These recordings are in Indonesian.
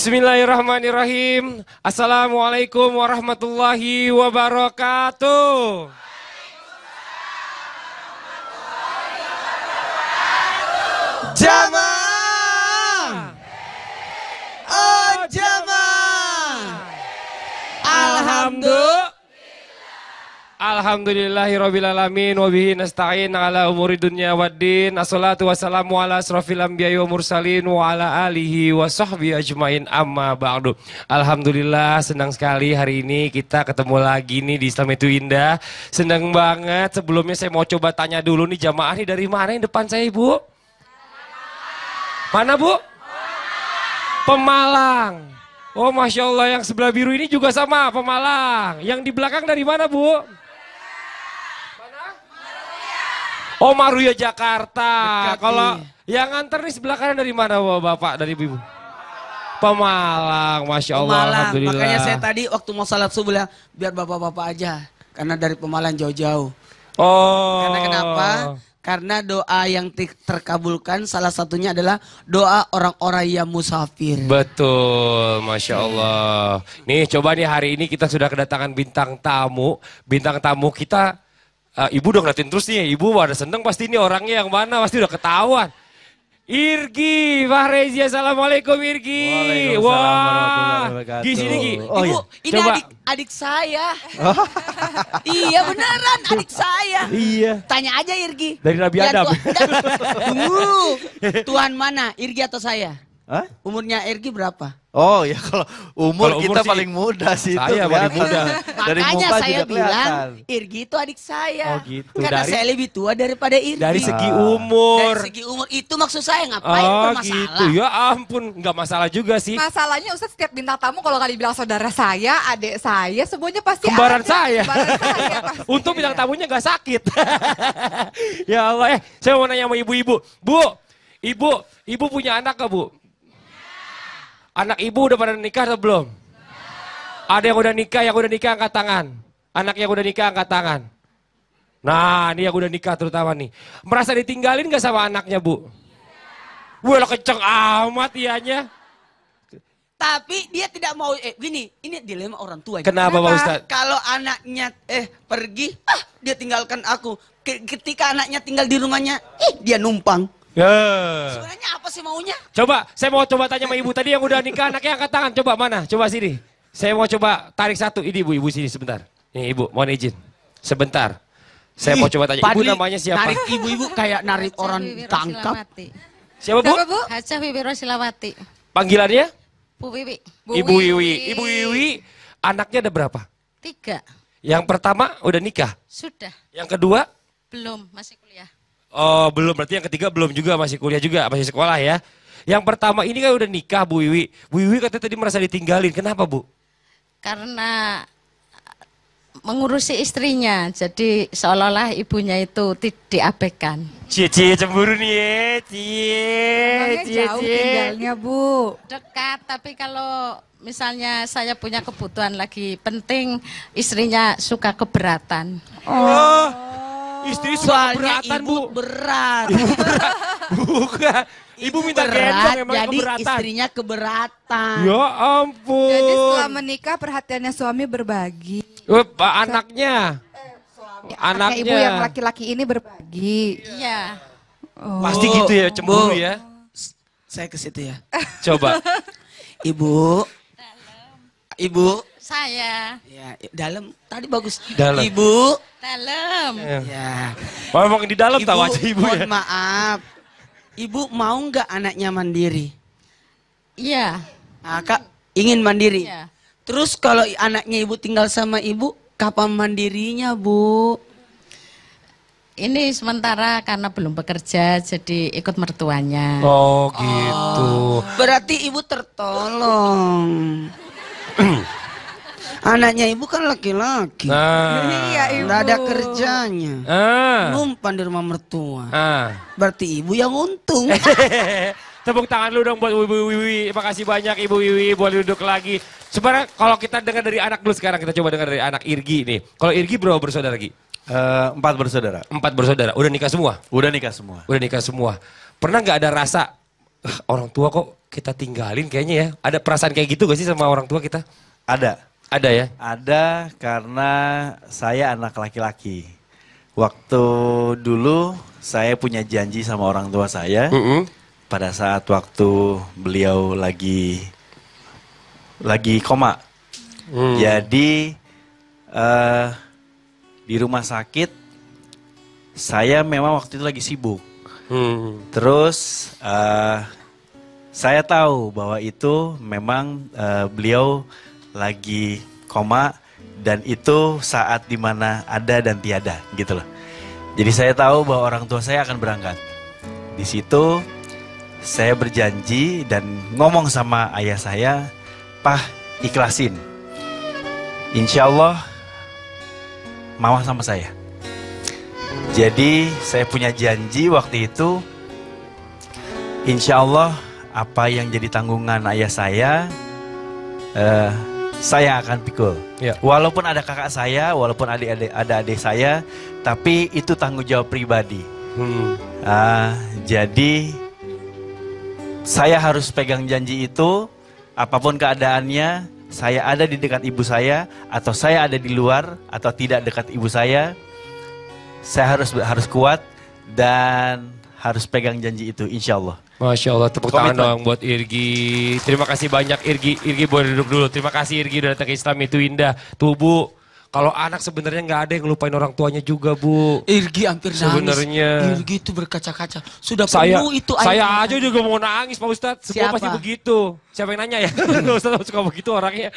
Bismillahirrahmanirrahim. Assalamualaikum warahmatullahi wabarakatuh. Jamaah. Oh jamaah. Alhamdulillahirrabbilalamin. Wabihi nasta'in ala umuri dunya waddin. Assalatu wassalamu ala asrafil anbiya'i wa mursalin. Wa ala alihi wa sahbihi ajmain amma ba'du. Alhamdulillah, senang sekali hari ini kita ketemu lagi nih di Islam Itu Indah. Senang banget. Sebelumnya saya mau coba tanya dulu nih, jamaah nih dari mana yang depan saya, Bu? Mana, Bu? Pemalang. Oh Masya Allah, yang sebelah biru ini juga sama, Pemalang. Yang di belakang dari mana, Bu? Oh Maruya Jakarta. Kalau yang nganter nih sebelah kanan dari mana, Bapak, dari Ibu? Pemalang, Masya Allah. Pemalang. Alhamdulillah. Makanya saya tadi waktu mau salat subuh biar bapak-bapak aja. Karena dari Pemalang jauh-jauh. Oh. Karena kenapa? Karena doa yang terkabulkan salah satunya adalah doa orang-orang yang musafir. Betul, Masya Allah. Nih coba nih hari ini kita sudah kedatangan bintang tamu. Bintang tamu kita, Ibu udah ngeliatin terus nih. Ibu ada seneng pasti ini orangnya yang mana, pasti udah ketahuan. Irgi Fahrezi, assalamualaikum Irgi. Wah, di sini Gi. Oh, Ibu, iya. ini Coba. adik saya. Iya beneran adik saya. Iya. Tanya aja Irgi. Dari Nabi Ya, Adam. Tunggu. Tuhan mana? Irgi atau saya? Hah? Umurnya Irgi berapa? Oh ya kalau umur Kalau umur kita sih, paling muda sih itu saya paling kelihatan. muda. Dari Makanya muka saya juga bilang kelihatan. Irgi itu adik saya. Oh, gitu. Karena Dari- saya lebih tua daripada Irgi. Dari segi umur. Dari segi umur itu maksud saya ngapain Oh bermasalah. gitu, ya ampun, nggak masalah juga sih. Masalahnya Ustadz setiap bintang tamu kalau kali bilang saudara saya, adik saya, semuanya pasti Kembaran ada. saya. Kembaran saya pasti. Untung bintang tamunya nggak sakit. Ya Allah, saya mau nanya sama ibu-ibu. Ibu punya anak gak, Bu? Anak ibu udah pada nikah atau belum? Ada yang udah nikah angkat tangan. Anak yang udah nikah angkat tangan. Nah, ini yang udah nikah terutama nih. Merasa ditinggalin gak sama anaknya, Bu? Wah, kenceng amat ianya. Tapi dia tidak mau, gini, ini dilema orang tua. Kenapa, Pak Ustadz? Kalau anaknya pergi, dia tinggalkan aku. Ketika anaknya tinggal di rumahnya, dia numpang. Ya. Sebenarnya apa sih maunya? Coba, saya mau coba tanya sama ibu tadi yang udah nikah anaknya angkat tangan. Coba mana? Coba sini. Saya mau coba tarik satu. Ini ibu sini sebentar. Nih ibu, mohon izin. Sebentar. Saya mau coba tanya. Ibu Padli, namanya siapa? Narik ibu-ibu kayak narik orang tangkap. Siapa Bu? Siapa, Bu? Hajah Wiwi Rosilawati. Panggilannya? Bu Wiwi. Ibu Wiwi. Ibu Wiwi, anaknya ada berapa? 3. Yang pertama udah nikah. Sudah. Yang kedua? Belum, masih kuliah. Oh belum, berarti yang ketiga belum juga, masih kuliah juga, masih sekolah ya. Yang pertama ini kan udah nikah Bu Wiwi. Bu Wiwi katanya tadi merasa ditinggalin, kenapa Bu? Karena mengurusi istrinya, jadi seolah-olah ibunya itu diabaikan. Cie cemburu nih ya, cie. Jauh tinggalnya, Bu. Dekat, tapi kalau misalnya saya punya kebutuhan lagi penting, istrinya suka keberatan. Istri suka Soalnya keberatan ibu Bu. berat. Bukan. Ibu minta gendong emang jadi keberatan. istrinya keberatan. Ya ampun. Jadi setelah menikah perhatiannya suami berbagi. Pak anaknya. Anaknya ibu yang laki-laki ini berbagi. Iya. Pasti gitu ya, cemburu ya. Saya ke situ ya. Coba. Ibu. Ibu. Saya. Ya, dalam. Tadi bagus. Dalam. Ibu. Dalam. Ya. Oh, emang di dalam tahu aja ibu mohon ya. maaf. Ibu mau nggak anaknya mandiri? Iya. Nah, Kak ingin mandiri. Iya. Terus kalau anaknya ibu tinggal sama ibu, kapan mandirinya, Bu? Ini sementara karena belum bekerja, jadi ikut mertuanya. Oh gitu. Berarti ibu tertolong. Anaknya ibu kan laki-laki. Nah. Iya, Ibu. Nggak ada kerjanya. Numpan di rumah mertua. Berarti ibu yang untung. Tepuk tangan lu dong buat Ibu Wiwi. Makasih banyak Ibu Wiwi, boleh duduk lagi. Sebenarnya kalau kita dengar dari anak dulu sekarang, kita coba dengar dari anak Irgi nih. Kalau Irgi berapa bersaudara Gi? 4 bersaudara. 4 bersaudara. Udah nikah semua? Udah nikah semua. Udah nikah semua. Pernah nggak ada rasa Orang tua kok kita tinggalin kayaknya ya. Ada perasaan kayak gitu gak sih sama orang tua kita? Ada. Ada ya? Ada karena saya anak laki-laki. Waktu dulu saya punya janji sama orang tua saya. Pada saat waktu beliau lagi koma. Jadi di rumah sakit saya memang waktu itu lagi sibuk. Terus saya tahu bahwa itu memang beliau lagi koma dan itu saat dimana ada dan tiada gitu loh. Jadi saya tahu bahwa orang tua saya akan berangkat. Di situ saya berjanji dan ngomong sama ayah saya, "Pah, ikhlasin. Insya Allah mama sama saya." Jadi saya punya janji waktu itu, insya Allah apa yang jadi tanggungan ayah saya akan pikul. Ya. Walaupun ada kakak saya, walaupun ada adik saya, tapi itu tanggung jawab pribadi. Jadi saya harus pegang janji itu, apapun keadaannya, saya ada di dekat ibu saya, atau saya ada di luar, atau tidak dekat ibu saya harus kuat dan harus pegang janji itu, insya Allah. Masya Allah, tepuk tangan dong buat Irgi. Terima kasih banyak Irgi. Irgi boleh duduk dulu. Terima kasih Irgi udah datang ke Islam Itu Indah. Tuh Bu, kalau anak sebenarnya nggak ada yang ngelupain orang tuanya juga Bu. Irgi hampir nangis. Sebenarnya. Irgi itu berkaca-kaca. Sudah Saya penuh itu air aja juga mau nangis Pak Ustadz. Semua Siapa? pasti begitu. Siapa yang nanya ya? Ustadz suka begitu orangnya.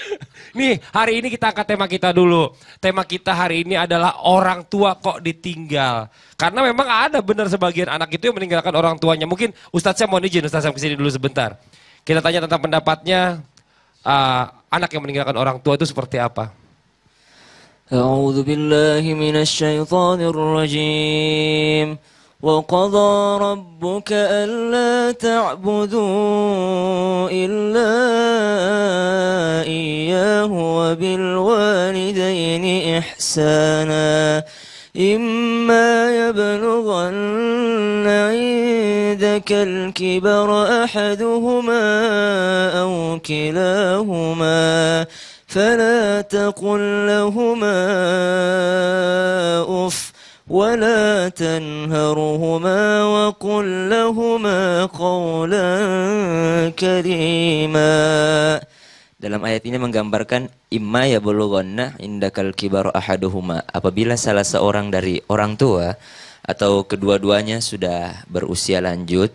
Nih, hari ini kita angkat tema kita dulu. Tema kita hari ini adalah orang tua kok ditinggal. Karena memang ada benar sebagian anak itu yang meninggalkan orang tuanya. Mungkin Ustadz saya mohon izin, Ustadz saya kesini dulu sebentar. Kita tanya tentang pendapatnya, anak yang meninggalkan orang tua itu seperti apa? أعوذ بالله من الشيطان الرجيم وقضى ربك ألا تعبدوا إلا إياه وبالوالدين إحسانا إما يبلغن عندك الكبر أحدهما أو كلاهما فلا تقل لهما أف ولا تنهرهما وقل لهما قولا كريما. Dalam ayat ini menggambarkan imma yablughanna indakal kibaru ahaduhuma, apabila salah seorang dari orang tua atau kedua-duanya sudah berusia lanjut,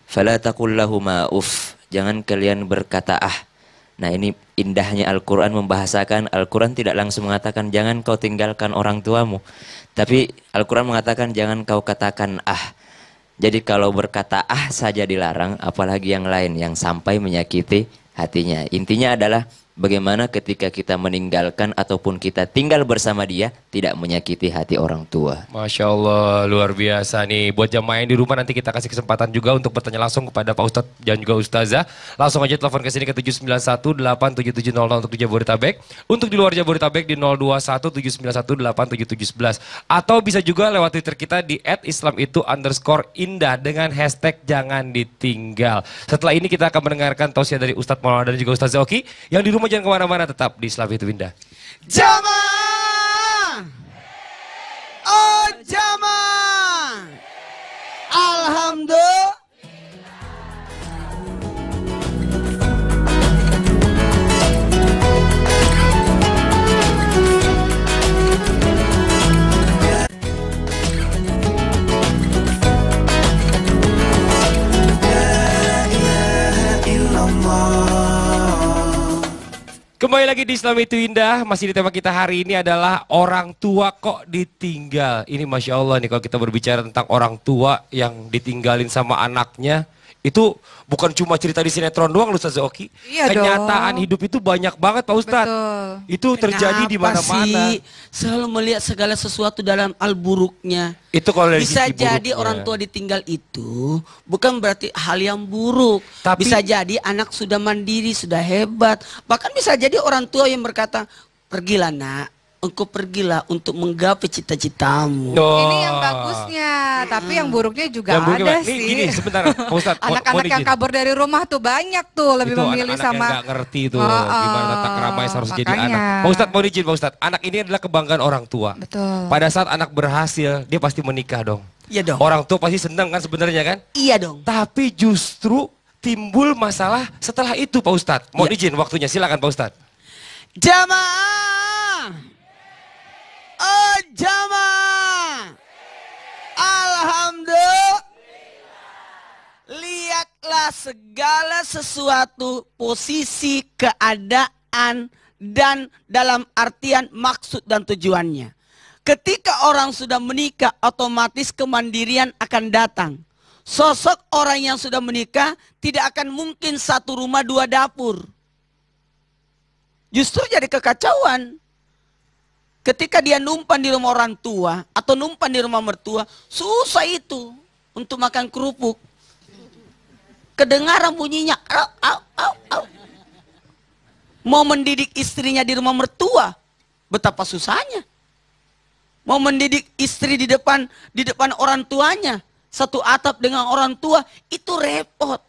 fala taqul lahuma uff, jangan kalian berkata ah. Nah, ini indahnya Al-Quran membahasakan. Al-Quran tidak langsung mengatakan jangan kau tinggalkan orang tuamu, tapi Al-Quran mengatakan jangan kau katakan ah. Jadi kalau berkata ah saja dilarang, apalagi yang lain yang sampai menyakiti hatinya. Intinya adalah bagaimana ketika kita meninggalkan ataupun kita tinggal bersama dia tidak menyakiti hati orang tua. Masya Allah, luar biasa nih. Buat jamaah yang di rumah nanti kita kasih kesempatan juga untuk bertanya langsung kepada Pak Ustadz dan juga Ustazah. Langsung aja telepon ke sini ke 791-87700 untuk di Jabodetabek. Untuk di luar Jabodetabek di 021-791-87711. Atau bisa juga lewat Twitter kita di @islamitu_indah dengan hashtag jangan ditinggal. Setelah ini kita akan mendengarkan tausiah dari Ustadz Maulana dan juga Ustazah Oki. Yang di rumah jangan kemana-mana, tetap di Islam Itu Indah. Jamaah! Oh jamaah! Alhamdulillah. Kembali lagi di Islam Itu Indah, masih di tema kita hari ini adalah orang tua kok ditinggal. Ini Masya Allah nih kalau kita berbicara tentang orang tua yang ditinggalin sama anaknya. Itu bukan cuma cerita di sinetron doang loh Ustaz Oki. Iya Kenyataan dong. hidup itu banyak banget Pak Ustadz. Betul. Itu terjadi di Kenapa mana-mana. sih selalu melihat segala sesuatu dalam al-buruknya? Itu kalau dari Bisa sisi jadi buruknya. orang tua ditinggal itu bukan berarti hal yang buruk. Tapi- bisa jadi anak sudah mandiri, sudah hebat. Bahkan bisa jadi orang tua yang berkata, pergilah nak engkau pergilah untuk menggapai cita-citamu. Ini yang bagusnya, tapi yang buruknya juga Yang buruknya, ada nih, sih. gini, sebentar, Pak Ustadz, Anak-anak yang kabur dari rumah tuh banyak tuh, lebih itu memilih anak-anak sama. yang gak ngerti tuh gimana tata keramanya harus jadi makanya. anak. Pak Ustadz mau izin Pak Ustadz, anak ini adalah kebanggaan orang tua. Betul. Pada saat anak berhasil, dia pasti menikah dong. Iya dong. Orang tua pasti senang kan sebenarnya kan? Iya dong. Tapi justru timbul masalah setelah itu Pak Ustadz. Mau Iya. izin waktunya, silakan Pak Ustadz. Jamaah. Oh jamaah. Alhamdulillah. Lihatlah segala sesuatu, posisi, keadaan, dan dalam artian maksud dan tujuannya. Ketika orang sudah menikah, otomatis kemandirian akan datang. Sosok orang yang sudah menikah tidak akan mungkin satu rumah dua dapur. Justru jadi kekacauan. Ketika dia numpan di rumah orang tua atau numpan di rumah mertua, susah itu untuk makan kerupuk. Kedengaran bunyinya, au, au, au, au. Mau mendidik istrinya di rumah mertua, betapa susahnya. Mau mendidik istri di depan orang tuanya, satu atap dengan orang tua, itu repot.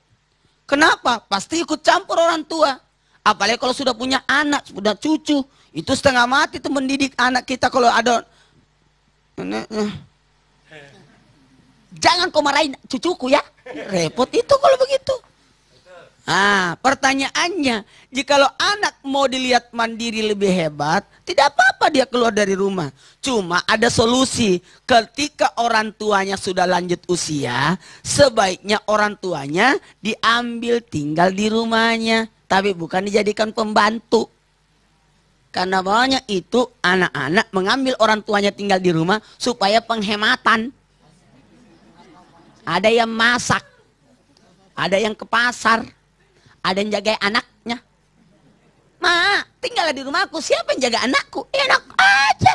Kenapa? Pasti ikut campur orang tua. Apalagi kalau sudah punya anak, sudah cucu, itu setengah mati tuh mendidik anak kita kalau ada. Jangan kau marahin cucuku ya. Repot itu kalau begitu. Pertanyaannya, jikalau anak mau dilihat mandiri lebih hebat, tidak apa-apa dia keluar dari rumah. Cuma ada solusi. Ketika orang tuanya sudah lanjut usia, sebaiknya orang tuanya diambil tinggal di rumahnya. Tapi bukan dijadikan pembantu. Karena banyak itu anak-anak mengambil orang tuanya tinggal di rumah supaya penghematan. Ada yang masak, ada yang ke pasar, ada yang jaga anaknya. Ma, tinggallah di rumahku, siapa yang jaga anakku? Enak aja.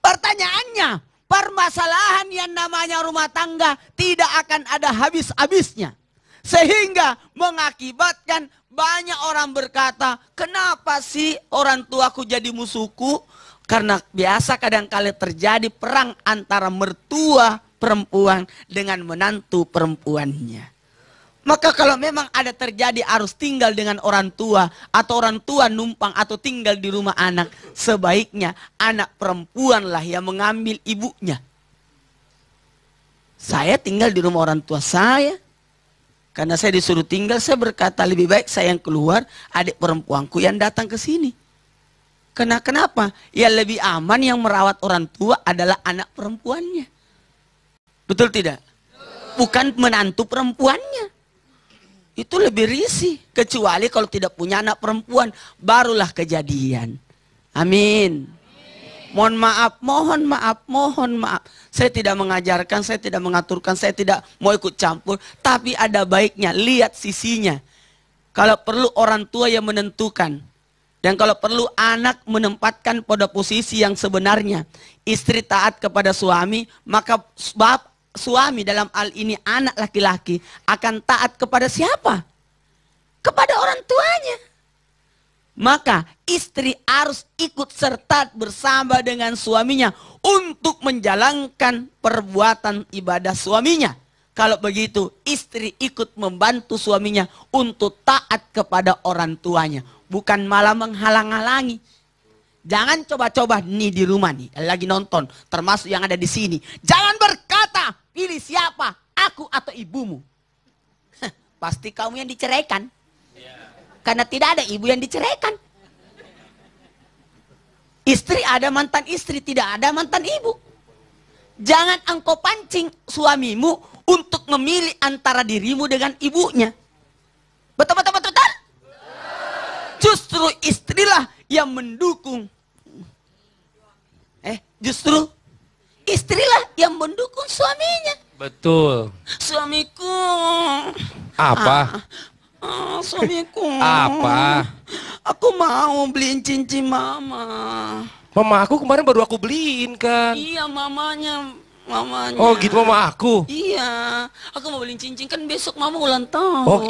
Pertanyaannya, permasalahan yang namanya rumah tangga tidak akan ada habis-habisnya. Sehingga mengakibatkan banyak orang berkata, kenapa sih orang tuaku jadi musuhku? Karena biasa kadang-kala terjadi perang antara mertua perempuan dengan menantu perempuannya. Maka kalau memang ada terjadi harus tinggal dengan orang tua atau orang tua numpang atau tinggal di rumah anak, sebaiknya anak perempuanlah yang mengambil ibunya. Saya tinggal di rumah orang tua saya. Karena saya disuruh tinggal, saya berkata lebih baik saya yang keluar, adik perempuanku yang datang ke sini. Kenapa? Ya lebih aman yang merawat orang tua adalah anak perempuannya. Betul tidak? Bukan menantu perempuannya. Itu lebih risih. Kecuali kalau tidak punya anak perempuan, barulah kejadian. Amin. Mohon maaf. Saya tidak mengajarkan, saya tidak mengaturkan, saya tidak mau ikut campur. Tapi ada baiknya, lihat sisinya. Kalau perlu orang tua yang menentukan. Dan kalau perlu anak menempatkan pada posisi yang sebenarnya. Istri taat kepada suami, maka suami dalam hal ini anak laki-laki akan taat kepada siapa? Kepada orang tuanya. Maka istri harus ikut serta bersama dengan suaminya untuk menjalankan perbuatan ibadah suaminya. Kalau begitu istri ikut membantu suaminya untuk taat kepada orang tuanya. Bukan malah menghalang-halangi. Jangan coba-coba nih di rumah nih lagi nonton, termasuk yang ada di sini. Jangan berkata pilih siapa, aku atau ibumu. Pasti kamu yang diceraikan. Karena tidak ada ibu yang diceraikan. Istri ada mantan istri, tidak ada mantan ibu. Jangan engkau pancing suamimu untuk memilih antara dirimu dengan ibunya. Betul. Justru istrilah yang mendukung. Justru istrilah yang mendukung suaminya. Betul. Suamiku. Apa? Suamiku. Apa? Aku mau beliin cincin mama. Mama aku kemarin baru aku beliin kan. Iya mamanya mamanya. Oh gitu mama aku. Iya, aku mau beliin cincin kan besok mama ulang tahun. Oh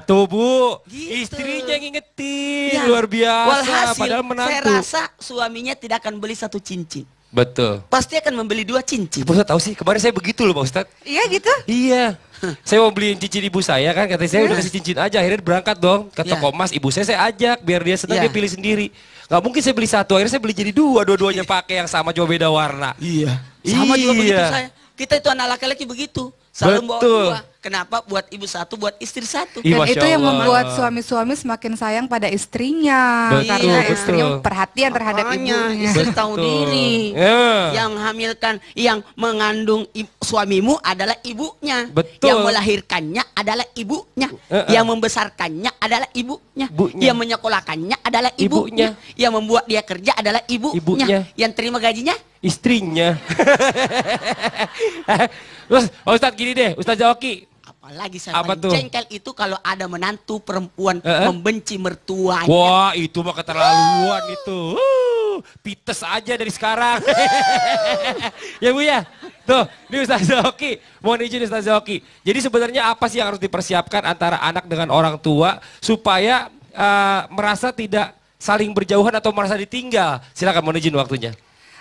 tuh Bu, Gitu. istrinya ngingetin Ya. luar biasa. Walhasil, Padahal saya menantu. rasa suaminya tidak akan beli 1 cincin. Betul. Pasti akan membeli 2 cincin. Pak Ustadz tahu sih, kemarin saya begitu loh Pak Ustadz. Iya gitu. Iya. Saya mau beliin cincin ibu saya kan, katanya saya udah kasih cincin aja. Akhirnya berangkat dong ke Ya. toko emas, ibu saya ajak biar dia senang, Ya. dia pilih sendiri. Gak mungkin saya beli 1, akhirnya saya beli jadi 2, dua-duanya pakai yang sama cuma beda warna. Iya. Sama juga begitu Iya. saya. Kita itu anak laki-laki begitu. Selalu bawa Betul. 2. Kenapa? Buat ibu 1, buat istri 1. Ih, Dan Masya itu yang Allah. membuat suami-suami semakin sayang pada istrinya. Betul, Karena betul. istrinya perhatian terhadap Makanya, ibunya. istri tahu Betul. diri. Ya. Yang hamilkan, yang mengandung suamimu adalah ibunya. Betul. Yang melahirkannya adalah ibunya. Yang membesarkannya adalah ibunya. Ibunya. Yang menyekolahkannya adalah ibunya. Ibunya. Yang membuat dia kerja adalah ibunya. Ibunya. Yang terima gajinya Istrinya. Terus Ustadz gini deh, Ustadz Zaki. apalagi saya Apa paling tuh? jengkel itu kalau ada menantu perempuan Eh? membenci mertuanya. Wah itu mah keterlaluan itu. Pites aja dari sekarang. Ya Bu ya. Tuh, ini Ustaz Zaki. Mohon izin Ustaz Zaki. Jadi sebenarnya apa sih yang harus dipersiapkan antara anak dengan orang tua supaya merasa tidak saling berjauhan atau merasa ditinggal? Silakan mohon izin waktunya.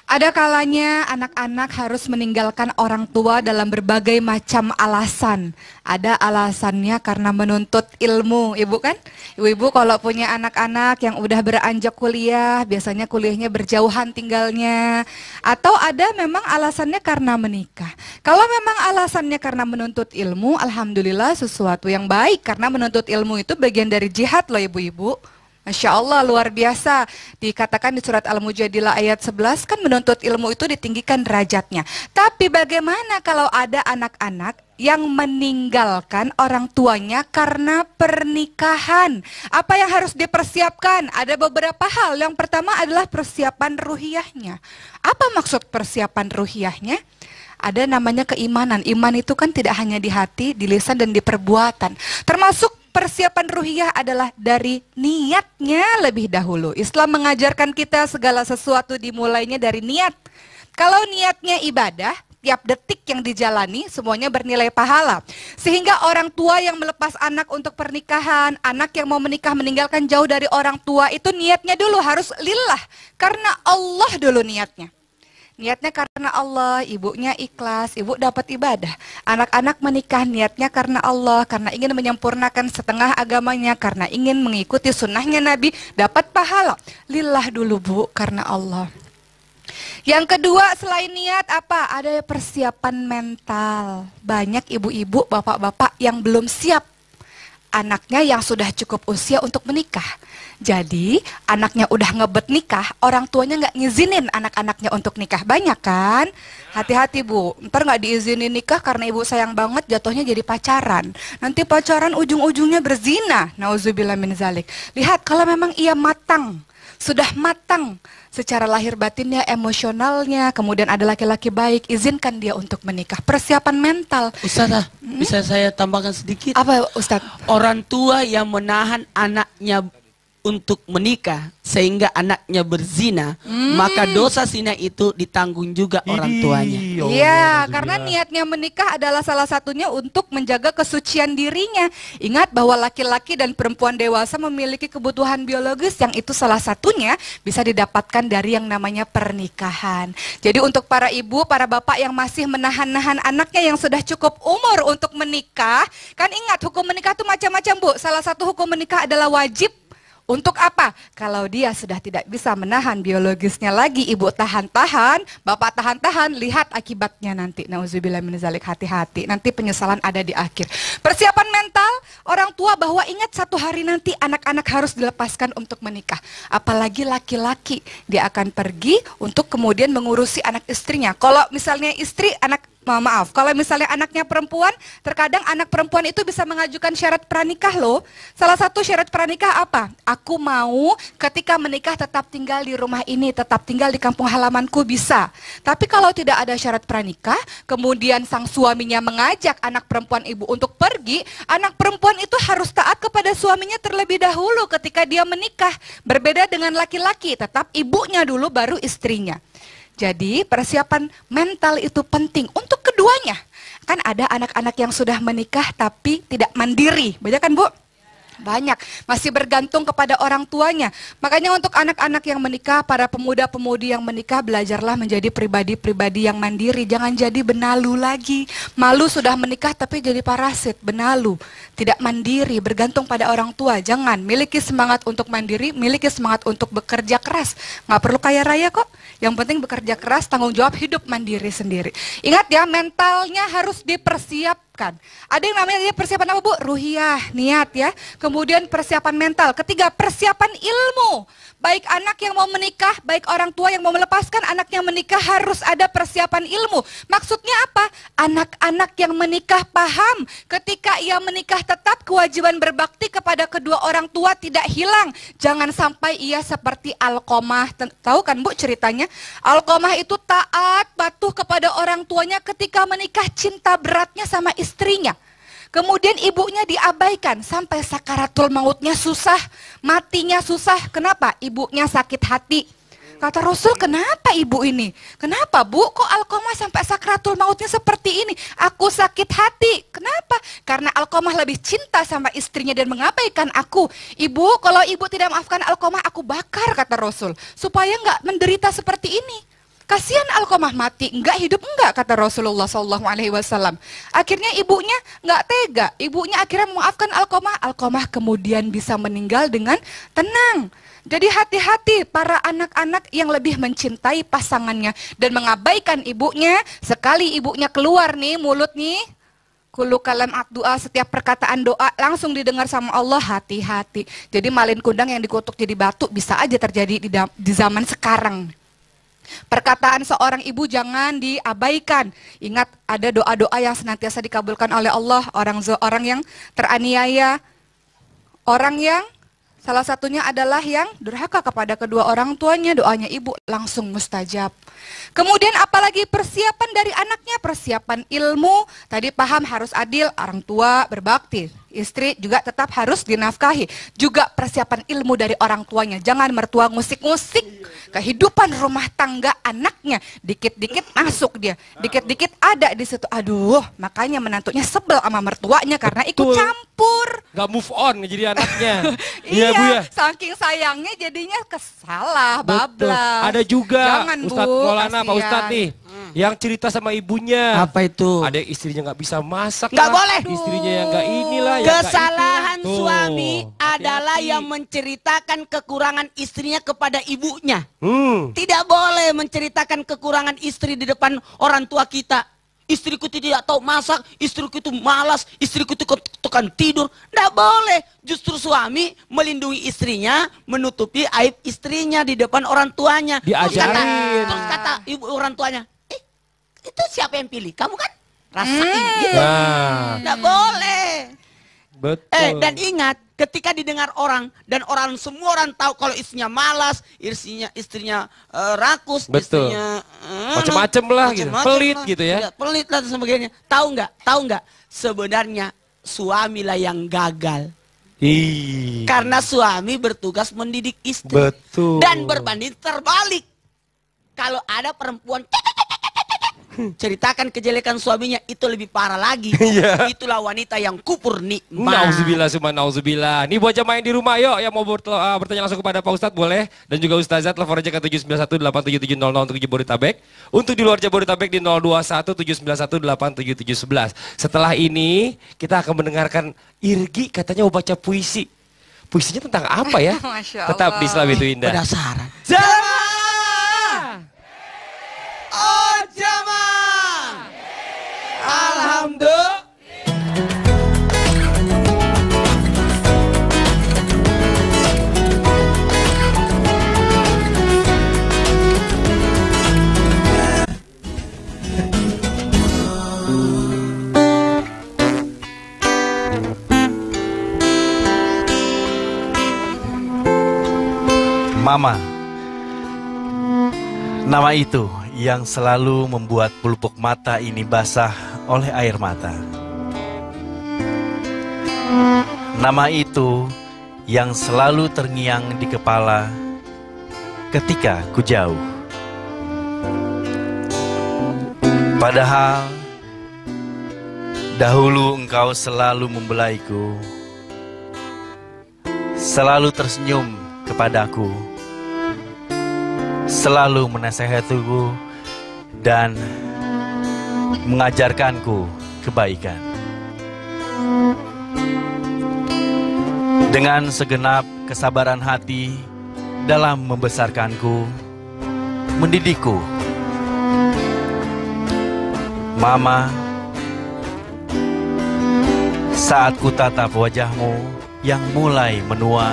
Ada kalanya anak-anak harus meninggalkan orang tua dalam berbagai macam alasan. Ada alasannya karena menuntut ilmu, Ibu kan? Ibu-ibu kalau punya anak-anak yang udah beranjak kuliah, biasanya kuliahnya berjauhan tinggalnya. Atau ada memang alasannya karena menikah. Kalau memang alasannya karena menuntut ilmu, alhamdulillah sesuatu yang baik. Karena menuntut ilmu itu bagian dari jihad loh ibu-ibu. Masya Allah luar biasa. Dikatakan di surat Al-Mujadilah ayat 11 kan menuntut ilmu itu ditinggikan derajatnya. Tapi bagaimana kalau ada anak-anak yang meninggalkan orang tuanya karena pernikahan? Apa yang harus dipersiapkan? Ada beberapa hal. Yang pertama adalah persiapan ruhiyahnya. Apa maksud persiapan ruhiyahnya? Ada namanya keimanan. Iman itu kan tidak hanya di hati, di lisan dan di perbuatan. Termasuk persiapan ruhiyah adalah dari niatnya lebih dahulu. Islam mengajarkan kita segala sesuatu dimulainya dari niat. Kalau niatnya ibadah, tiap detik yang dijalani semuanya bernilai pahala. Sehingga orang tua yang melepas anak untuk pernikahan, anak yang mau menikah meninggalkan jauh dari orang tua itu niatnya dulu harus lillah. Karena Allah dulu niatnya. Niatnya karena Allah, ibunya ikhlas, ibu dapat ibadah. Anak-anak menikah niatnya karena Allah, karena ingin menyempurnakan setengah agamanya, karena ingin mengikuti sunnahnya Nabi, dapat pahala. Lillah dulu Bu, karena Allah. Yang kedua selain niat apa? Ada persiapan mental. Banyak ibu-ibu, bapak-bapak yang belum siap. Anaknya yang sudah cukup usia untuk menikah. Jadi anaknya udah ngebet nikah, orang tuanya nggak ngizinin anak-anaknya untuk nikah. Banyak kan? Hati-hati Bu, ntar nggak diizinin nikah karena ibu sayang banget jatuhnya jadi pacaran. Nanti pacaran ujung-ujungnya berzina. Nauzubillah min zalik. Lihat kalau memang ia matang, sudah matang secara lahir batinnya, emosionalnya, kemudian ada laki-laki baik, izinkan dia untuk menikah. Persiapan mental. Ustazah, bisa saya tambahkan sedikit? Apa Ustadz? Orang tua yang menahan anaknya untuk menikah sehingga anaknya berzina, maka dosa zina itu ditanggung juga orang tuanya. Iya, karena niatnya menikah adalah salah satunya untuk menjaga kesucian dirinya. Ingat bahwa laki-laki dan perempuan dewasa memiliki kebutuhan biologis yang itu salah satunya bisa didapatkan dari yang namanya pernikahan. Jadi untuk para ibu, para bapak yang masih menahan-nahan anaknya yang sudah cukup umur untuk menikah, kan ingat hukum menikah itu macam-macam Bu. Salah satu hukum menikah adalah wajib. Untuk apa? Kalau dia sudah tidak bisa menahan biologisnya lagi, ibu tahan-tahan, bapak tahan-tahan, lihat akibatnya nanti. Nauzubillah min zalik, hati-hati. Nanti penyesalan ada di akhir. Persiapan mental orang tua bahwa ingat satu hari nanti anak-anak harus dilepaskan untuk menikah. Apalagi laki-laki, dia akan pergi untuk kemudian mengurusi anak istrinya. Kalau misalnya istri, maaf, kalau misalnya anaknya perempuan, terkadang anak perempuan itu bisa mengajukan syarat pranikah loh. Salah satu syarat pranikah apa? Aku mau ketika menikah tetap tinggal di rumah ini, tetap tinggal di kampung halamanku bisa. Tapi kalau tidak ada syarat pranikah, kemudian sang suaminya mengajak anak perempuan ibu untuk pergi, anak perempuan itu harus taat kepada suaminya terlebih dahulu ketika dia menikah. Berbeda dengan laki-laki, tetap ibunya dulu baru istrinya. Jadi persiapan mental itu penting untuk keduanya. Kan ada anak-anak yang sudah menikah tapi tidak mandiri, banyak kan Bu? Banyak, masih bergantung kepada orang tuanya. Makanya untuk anak-anak yang menikah, para pemuda-pemudi yang menikah, belajarlah menjadi pribadi-pribadi yang mandiri. Jangan jadi benalu lagi. Malu sudah menikah tapi jadi parasit, benalu. Tidak mandiri, bergantung pada orang tua. Jangan, miliki semangat untuk mandiri, miliki semangat untuk bekerja keras. Nggak perlu kaya raya kok. Yang penting bekerja keras, tanggung jawab hidup mandiri sendiri. Ingat ya, mentalnya harus dipersiapkan. Ada yang namanya persiapan apa Bu? Ruhiyah, niat ya. Kemudian persiapan mental. Ketiga, persiapan ilmu. Baik anak yang mau menikah, baik orang tua yang mau melepaskan anaknya menikah harus ada persiapan ilmu. Maksudnya apa? Anak-anak yang menikah paham ketika ia menikah tetap kewajiban berbakti kepada kedua orang tua tidak hilang. Jangan sampai ia seperti Alqomah. Tahu kan Bu ceritanya? Alqomah itu taat, patuh kepada orang tuanya ketika menikah, cinta beratnya sama istrinya. Kemudian ibunya diabaikan sampai sakaratul mautnya susah, matinya susah. Kenapa? Ibunya sakit hati. Kata Rasul, kenapa ibu ini? Kenapa Bu? Kok Alqomah sampai sakaratul mautnya seperti ini? Aku sakit hati. Kenapa? Karena Alqomah lebih cinta sama istrinya dan mengabaikan aku. Ibu, kalau ibu tidak maafkan Alqomah, aku bakar, kata Rasul. Supaya nggak menderita seperti ini. Kasihan Alqomah mati, enggak hidup enggak, kata Rasulullah SAW. Akhirnya ibunya enggak tega, ibunya akhirnya memaafkan Alqomah. Alqomah kemudian bisa meninggal dengan tenang. Jadi hati-hati para anak-anak yang lebih mencintai pasangannya dan mengabaikan ibunya. Sekali ibunya keluar nih mulut nih, kullu kalam doa, setiap perkataan doa langsung didengar sama Allah, hati-hati. Jadi malin kundang yang dikutuk jadi batu bisa aja terjadi di zaman sekarang. Perkataan seorang ibu jangan diabaikan. Ingat, ada doa-doa yang senantiasa dikabulkan oleh Allah. Orang yang teraniaya, orang yang salah satunya adalah yang durhaka kepada kedua orang tuanya, doanya ibu langsung mustajab. Kemudian apalagi persiapan dari anaknya, persiapan ilmu. Tadi paham harus adil, orang tua berbakti. Istri juga tetap harus dinafkahi. Juga persiapan ilmu dari orang tuanya. Jangan mertua ngusik-ngusik kehidupan rumah tangga anaknya. Dikit-dikit masuk dia. Dikit-dikit ada di situ. Aduh, makanya menantunya sebel sama mertuanya karena ikut Betul. campur. Gak move on jadi anaknya. Iya, Bu ya. saking sayangnya jadinya kesalah, Betul. bablas. Ada juga Jangan, Bu, Ustadz Maulana, Pak kasihan. Ustadz nih, yang cerita sama ibunya. Apa itu? Ada istrinya nggak bisa masak. Nggak lah. boleh. Istrinya yang nggak inilah. yang nggak Kesalahan itulah. Tuh. suami adalah Hati-hati. yang menceritakan kekurangan istrinya kepada ibunya. Tidak Tidak boleh menceritakan kekurangan istri di depan orang tua kita. Istriku tidak tahu masak, istriku itu malas, istriku itu tukang tidur. Tidak boleh. Justru suami melindungi istrinya, menutupi aib istrinya di depan orang tuanya. Diajarin. Terus kata ibu orang tuanya, itu siapa yang pilih? Kamu kan? Rasain gitu. Nah, Tidak boleh. betul. Dan ingat, ketika didengar orang dan semua orang tahu kalau istrinya malas, istrinya rakus, Betul. istrinya Macem-macem lah gitu. macem-macem Pelit lah. gitu ya. Iya, pelit lah dan sebagainya. Tahu nggak? Sebenarnya suamilah yang gagal. Ih. Karena suami bertugas mendidik istri. Betul. Dan berbanding terbalik. Kalau ada perempuan ceritakan kejelekan suaminya, itu lebih parah lagi. Iya. Itulah wanita yang kupur nikmat. Nauzubillah summa nauzubillah. Nih buat jamaah yang di rumah yuk yang mau bertanya langsung kepada Pak Ustadz boleh. Dan juga Ustazah telepon aja ke 791-87700 untuk Jabodetabek. Untuk di luar Jabodetabek di 021-791-87711. Setelah ini kita akan mendengarkan Irgi katanya mau baca puisi. Puisinya tentang apa ya? Masya Tetap di Islam itu indah. Penasaran. Jamaah! Oh jamaah. Alhamdulillah. Mama. Nama itu yang selalu membuat pelupuk mata ini basah oleh air mata. Nama itu yang selalu terngiang di kepala ketika ku jauh. Padahal dahulu engkau selalu membelaiku, selalu tersenyum kepadaku, selalu menasehatiku dan mengajarkanku kebaikan. Dengan segenap kesabaran hati dalam membesarkanku, mendidikku. Mama, saat ku tatap wajahmu yang mulai menua,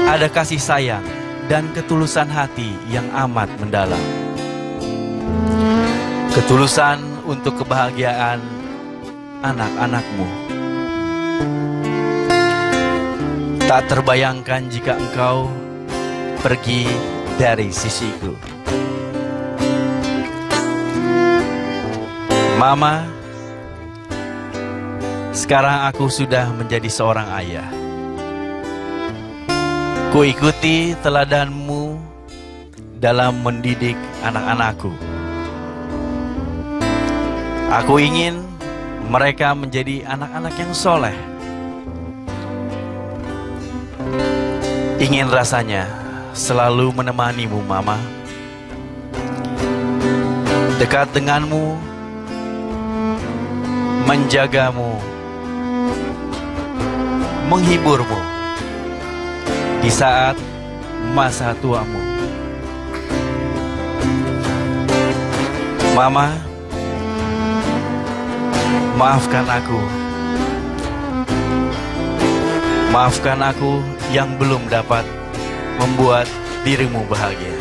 ada kasih sayang dan ketulusan hati yang amat mendalam. Ketulusan untuk kebahagiaan anak-anakmu. Tak terbayangkan jika engkau pergi dari sisiku. Mama, sekarang aku sudah menjadi seorang ayah. Ku ikuti teladanmu dalam mendidik anak-anakku. Aku ingin mereka menjadi anak-anak yang soleh. Ingin rasanya selalu menemanimu, Mama. Dekat denganmu, menjagamu, menghiburmu di saat masa tuamu. Mama, maafkan aku. Maafkan aku yang belum dapat membuat dirimu bahagia.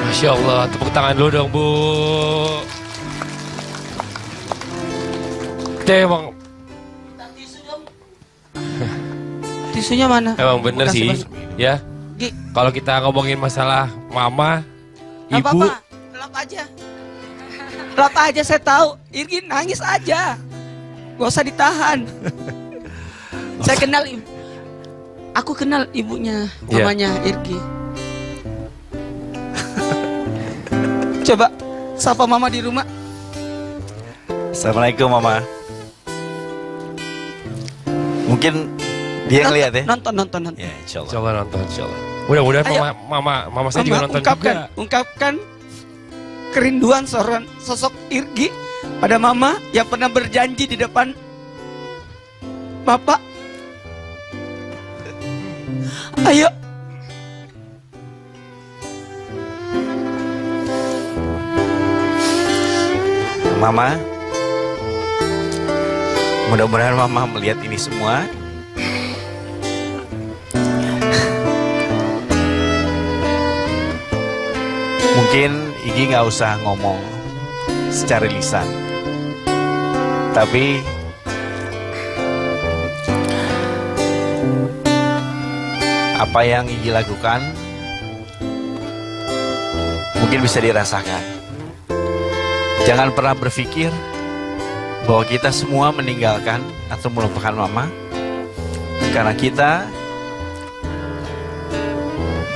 Masya Allah, tepuk tangan dulu dong, Bu. Dia emang Tisunya mana? emang bener Makasih, sih, Mas. ya. Gi, Kalau kita ngomongin masalah mama, nggak ibu, apa-apa, lap aja. Lap aja, saya tahu. Irgi nangis aja. Gak usah ditahan. Saya kenal ibu. Aku kenal ibunya, Iya. namanya Irgi. Coba sapa mama di rumah. Assalamualaikum, Mama. Mungkin dia ngeliat ya? Nonton. Ya, insya Allah. insya Allah nonton, insya Allah. Mudah-mudahan Ayo. mama saya juga nonton juga. ungkapkan kerinduan seorang sosok Irgi pada mama yang pernah berjanji di depan bapak. Ayo. Mama, mudah-mudahan Mama melihat ini semua. Mungkin Igi nggak usah ngomong secara lisan, tapi apa yang Igi lakukan mungkin bisa dirasakan. Jangan pernah berpikir bahwa kita semua meninggalkan atau melupakan Mama, karena kita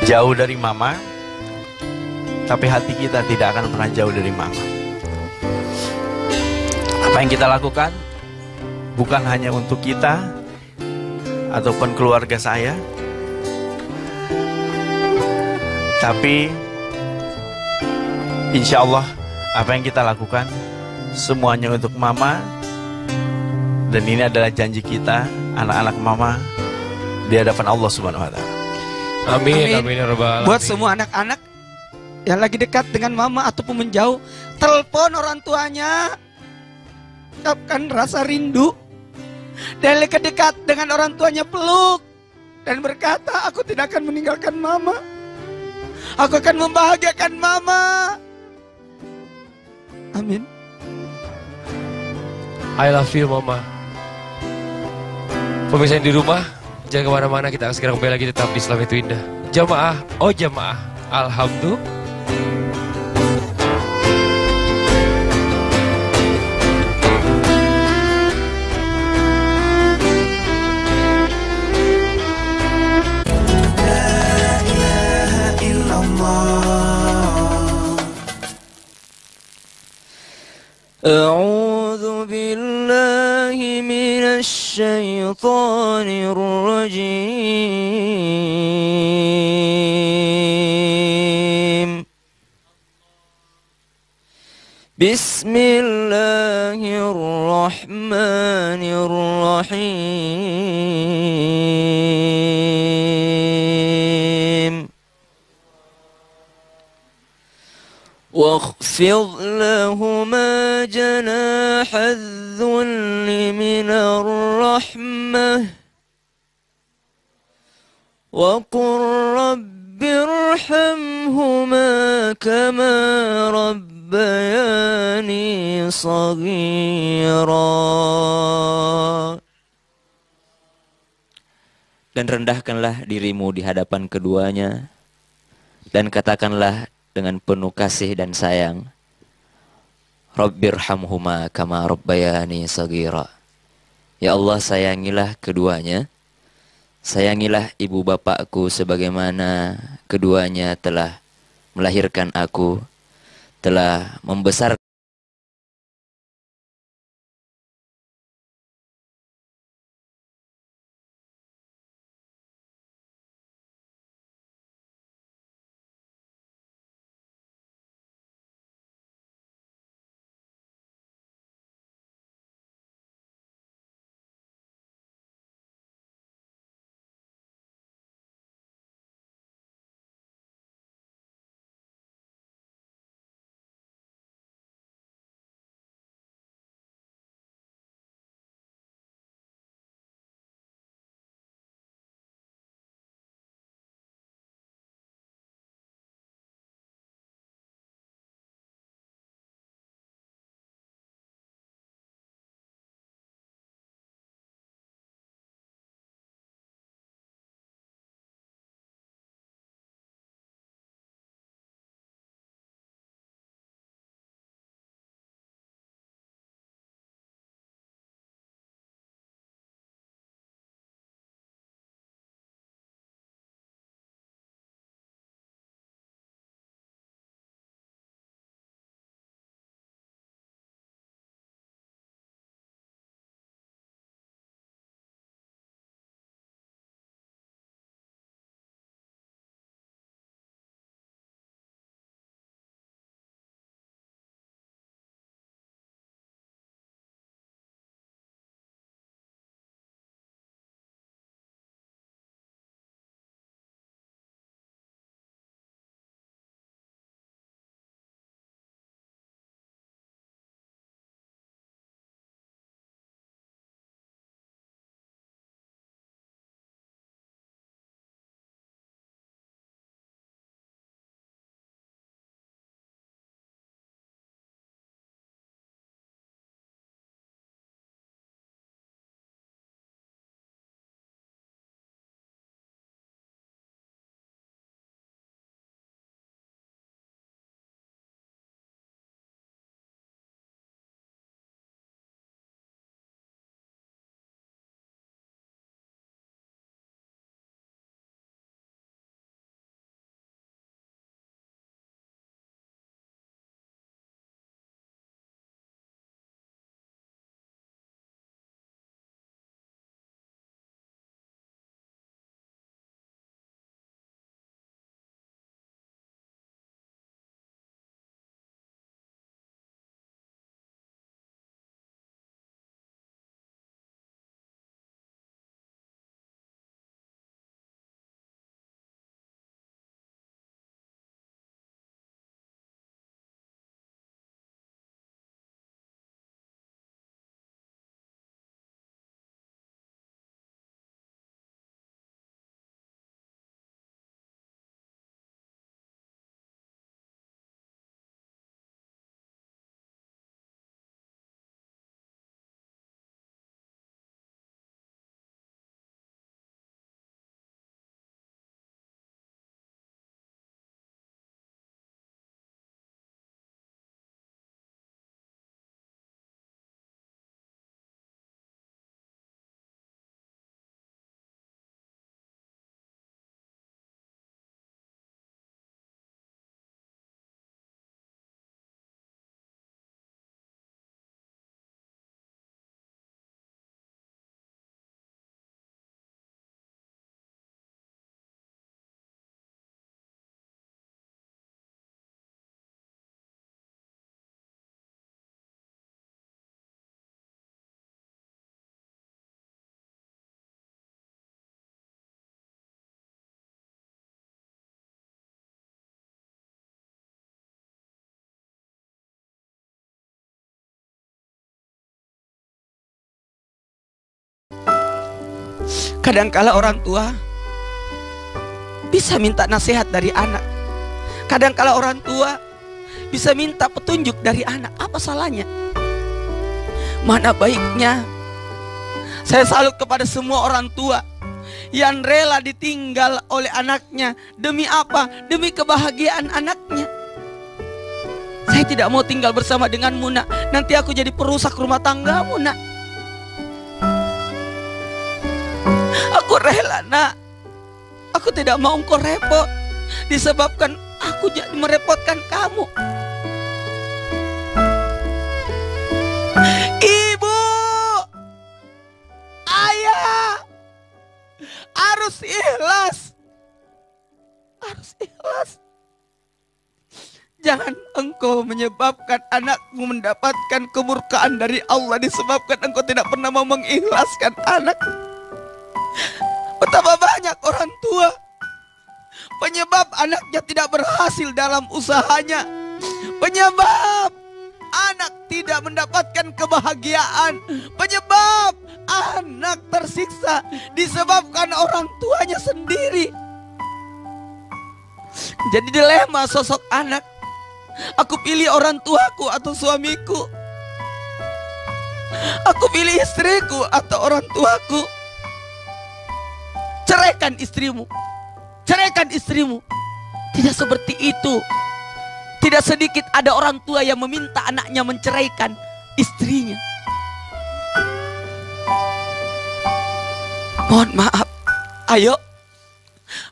jauh dari Mama, tapi hati kita tidak akan pernah jauh dari Mama. Apa yang kita lakukan bukan hanya untuk kita ataupun keluarga saya, tapi insya Allah apa yang kita lakukan semuanya untuk Mama. Dan ini adalah janji kita, anak-anak Mama, di hadapan Allah Subhanahu wa Ta'ala. Amin, amin ya rabbal alamin. Buat semua anak-anak yang lagi dekat dengan mama ataupun menjauh, telepon orang tuanya, ucapkan rasa rindu, dan dekat dengan orang tuanya peluk dan berkata, aku tidak akan meninggalkan mama, aku akan membahagiakan mama. Amin. I love you, Mama. Pemirsa yang di rumah, jangan kemana-mana, kita akan segera kembali lagi tetap di Islam itu Indah. Jamaah, oh jamaah, alhamdulillah. Bismillahirrahmanirrahim. واخفض لهما جناح الذل من الرحمة وقل رب ارحمهما كما ربياني صغيرا. Dan rendahkanlah dirimu di hadapan keduanya dan katakanlah dengan penuh kasih dan sayang, Rabbirhamhuma kama rabbayani shaghira. Ya Allah, sayangilah keduanya. Sayangilah ibu bapakku sebagaimana keduanya telah melahirkan aku, telah membesarkan Kadangkala orang tua bisa minta nasihat dari anak. Kadangkala orang tua bisa minta petunjuk dari anak. Apa salahnya? Mana baiknya? Saya salut kepada semua orang tua yang rela ditinggal oleh anaknya. Demi apa? Demi kebahagiaan anaknya. Saya tidak mau tinggal bersama denganmu, nak. Nanti aku jadi perusak rumah tanggamu, nak. Aku rela, nak. Aku tidak mau engkau repot disebabkan aku jadi merepotkan kamu. Ibu, ayah, harus ikhlas. Harus ikhlas. Jangan engkau menyebabkan anakmu mendapatkan kemurkaan dari Allah disebabkan engkau tidak pernah mau mengikhlaskan anak. Betapa banyak orang tua penyebab anaknya tidak berhasil dalam usahanya, penyebab anak tidak mendapatkan kebahagiaan, penyebab anak tersiksa disebabkan orang tuanya sendiri. Jadi dilema sosok anak. Aku pilih orang tuaku atau suamiku? Aku pilih istriku atau orang tuaku? Ceraikan istrimu. Ceraikan istrimu. Tidak seperti itu. Tidak sedikit ada orang tua yang meminta anaknya menceraikan istrinya. Mohon maaf. Ayo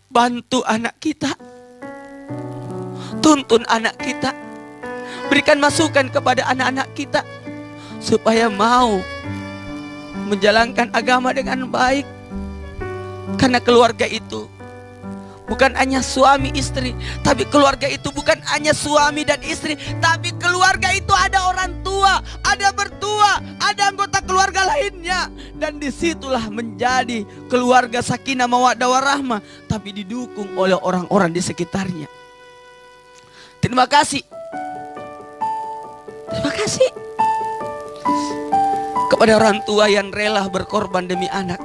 bantu anak kita. Tuntun anak kita. Berikan masukan kepada anak-anak kita supaya mau menjalankan agama dengan baik. Karena keluarga itu bukan hanya suami istri, tapi keluarga itu bukan hanya suami dan istri, tapi keluarga itu ada orang tua, ada mertua, ada anggota keluarga lainnya. Dan disitulah menjadi keluarga sakinah mawaddah warahmah, tapi didukung oleh orang-orang di sekitarnya. Terima kasih. Terima kasih kepada orang tua yang rela berkorban demi anak.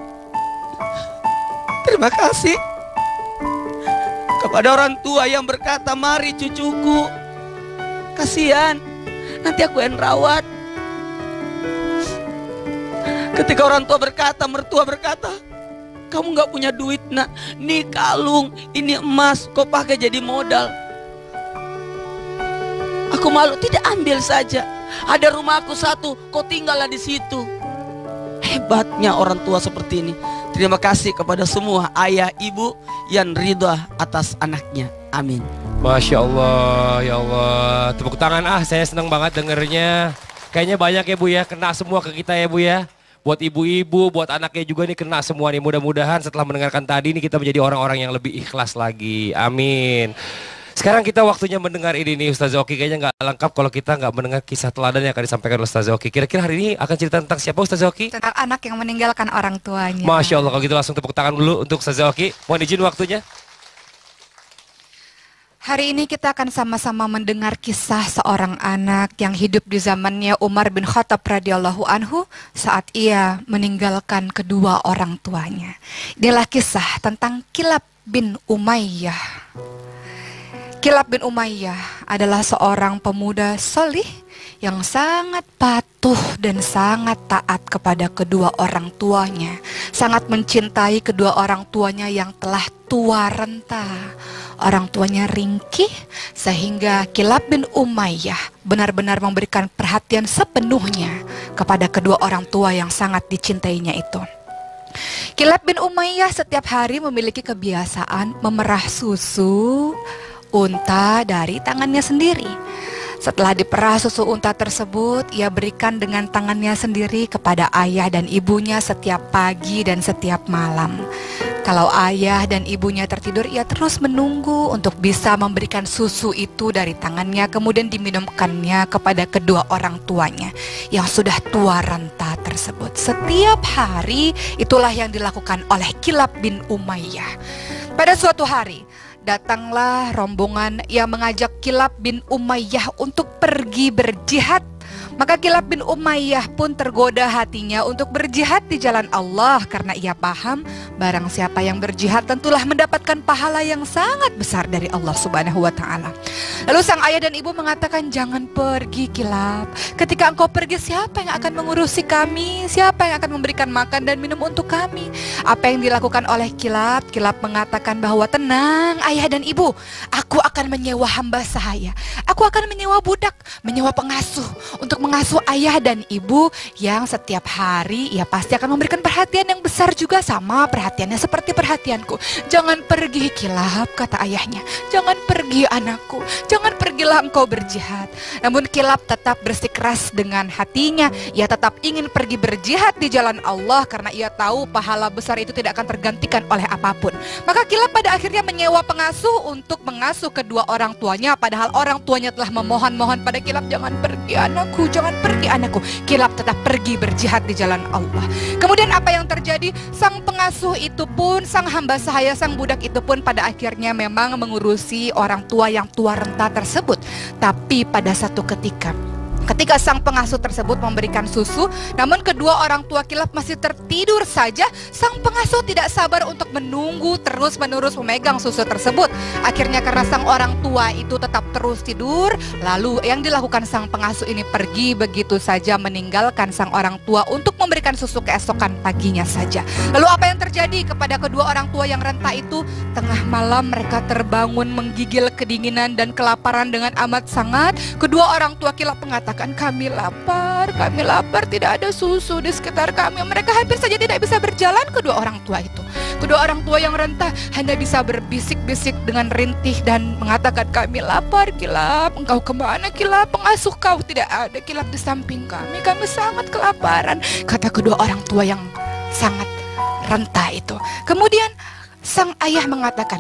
Terima kasih kepada orang tua yang berkata, mari cucuku, kasihan, nanti aku yang rawat. Ketika orang tua berkata, mertua berkata, kamu gak punya duit, nak, nih kalung, ini emas, kau pakai jadi modal. Aku malu, tidak, ambil saja. Ada rumahku satu, kau tinggallah di situ. Hebatnya orang tua seperti ini. Terima kasih kepada semua ayah ibu yang ridha atas anaknya. Amin. Masya Allah, ya Allah. Tepuk tangan saya senang banget dengernya. Kayaknya banyak ya Bu ya, kena semua ke kita ya Bu ya. Buat ibu-ibu, buat anaknya juga nih kena semua nih. Mudah-mudahan setelah mendengarkan tadi nih kita menjadi orang-orang yang lebih ikhlas lagi. Amin. Sekarang kita waktunya mendengar ini nih Ustaz Oki. Kayaknya nggak lengkap kalau kita nggak mendengar kisah teladan yang akan disampaikan oleh Ustaz Oki. Kira-kira hari ini akan cerita tentang siapa Ustaz Oki? Tentang anak yang meninggalkan orang tuanya. Masya Allah, kalau gitu langsung tepuk tangan dulu untuk Ustaz Oki. Mohon izin waktunya. Hari ini kita akan sama-sama mendengar kisah seorang anak yang hidup di zamannya Umar bin Khattab radhiyallahu anhu saat ia meninggalkan kedua orang tuanya. Inilah kisah tentang Kilab bin Umayyah. Kilab bin Umayyah adalah seorang pemuda solih yang sangat patuh dan sangat taat kepada kedua orang tuanya. Sangat mencintai kedua orang tuanya yang telah tua renta. Orang tuanya ringkih sehingga Kilab bin Umayyah benar-benar memberikan perhatian sepenuhnya kepada kedua orang tua yang sangat dicintainya itu. Kilab bin Umayyah setiap hari memiliki kebiasaan memerah susu unta dari tangannya sendiri. Setelah diperah susu unta tersebut, ia berikan dengan tangannya sendiri kepada ayah dan ibunya setiap pagi dan setiap malam. Kalau ayah dan ibunya tertidur, ia terus menunggu untuk bisa memberikan susu itu dari tangannya, kemudian diminumkannya kepada kedua orang tuanya yang sudah tua renta tersebut. Setiap hari itulah yang dilakukan oleh Kilab bin Umayyah. Pada suatu hari, datanglah rombongan yang mengajak Kilab bin Umayyah untuk pergi berjihad Maka Kilab bin Umayyah pun tergoda hatinya untuk berjihad di jalan Allah karena ia paham barang siapa yang berjihad tentulah mendapatkan pahala yang sangat besar dari Allah Subhanahu wa taala. Lalu sang ayah dan ibu mengatakan, "Jangan pergi Kilab. Ketika engkau pergi, siapa yang akan mengurusi kami? Siapa yang akan memberikan makan dan minum untuk kami?" Apa yang dilakukan oleh Kilab? Kilab mengatakan bahwa, "Tenang ayah dan ibu, aku akan menyewa hamba saya. Aku akan menyewa budak, menyewa pengasuh untuk mengasuh ayah dan ibu yang setiap hari ia pasti akan memberikan perhatian yang besar juga sama perhatiannya seperti perhatianku. Jangan pergi Kilab," kata ayahnya. "Jangan pergi anakku, jangan pergilah engkau berjihad." Namun Kilab tetap bersikeras dengan hatinya. Ia tetap ingin pergi berjihad di jalan Allah karena ia tahu pahala besar itu tidak akan tergantikan oleh apapun. Maka Kilab pada akhirnya menyewa pengasuh untuk mengasuh kedua orang tuanya, padahal orang tuanya telah memohon-mohon pada Kilab, "Jangan pergi anakku, jangan pergi anakku." Kilab tetap pergi berjihad di jalan Allah. Kemudian apa yang terjadi? Sang pengasuh itu pun, sang hamba sahaya, sang budak itu pun pada akhirnya memang mengurusi orang tua yang tua renta tersebut. Tapi pada satu ketika sang pengasuh tersebut memberikan susu, namun kedua orang tua Kilab masih tertidur saja, sang pengasuh tidak sabar untuk menunggu terus-menerus memegang susu tersebut. Akhirnya karena sang orang tua itu tetap terus tidur, lalu yang dilakukan sang pengasuh ini pergi begitu saja meninggalkan sang orang tua untuk memberikan susu keesokan paginya saja. Lalu apa yang terjadi kepada kedua orang tua yang renta itu? Tengah malam mereka terbangun menggigil kedinginan dan kelaparan dengan amat sangat. Kedua orang tua Kilab mengatakan, kami lapar, tidak ada susu di sekitar kami. Mereka hampir saja tidak bisa berjalan kedua orang tua itu. Kedua orang tua yang renta hanya bisa berbisik-bisik dengan rintih dan mengatakan, "Kami lapar Kilab." "Engkau kemana Kilab? Pengasuh kau tidak ada Kilab di samping kami sangat kelaparan," kata kedua orang tua yang sangat renta itu. Kemudian sang ayah mengatakan,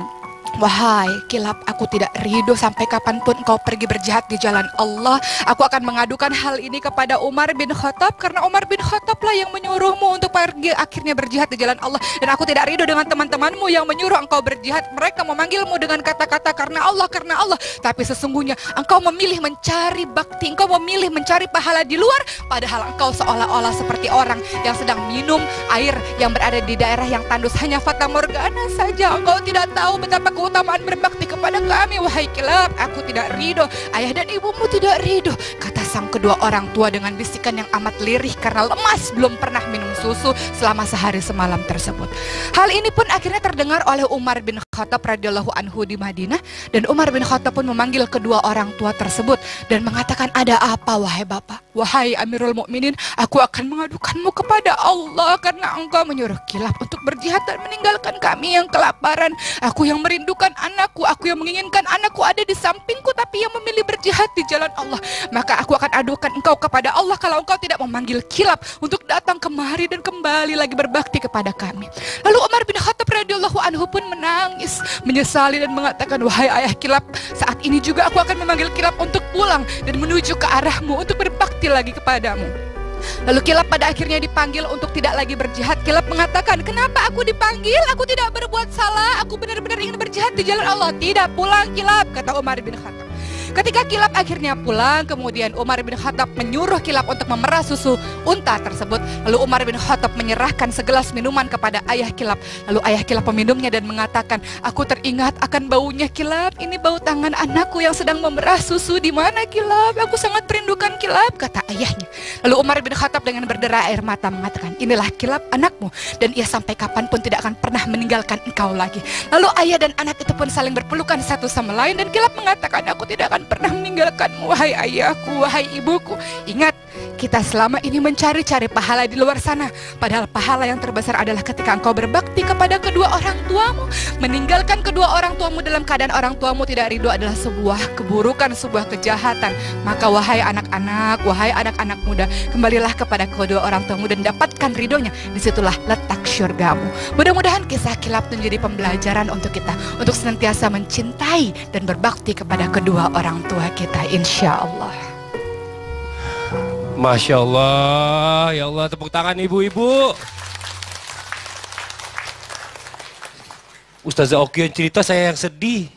"Wahai Kilab, aku tidak ridho sampai kapanpun engkau pergi berjihad di jalan Allah. Aku akan mengadukan hal ini kepada Umar bin Khattab, karena Umar bin Khattab lah yang menyuruhmu untuk pergi akhirnya berjihad di jalan Allah. Dan aku tidak ridho dengan teman-temanmu yang menyuruh engkau berjihad. Mereka memanggilmu dengan kata-kata karena Allah. Tapi sesungguhnya engkau memilih mencari bakti, engkau memilih mencari pahala di luar, padahal engkau seolah-olah seperti orang yang sedang minum air yang berada di daerah yang tandus, hanya fata morgana saja. Engkau tidak tahu betapa keutamaan berbakti kepada kami. Wahai Kilab, aku tidak ridho, ayah dan ibumu tidak ridho," kata sang kedua orang tua dengan bisikan yang amat lirih karena lemas belum pernah minum susu selama sehari semalam tersebut. Hal ini pun akhirnya terdengar oleh Umar bin Khattab radhiyallahu anhu di Madinah, dan Umar bin Khattab pun memanggil kedua orang tua tersebut dan mengatakan, "Ada apa wahai bapak? Wahai Amirul Mukminin, aku akan mengadukanmu kepada Allah karena engkau menyuruh Kilab untuk berjihad dan meninggalkan kami yang kelaparan. Aku yang merindukan anakku, aku yang menginginkan anakku ada di sampingku, tapi yang memilih berjihad di jalan Allah. Maka aku akan adukan engkau kepada Allah kalau engkau tidak memanggil Kilab untuk datang kemari dan kembali lagi berbakti kepada kami." Lalu Umar bin Khattab radhiyallahu anhu pun menangis, menyesali dan mengatakan, "Wahai ayah Kilab, saat ini juga aku akan memanggil Kilab untuk pulang dan menuju ke arahmu untuk berbakti lagi kepadamu." Lalu Kilab pada akhirnya dipanggil untuk tidak lagi berjihad. Kilab mengatakan, "Kenapa aku dipanggil? Aku tidak berbuat salah. Aku benar-benar ingin berjihad di jalan Allah." "Tidak, pulang Kilab," kata Umar bin Khattab. Ketika Kilab akhirnya pulang, kemudian Umar bin Khattab menyuruh Kilab untuk memerah susu unta tersebut. Lalu Umar bin Khattab menyerahkan segelas minuman kepada ayah Kilab. Lalu ayah Kilab meminumnya dan mengatakan, "Aku teringat akan baunya Kilab. Ini bau tangan anakku yang sedang memerah susu. Di mana Kilab? Aku sangat merindukan Kilab," kata ayahnya. Lalu Umar bin Khattab dengan berderai air mata mengatakan, "Inilah Kilab anakmu, dan ia sampai kapanpun tidak akan pernah meninggalkan engkau lagi." Lalu ayah dan anak itu pun saling berpelukan satu sama lain, dan Kilab mengatakan, "Aku tidak akan pernah meninggalkanmu, wahai ayahku, wahai ibuku. Ingat, kita selama ini mencari-cari pahala di luar sana, padahal pahala yang terbesar adalah ketika engkau berbakti kepada kedua orang tuamu. Meninggalkan kedua orang tuamu dalam keadaan orang tuamu tidak ridho adalah sebuah keburukan, sebuah kejahatan. Maka wahai anak-anak muda, kembalilah kepada kedua orang tuamu dan dapatkan ridhonya. Disitulah letak syurgamu." Mudah-mudahan kisah Kilab menjadi pembelajaran untuk kita, untuk senantiasa mencintai dan berbakti kepada kedua orang tua kita, insya Allah. Masya Allah, ya Allah, tepuk tangan ibu-ibu. Ustazah Oki yang cerita, saya yang sedih.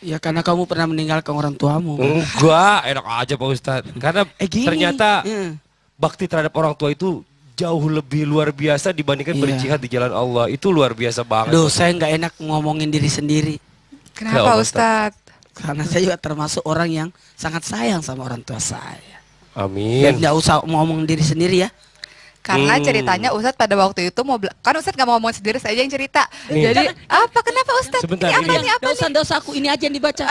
Ya karena kamu pernah meninggalkan orang tuamu. Enggak, enak aja Pak Ustadz. Karena Gini, ternyata ya. bakti terhadap orang tua itu jauh lebih luar biasa dibandingkan Iya. berjihad di jalan Allah. Itu luar biasa banget. Aduh, saya nggak enak ngomongin diri sendiri. Kenapa Kenapa, Ustadz? Karena saya juga termasuk orang yang sangat sayang sama orang tua saya. Amin. Dan nggak usah ngomong diri sendiri ya. Karena ceritanya Ustadz pada waktu itu kan Ustadz gak mau ngomong sendiri, saya aja yang cerita. Nih. Jadi kenapa Ustadz? Sebentar, Ini apa ini. nih, apa nih? Nggak usah aku ini aja yang dibaca.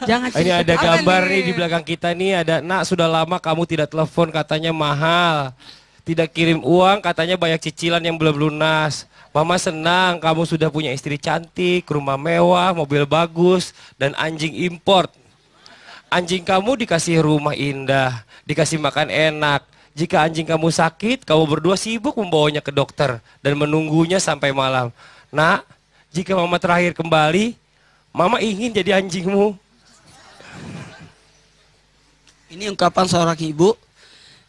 Jangan. Ini ada Apa gambar nih? nih di belakang kita nih, ada nak sudah lama kamu tidak telepon katanya mahal. Tidak kirim uang katanya banyak cicilan yang belum lunas. Mama senang kamu sudah punya istri cantik, rumah mewah, mobil bagus, dan anjing import. Anjing kamu dikasih rumah indah, dikasih makan enak. Jika anjing kamu sakit, kamu berdua sibuk membawanya ke dokter dan menunggunya sampai malam. Nak, jika mama terakhir kembali, mama ingin jadi anjingmu. Ini ungkapan seorang ibu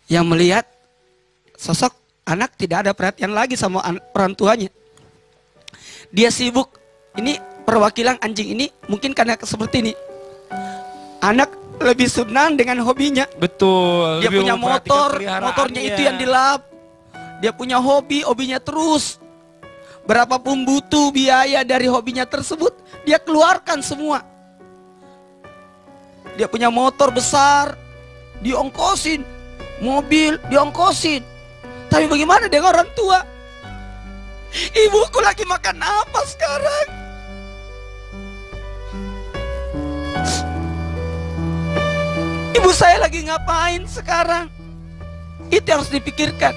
yang melihat sosok anak tidak ada perhatian lagi sama orang tuanya. Dia sibuk. Ini perwakilan anjing ini mungkin karena seperti ini. Anak lebih senang dengan hobinya. Betul. Dia lebih punya memperhatikan motor, peliharaannya. motornya itu yang dilap. Dia punya hobi, hobinya terus. Berapapun butuh biaya dari hobinya tersebut, dia keluarkan semua. Dia punya motor besar, diongkosin. Mobil, diongkosin. Tapi bagaimana dengan orang tua? Ibuku lagi makan apa sekarang? Ibu saya lagi ngapain sekarang? Itu harus dipikirkan.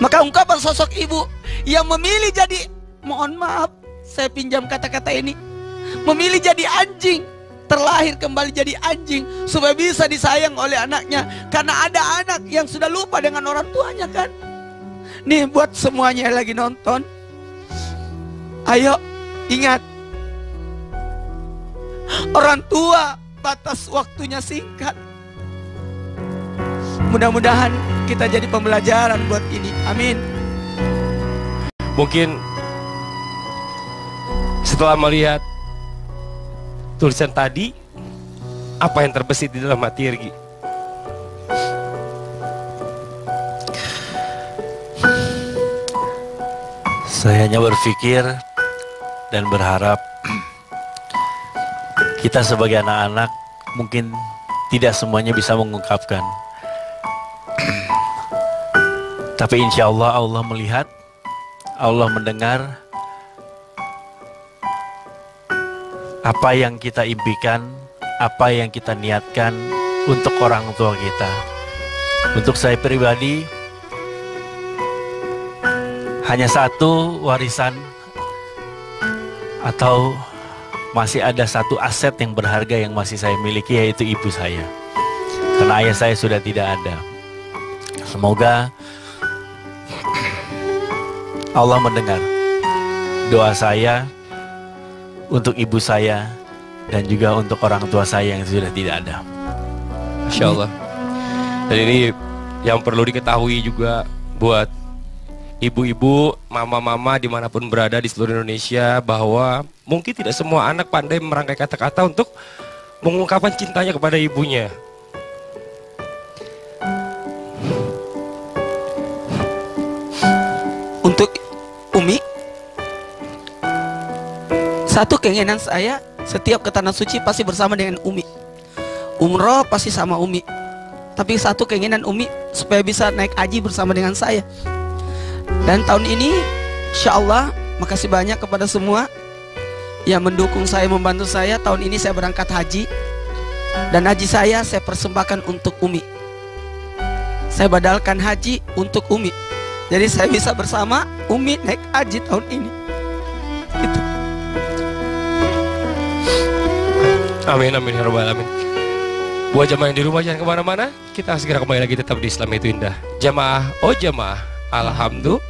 Maka ungkapan sosok ibu yang memilih jadi, mohon maaf, saya pinjam kata-kata ini, memilih jadi anjing, terlahir kembali jadi anjing supaya bisa disayang oleh anaknya. Karena ada anak yang sudah lupa dengan orang tuanya kan. Nih buat semuanya yang lagi nonton, ayo ingat, orang tua batas waktunya singkat. Mudah-mudahan kita jadi pembelajaran buat ini. Amin. Mungkin setelah melihat tulisan tadi, apa yang terbesit di dalam hati Irgi? Saya hanya berpikir dan berharap kita sebagai anak-anak mungkin tidak semuanya bisa mengungkapkan. Tapi insya Allah Allah melihat, Allah mendengar apa yang kita impikan, apa yang kita niatkan untuk orang tua kita. Untuk saya pribadi, hanya satu warisan atau masih ada satu aset yang berharga yang masih saya miliki, yaitu ibu saya. Karena ayah saya sudah tidak ada. Semoga Allah mendengar doa saya untuk ibu saya dan juga untuk orang tua saya yang sudah tidak ada. Masya Allah. Dan ini yang perlu diketahui juga buat ibu-ibu, mama-mama dimanapun berada di seluruh Indonesia, bahwa mungkin tidak semua anak pandai merangkai kata-kata untuk mengungkapkan cintanya kepada ibunya. Untuk Umi, satu keinginan saya setiap ke Tanah Suci pasti bersama dengan Umi. Umroh pasti sama Umi. Tapi satu keinginan Umi supaya bisa naik haji bersama dengan saya. Dan tahun ini insya Allah, makasih banyak kepada semua yang mendukung saya, membantu saya. Tahun ini saya berangkat haji, dan haji saya persembahkan untuk Umi. Saya badalkan haji untuk Umi. Jadi saya bisa bersama Umi naik haji tahun ini. Gitu. Amin, amin, ya rabbal alamin. Buat jamaah yang di rumah jangan kemana-mana, kita segera kembali lagi tetap di Islam Itu Indah. Jamaah, oh jamaah, alhamdulillah.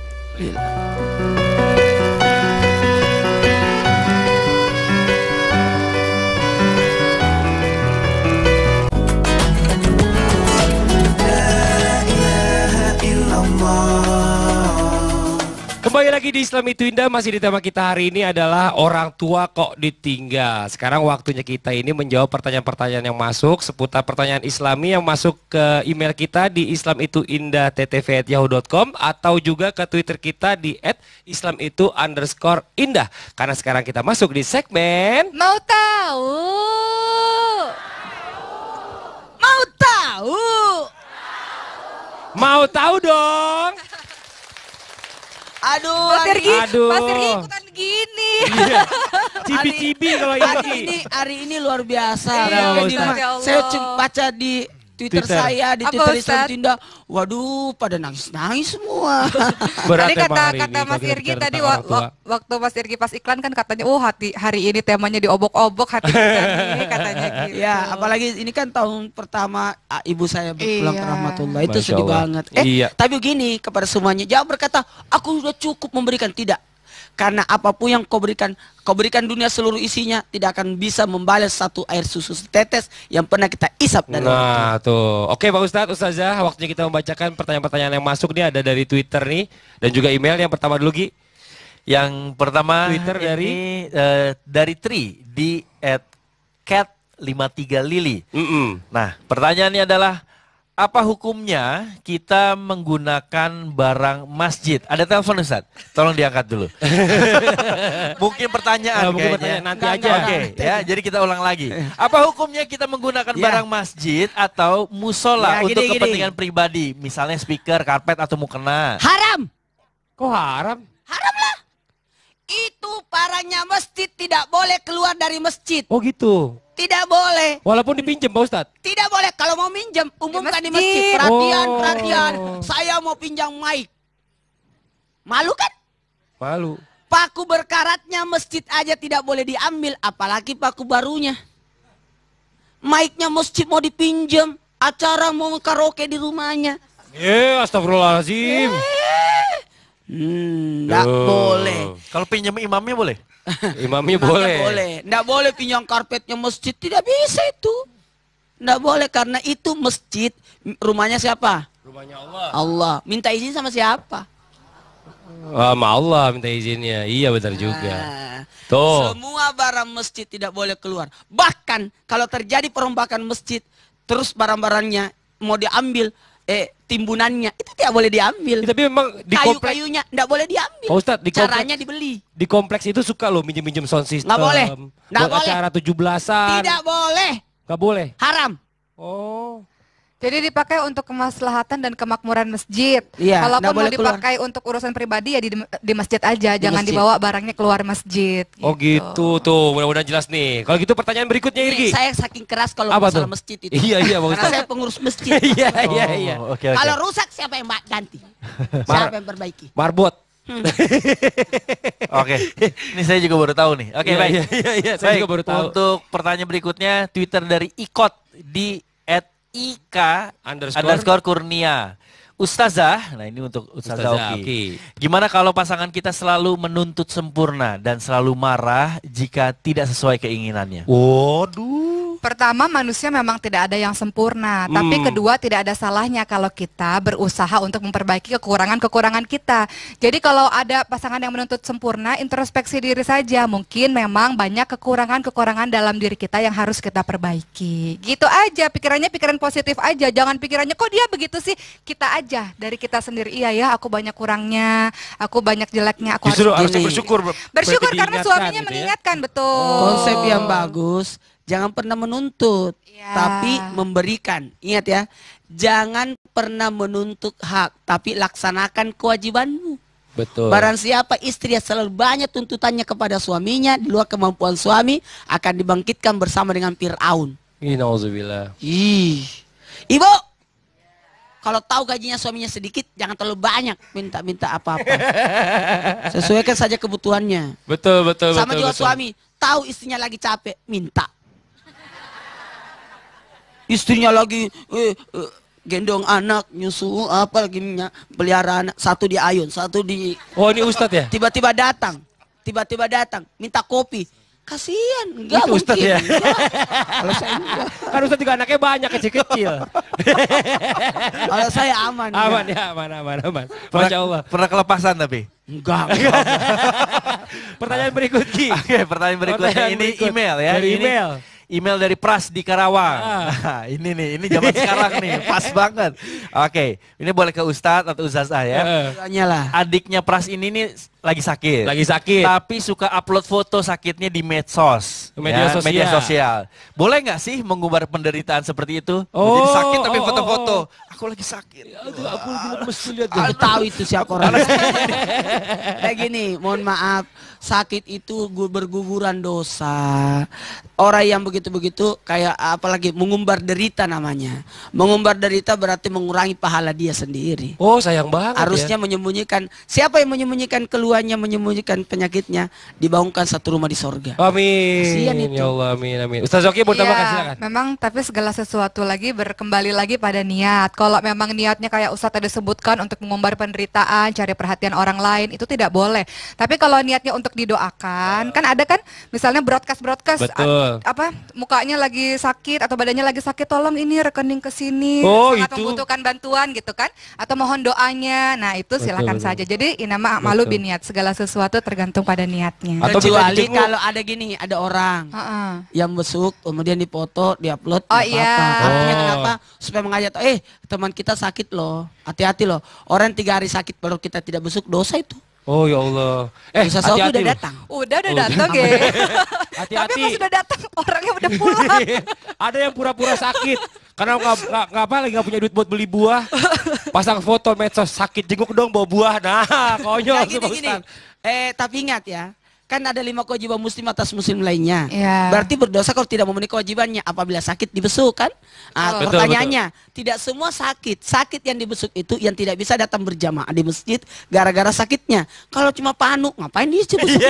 Kembali lagi lagi di Islam Itu Indah, masih di tema kita hari ini adalah orang tua kok ditinggal. Sekarang waktunya kita ini menjawab pertanyaan-pertanyaan yang masuk seputar pertanyaan Islami yang masuk ke email kita di islamituindah@ttv@yahoo.com atau juga ke Twitter kita di @islamitu_indah. Karena sekarang kita masuk di segmen Mau tahu? Mau tahu? Mau tahu dong. Aduh, Mas Sergi, Aduh. Mas Sergi ikutan gini. Iya. Cibi-cibi kalau hari ini luar biasa. Iya, Mungkin di Ustaz. rumah. Ya Allah. Saya baca di Twitter Twitter. saya, di Apa, Twitter Islam Ustaz? Itu Indah. Waduh, pada nangis-nangis semua. Berat Tadi emang hari kata ini Mas kalau kita Irgi bicara tadi tentang orang tua. waktu Mas Irgi pas iklan kan katanya, oh hari ini temanya diobok-obok hati kita nih katanya gitu. Ya, apalagi ini kan tahun pertama ibu saya berpulang Iya. ke rahmatullah. Itu Masya sedih Allah. banget. Iya. Tapi begini kepada semuanya, jangan berkata aku sudah cukup memberikan, tidak. Karena apapun yang kau berikan dunia seluruh isinya tidak akan bisa membalas satu air susu setetes yang pernah kita isap dari orang tua. Nah tuh, oke Pak Ustadz, Ustazah, waktunya kita membacakan pertanyaan-pertanyaan yang masuk nih, ada dari Twitter nih dan juga email. Yang pertama dulu Gi. Yang pertama Twitter dari? ini, dari Tri di @cat53lili. Nah, pertanyaannya adalah apa hukumnya kita menggunakan barang masjid? Ada telepon Ustaz? Tolong diangkat dulu. Mungkin pertanyaan Mungkin kayaknya. pertanyaan nanti Enggak, aja. Oke, ya. Jadi kita ulang lagi. Apa hukumnya kita menggunakan Ya. barang masjid atau musola Ya, untuk gini. kepentingan pribadi, misalnya speaker, karpet atau mukena? Haram. Kok haram? Itu parahnya masjid, tidak boleh keluar dari masjid. Oh gitu. Tidak boleh. Walaupun dipinjem Pak Ustadz. Tidak boleh. Kalau mau minjem, umumkan di masjid. masjid. Perhatian, Oh. perhatian. Saya mau pinjam mic. Malu kan? Malu. Paku berkaratnya masjid aja tidak boleh diambil, apalagi paku barunya. Mic-nya masjid mau dipinjam, acara mau karaoke di rumahnya. Astagfirullahaladzim. Nggak Tuh. boleh. Kalau pinjam imamnya boleh? Imamnya Nggak boleh. boleh. Nggak boleh pinjam karpetnya masjid, tidak bisa itu. Nggak boleh karena itu masjid. Rumahnya siapa? Rumahnya Allah. Allah. Minta izin sama siapa? Sama Allah minta izinnya. Iya benar juga. Nah, Tuh. semua barang masjid tidak boleh keluar. Bahkan kalau terjadi perombakan masjid, terus barang-barangnya mau diambil, timbunannya itu tidak boleh diambil. Tapi memang di kompleks, Kayu-kayunya tidak boleh diambil. Pak Ustadz, di kompleks, Caranya dibeli. di kompleks itu suka loh minjem-minjem sound system. Nggak boleh. Nggak Buat boleh. acara 17-an. Tidak boleh. Nggak boleh. Haram. Oh. Jadi dipakai untuk kemaslahatan dan kemakmuran masjid. Iya, Kalaupun nggak mau boleh keluar. dipakai untuk urusan pribadi ya di masjid aja, jangan masjid. dibawa barangnya keluar masjid. Oh gitu tuh, mudah-mudahan jelas nih. Kalau gitu pertanyaan berikutnya Irgi. Saya saking keras kalau Apa masalah tuh? masjid itu. Iya, iya, Pak Karena Ustadz. saya pengurus masjid. Iya, iya, iya. Oh, oke. Kalau rusak siapa yang ganti? Siapa yang perbaiki? Marbot. Oke, ini saya juga baru tahu nih. Oke, Iya, baik. iya, iya, iya, saya Baik, juga baru tahu. Untuk pertanyaan berikutnya, Twitter dari Ikot di @ika__ Kurnia. Ustazah, nah ini untuk Ustazah Ustazah Oki. Oki. Gimana kalau pasangan kita selalu menuntut sempurna dan selalu marah jika tidak sesuai keinginannya? Waduh. Pertama, manusia memang tidak ada yang sempurna, tapi kedua tidak ada salahnya kalau kita berusaha untuk memperbaiki kekurangan-kekurangan kita. Jadi kalau ada pasangan yang menuntut sempurna, introspeksi diri saja. Mungkin memang banyak kekurangan-kekurangan dalam diri kita yang harus kita perbaiki. Gitu aja, pikirannya pikiran positif aja. Jangan pikirannya kok dia begitu sih. Kita aja dari kita sendiri. Iya ya, aku banyak kurangnya, aku banyak jeleknya, aku Justru harus harusnya gini. bersyukur. bersyukur berarti karena diingatkan suaminya gitu ya. mengingatkan, betul. Konsep yang bagus, jangan pernah menuntut, Iya. tapi memberikan. Ingat ya, jangan pernah menuntut hak, tapi laksanakan kewajibanmu. Betul. Barang siapa istri yang selalu banyak tuntutannya kepada suaminya, di luar kemampuan suami, akan dibangkitkan bersama dengan Fir'aun. Nauzubillah. Ih. Ibu, kalau tahu gajinya suaminya sedikit, jangan terlalu banyak minta-minta apa-apa. Sesuaikan saja kebutuhannya. Betul, betul, Sama betul. juga betul. suami, tahu istrinya lagi capek, minta. Istrinya lagi gendong anak, nyusu, apa lagi pelihara anak, satu di ayun, satu di Oh ini Ustadz ya? tiba-tiba datang, minta kopi. Kasihan, enggak Itu mungkin. Ustadz ya? Enggak. Kalau saya enggak. Kan Ustadz juga anaknya banyak, kecil-kecil. Kalau saya aman. Aman enggak. ya, aman. Masya Allah. Pernah kelepasan tapi? Enggak. Pertanyaan berikut Ki. Oke, pertanyaan berikutnya Pertanyaan ini berikut. email ya. Dari Ini email. Email dari Pras di Karawang. Nah, ini nih, ini zaman sekarang nih, pas banget. Oke, ini boleh ke Ustadz atau Ustazah ya. Tanya lah. Adiknya Pras ini nih lagi sakit. Lagi sakit. Tapi suka upload foto sakitnya di medsos. Media sosial. Media sosial. Boleh nggak sih mengubah penderitaan seperti itu? Oh, Jadi sakit tapi oh, oh, foto-foto. oh. Aku lagi sakit. Aku mesti lihat. Aku tahu itu siapa orang. Kayak gini, mohon maaf. Sakit itu berguguran dosa. Orang yang begitu-begitu kayak apalagi mengumbar derita namanya. Mengumbar derita berarti mengurangi pahala dia sendiri. Oh, sayang banget Harusnya ya. menyembunyikan. Siapa yang menyembunyikan keluhannya, menyembunyikan penyakitnya, dibangunkan satu rumah di sorga. Amin. Kasihan itu. Ya Allah, amin, amin. Ustaz Zoki mau tambahkan, silakan. Memang tapi segala sesuatu lagi kembali lagi pada niat. Kalau memang niatnya kayak Ustadz tadi sebutkan untuk mengumbar penderitaan, cari perhatian orang lain, itu tidak boleh. Tapi kalau niatnya untuk didoakan, kan ada kan misalnya broadcast Betul. apa mukanya lagi sakit atau badannya lagi sakit, tolong ini rekening ke sini, Oh, sangat itu. membutuhkan bantuan gitu kan, atau mohon doanya. Nah, itu silakan betul. saja. Jadi inama malu Betul. biniat, segala sesuatu tergantung pada niatnya. Atau Kecuali bisa dijenguk. kalau ada gini, ada orang Heeh. yang besuk, kemudian difoto, diupload, Oh, nggak iya. apa-apa. Artinya Oh. kenapa? Supaya mengajak, teman kita sakit loh, hati-hati loh. Orang 3 hari sakit baru kita tidak besuk, dosa itu. Oh ya Allah. Bisa Sofi hati-hati udah loh. datang. Udah datang ya. Hati-hati. Tapi pas sudah datang orangnya udah pulang. Ada yang pura-pura sakit karena nggak punya duit buat beli buah. Pasang foto medsos sakit, jenguk dong bawa buah. Nah, konyol Ya, tuh, Pak gini. Ustaz. Tapi ingat ya, kan ada 5 kewajiban muslim atas muslim lainnya. Iya. Berarti berdosa kalau tidak memenuhi kewajibannya. Apabila sakit dibesuk kan? Betul, Pertanyaannya, tidak semua sakit. Sakit yang dibesuk itu yang tidak bisa datang berjamaah di masjid gara-gara sakitnya. Kalau cuma panu, ngapain dia besuk?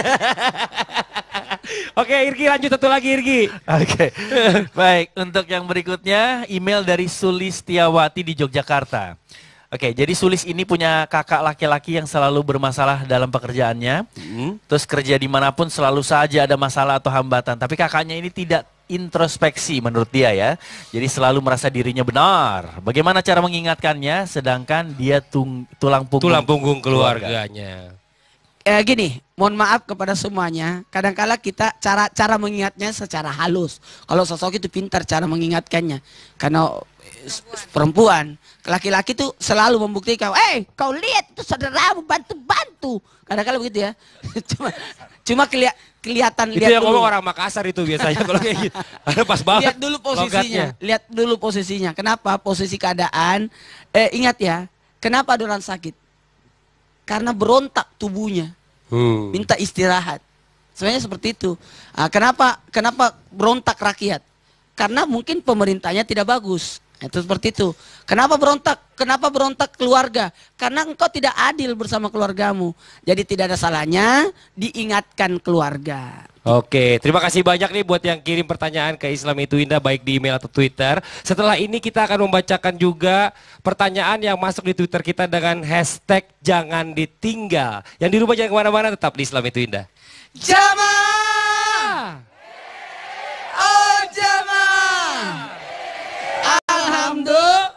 Oke, Irgi lanjut satu lagi Irgi. Oke, baik. Untuk yang berikutnya, email dari Sulistiawati di Yogyakarta. Oke, jadi Sulis ini punya kakak laki-laki yang selalu bermasalah dalam pekerjaannya. Terus kerja dimanapun selalu saja ada masalah atau hambatan. Tapi kakaknya ini tidak introspeksi menurut dia ya. Jadi selalu merasa dirinya benar. Bagaimana cara mengingatkannya sedangkan dia tulang punggung keluarganya. Gini, mohon maaf kepada semuanya. Kadang-kala kita cara mengingatnya secara halus. Kalau sosok itu pintar cara mengingatkannya. Karena perempuan, laki-laki tuh selalu membuktikan, kau lihat itu saudaramu bantu-bantu. Kadang-kala begitu ya. cuma kelihatan Itu lihat yang dulu. ngomong orang Makassar itu biasanya kalau kayak gitu. Ada pas banget. Lihat dulu posisinya. logatnya. Lihat dulu posisinya. Kenapa? Posisi keadaan. Ingat ya, kenapa ada orang sakit? Karena berontak tubuhnya. Minta istirahat. Sebenarnya seperti itu. Kenapa berontak rakyat? Karena mungkin pemerintahnya tidak bagus. Itu seperti itu. Kenapa berontak? Kenapa berontak keluarga? Karena engkau tidak adil bersama keluargamu. Jadi tidak ada salahnya diingatkan keluarga. Oke, terima kasih banyak nih buat yang kirim pertanyaan ke Islam Itu Indah baik di email atau Twitter. Setelah ini kita akan membacakan juga pertanyaan yang masuk di Twitter kita dengan hashtag jangan ditinggal. Yang di rumah jangan kemana-mana, tetap di Islam Itu Indah. Jamaah! Oh jamaah! Alhamdulillah.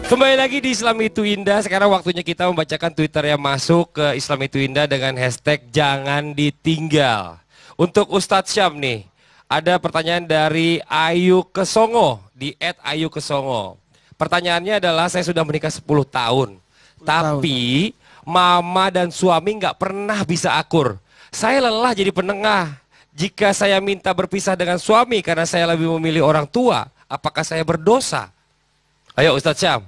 Kembali lagi di Islam Itu Indah. Sekarang waktunya kita membacakan Twitter yang masuk ke Islam Itu Indah dengan hashtag jangan ditinggal. Untuk Ustadz Syam nih, ada pertanyaan dari Ayu Kesongo di @ayukesongo. Pertanyaannya adalah, saya sudah menikah 10 tahun, tapi mama dan suami nggak pernah bisa akur. Saya lelah jadi penengah. Jika saya minta berpisah dengan suami karena saya lebih memilih orang tua, apakah saya berdosa? Ayo Ustadz Syam.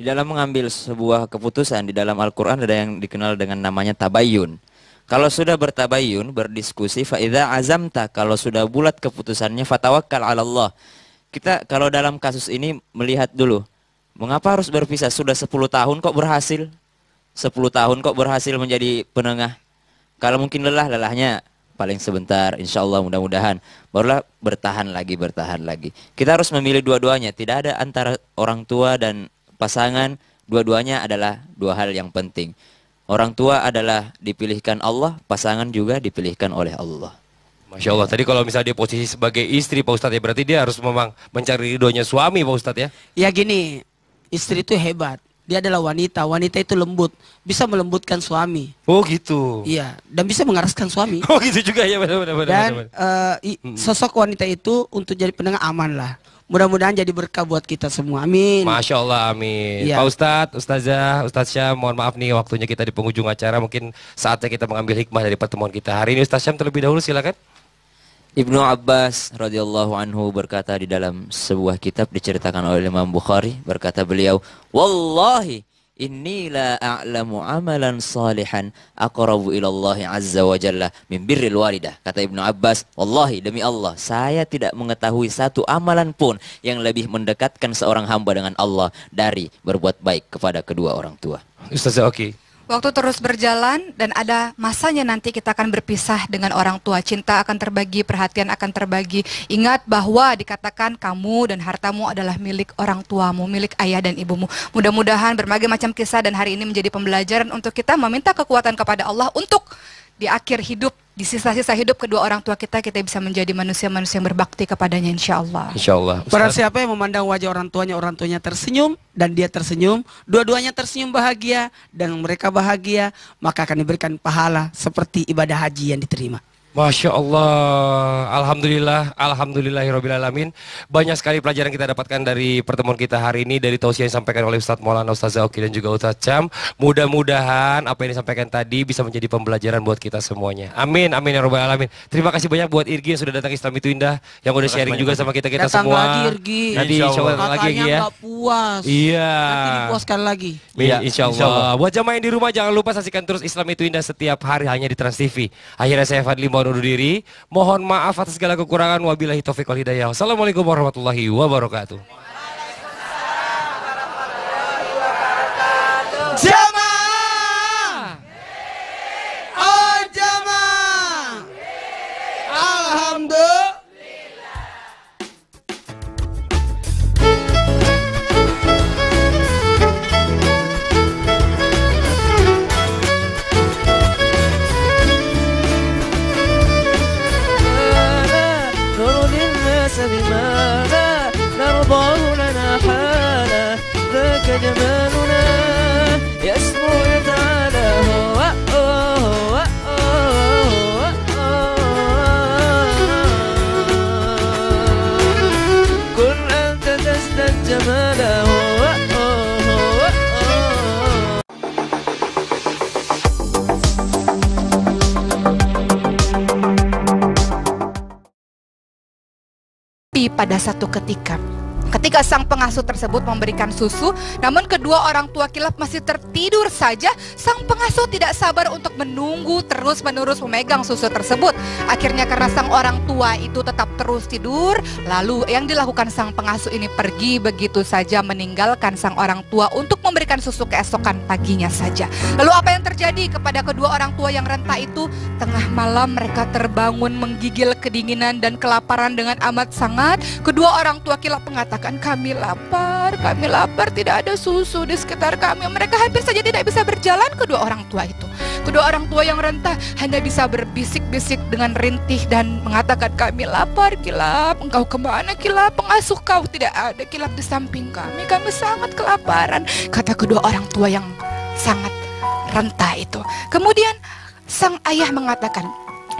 Di dalam mengambil sebuah keputusan di dalam Al-Quran ada yang dikenal dengan namanya tabayyun. Kalau sudah bertabayyun, berdiskusi, fa'idha azamta, kalau sudah bulat keputusannya, fatawakkal 'ala Allah. Kita kalau dalam kasus ini melihat dulu, mengapa harus berpisah? Sudah 10 tahun kok berhasil? 10 tahun kok berhasil menjadi penengah? Kalau mungkin lelahnya paling sebentar, insya Allah mudah-mudahan, barulah bertahan lagi. Kita harus memilih dua-duanya, tidak ada antara orang tua dan pasangan, dua-duanya adalah dua hal yang penting. Orang tua adalah dipilihkan Allah, pasangan juga dipilihkan oleh Allah. Masya Allah, tadi kalau misalnya dia posisi sebagai istri Pak Ustadz ya, berarti dia harus memang mencari ridhonya suami Pak Ustadz ya? Ya gini, istri itu hebat. Dia adalah wanita, wanita itu lembut, bisa melembutkan suami. Oh gitu. Iya, dan bisa mengeraskan suami. Oh gitu juga ya, benar-benar. Dan sosok wanita itu untuk jadi pendengar aman lah. Mudah-mudahan jadi berkah buat kita semua. Amin. Masya Allah, amin. Ya. Pak Ustadz, Ustazah, Ustadz Syam, mohon maaf nih waktunya kita di penghujung acara. Mungkin saatnya kita mengambil hikmah dari pertemuan kita hari ini. Ustadz Syam terlebih dahulu silakan. Ibnu Abbas radhiyallahu anhu berkata di dalam sebuah kitab diceritakan oleh Imam Bukhari, berkata beliau, "Wallahi inni la a'lamu amalan salihan aqrabu ila Allah azza wa jalla min birril walidah." Kata Ibnu Abbas, "Wallahi demi Allah, saya tidak mengetahui satu amalan pun yang lebih mendekatkan seorang hamba dengan Allah dari berbuat baik kepada kedua orang tua." Ustazah Oki. Waktu terus berjalan dan ada masanya nanti kita akan berpisah dengan orang tua. Cinta akan terbagi, perhatian akan terbagi. Ingat bahwa dikatakan kamu dan hartamu adalah milik orang tuamu, milik ayah dan ibumu. Mudah-mudahan berbagai macam kisah dan hari ini menjadi pembelajaran untuk kita meminta kekuatan kepada Allah untuk di akhir hidup, di sisa-sisa hidup kedua orang tua kita bisa menjadi manusia-manusia yang berbakti kepadanya insya Allah. Insya Allah. Barang siapa yang memandang wajah orang tuanya tersenyum dan dia tersenyum, dua-duanya tersenyum bahagia dan mereka bahagia, maka akan diberikan pahala seperti ibadah haji yang diterima. Masya Allah, Alhamdulillah, Alhamdulillahirrabbilalamin. Banyak sekali pelajaran kita dapatkan dari pertemuan kita hari ini, dari tausiah yang disampaikan oleh Ustadz Maulana Ustazah Oki dan juga Ustadz Syam. Mudah-mudahan apa yang disampaikan tadi bisa menjadi pembelajaran buat kita semuanya. Amin, amin ya rabbal alamin. Terima kasih banyak buat Irgi yang sudah datang Islam Itu Indah, yang udah sharing juga sama kita-kita Datang semua. lagi Irgi. Nanti insya Allah datang lagi Katanya ya. nggak puas. Iya. Nanti dipuaskan lagi. Iya, insya Allah. Buat jamaah yang di rumah jangan lupa saksikan terus Islam Itu Indah setiap hari hanya di Trans TV. Akhirnya saya Fadli mohon undur diri. Mohon maaf atas segala kekurangan. Wabillahi taufiq wal hidayah. Wassalamualaikum warahmatullahi wabarakatuh. Jamaah. Oh jamaah. Alhamdulillah. بما لا نرضاه لنا حالا ذاك جمالنا يسمو يتعالى كن أنت تزداد جماله pada satu ketika sang pengasuh tersebut memberikan susu, namun kedua orang tua Kilap masih tertidur saja, sang pengasuh tidak sabar untuk menunggu terus-menerus memegang susu tersebut. Akhirnya karena sang orang tua itu tetap terus tidur, lalu yang dilakukan sang pengasuh ini pergi begitu saja meninggalkan sang orang tua untuk memberikan susu keesokan paginya saja. Lalu apa yang terjadi kepada kedua orang tua yang renta itu? Tengah malam mereka terbangun menggigil kedinginan dan kelaparan dengan amat sangat. Kedua orang tua Kilap mengatakan, kami lapar, tidak ada susu di sekitar kami. Mereka hampir saja tidak bisa berjalan kedua orang tua itu. Kedua orang tua yang renta hanya bisa berbisik-bisik dengan rintih dan mengatakan, kami lapar Kilap. Engkau kemana Kilap? Pengasuh kau tidak ada Kilap di samping kami sangat kelaparan, kata kedua orang tua yang sangat renta itu. Kemudian sang ayah mengatakan,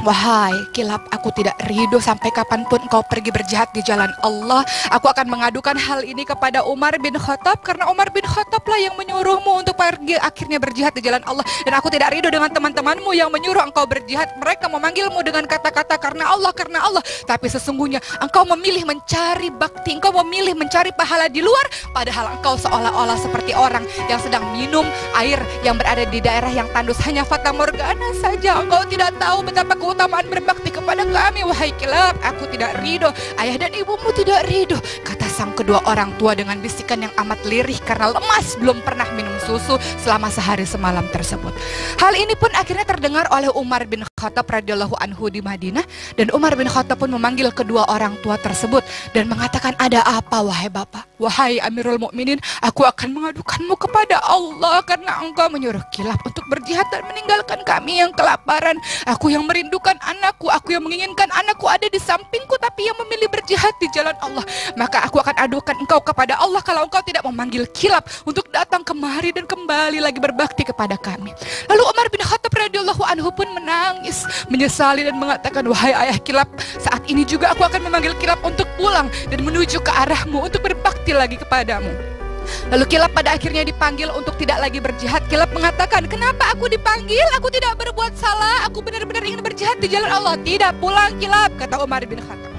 wahai Kilap, aku tidak ridho sampai kapanpun engkau pergi berjihad di jalan Allah. Aku akan mengadukan hal ini kepada Umar bin Khattab, karena Umar bin Khattab lah yang menyuruhmu untuk pergi akhirnya berjihad di jalan Allah. Dan aku tidak ridho dengan teman-temanmu yang menyuruh engkau berjihad. Mereka memanggilmu dengan kata-kata karena Allah. Tapi sesungguhnya engkau memilih mencari bakti, engkau memilih mencari pahala di luar, padahal engkau seolah-olah seperti orang yang sedang minum air yang berada di daerah yang tandus, hanya fata morgana saja. Engkau tidak tahu betapa keutamaan berbakti kepada kami. Wahai Kilap, aku tidak ridho, ayah dan ibumu tidak ridho, kata sang kedua orang tua dengan bisikan yang amat lirih karena lemas belum pernah minum susu selama sehari semalam tersebut. Hal ini pun akhirnya terdengar oleh Umar bin Khattab radhiyallahu anhu di Madinah, dan Umar bin Khattab pun memanggil kedua orang tua tersebut dan mengatakan, ada apa wahai bapak? Wahai Amirul Mukminin, aku akan mengadukanmu kepada Allah karena engkau menyuruh Kilab untuk berjihad dan meninggalkan kami yang kelaparan. Aku yang merindukan anakku, aku yang menginginkan anakku ada di sampingku, tapi yang memilih berjihad di jalan Allah. Maka aku akan adukan engkau kepada Allah kalau engkau tidak memanggil Kilab untuk datang kemari dan kembali lagi berbakti kepada kami. Lalu Umar bin Khattab radhiyallahu anhu pun menangis, menyesali dan mengatakan, wahai ayah Kilab, saat ini juga aku akan memanggil Kilab untuk pulang dan menuju ke arahmu untuk berbakti lagi kepadamu. Lalu Kilab pada akhirnya dipanggil untuk tidak lagi berjihad. Kilab mengatakan, kenapa aku dipanggil? Aku tidak berbuat salah, aku benar-benar ingin berjihad di jalan Allah. Tidak, pulang Kilab, kata Umar bin Khattab.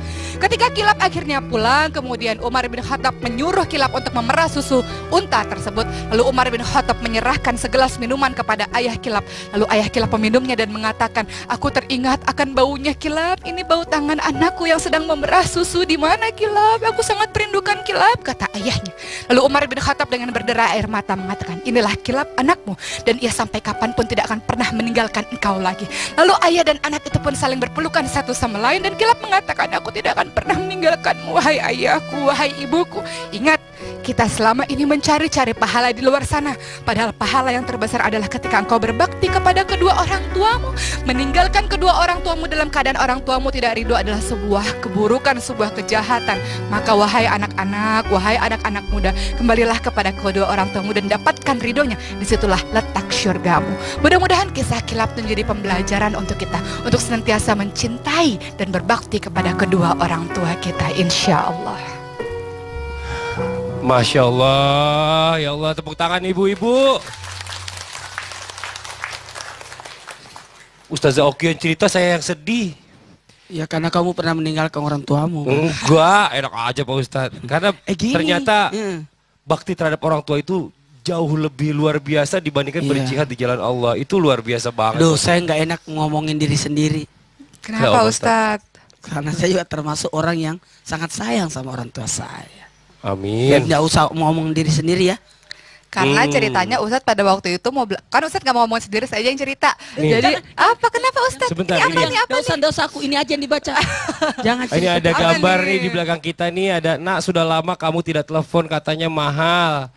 Ketika Kilab akhirnya pulang, kemudian Umar bin Khattab menyuruh Kilab untuk memerah susu unta tersebut. Lalu Umar bin Khattab menyerahkan segelas minuman kepada ayah Kilab. Lalu ayah Kilab meminumnya dan mengatakan, aku teringat akan baunya Kilab. Ini bau tangan anakku yang sedang memerah susu. Di mana Kilab? Aku sangat merindukan Kilab, kata ayahnya. Lalu Umar bin Khattab dengan berderai air mata mengatakan, inilah Kilab anakmu, dan ia sampai kapanpun tidak akan pernah meninggalkan engkau lagi. Lalu ayah dan anak itu pun saling berpelukan satu sama lain, dan Kilab mengatakan, aku tidak akan pernah meninggalkanmu, wahai ayahku, wahai ibuku. Ingat, kita selama ini mencari-cari pahala di luar sana, padahal pahala yang terbesar adalah ketika engkau berbakti kepada kedua orang tuamu. Meninggalkan kedua orang tuamu dalam keadaan orang tuamu tidak ridho adalah sebuah keburukan, sebuah kejahatan. Maka wahai anak-anak, wahai anak-anak muda, kembalilah kepada kedua orang tuamu dan dapatkan ridhonya. Disitulah letak syurgamu. Mudah-mudahan kisah Kilab menjadi pembelajaran untuk kita, untuk senantiasa mencintai dan berbakti kepada kedua orang tua kita, insya Allah. Masya Allah, ya Allah, tepuk tangan ibu-ibu. Ustazah Oki yang cerita, saya yang sedih. Ya karena kamu pernah meninggalkan orang tuamu. Enggak, enak aja Pak Ustadz. Karena Gini, ternyata bakti terhadap orang tua itu jauh lebih luar biasa dibandingkan berjihad di jalan Allah. Itu luar biasa banget. Duh, saya nggak enak ngomongin diri sendiri. Kenapa Ustadz? Karena saya juga termasuk orang yang sangat sayang sama orang tua saya. Amin. Dan nggak usah ngomong diri sendiri ya. Karena ceritanya Ustadz pada waktu itu mau kan Ustadz gak mau ngomong sendiri, saya aja yang cerita. Jadi apa kenapa Ustadz? Sebentar, ini apa nih? Dosa aku ini aja yang dibaca. Jangan Ini cerita. ada gambar Apa nih? nih di belakang kita nih, ada, nak sudah lama kamu tidak telepon katanya mahal.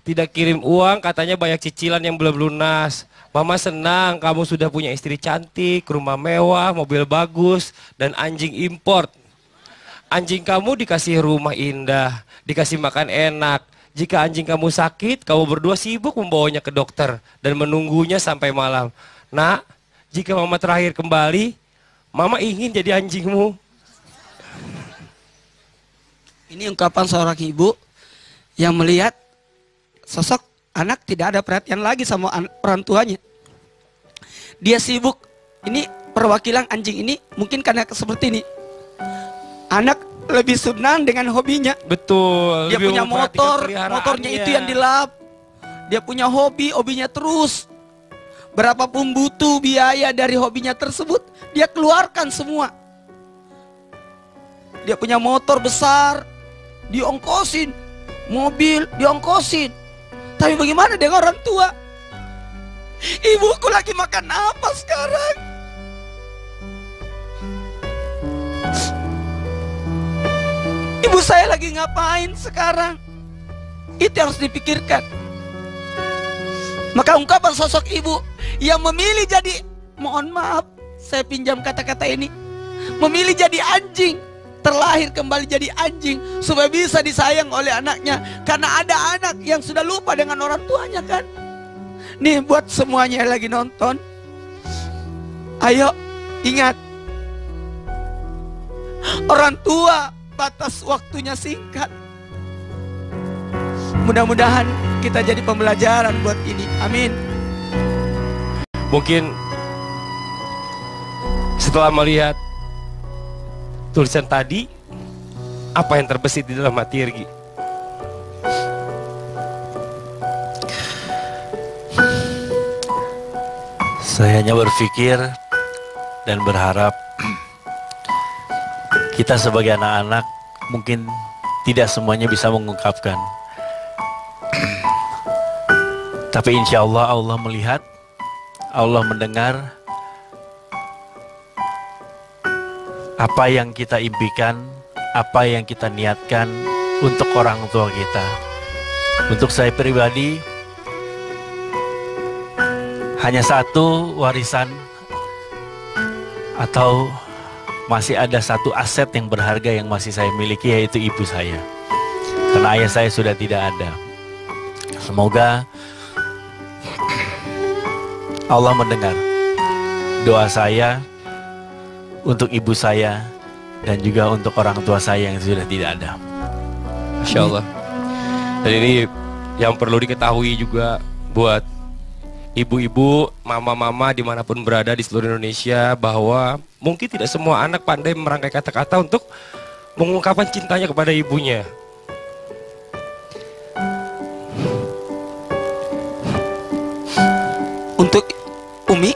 Tidak kirim uang katanya banyak cicilan yang belum lunas. Mama senang kamu sudah punya istri cantik, rumah mewah, mobil bagus, dan anjing import. Anjing kamu dikasih rumah indah, dikasih makan enak. Jika anjing kamu sakit, kamu berdua sibuk membawanya ke dokter dan menunggunya sampai malam. Nak, jika mama terakhir kembali, mama ingin jadi anjingmu. Ini ungkapan seorang ibu yang melihat sosok anak tidak ada perhatian lagi sama orang tuanya. Dia sibuk. Ini perwakilan anjing ini mungkin karena seperti ini. Anak lebih senang dengan hobinya. Betul. Dia lebih punya memperhatikan motor, peliharaannya. motornya itu yang dilap. Dia punya hobi, hobinya terus. Berapapun butuh biaya dari hobinya tersebut, dia keluarkan semua. Dia punya motor besar, diongkosin. Mobil, diongkosin. Tapi bagaimana dengan orang tua? Ibuku lagi makan apa sekarang? Ibu saya lagi ngapain sekarang? Itu harus dipikirkan. Maka ungkapan sosok ibu yang memilih jadi, mohon maaf, saya pinjam kata-kata ini, memilih jadi anjing, terlahir kembali jadi anjing supaya bisa disayang oleh anaknya. Karena ada anak yang sudah lupa dengan orang tuanya kan. Nih buat semuanya yang lagi nonton, ayo ingat, orang tua batas waktunya singkat. Mudah-mudahan kita jadi pembelajaran buat ini. Amin. Mungkin setelah melihat tulisan tadi, apa yang terbesit di dalam hati Irgi? Saya hanya berpikir dan berharap kita sebagai anak-anak mungkin tidak semuanya bisa mengungkapkan. Tapi insya Allah Allah melihat, Allah mendengar, apa yang kita impikan, apa yang kita niatkan untuk orang tua kita. Untuk saya pribadi, hanya satu warisan atau masih ada satu aset yang berharga yang masih saya miliki, yaitu ibu saya. Karena ayah saya sudah tidak ada. Semoga Allah mendengar doa saya untuk ibu saya dan juga untuk orang tua saya yang sudah tidak ada. Masya Allah. Dan ini yang perlu diketahui juga buat ibu-ibu, mama-mama dimanapun berada di seluruh Indonesia, bahwa mungkin tidak semua anak pandai merangkai kata-kata untuk mengungkapkan cintanya kepada ibunya. Untuk Umi,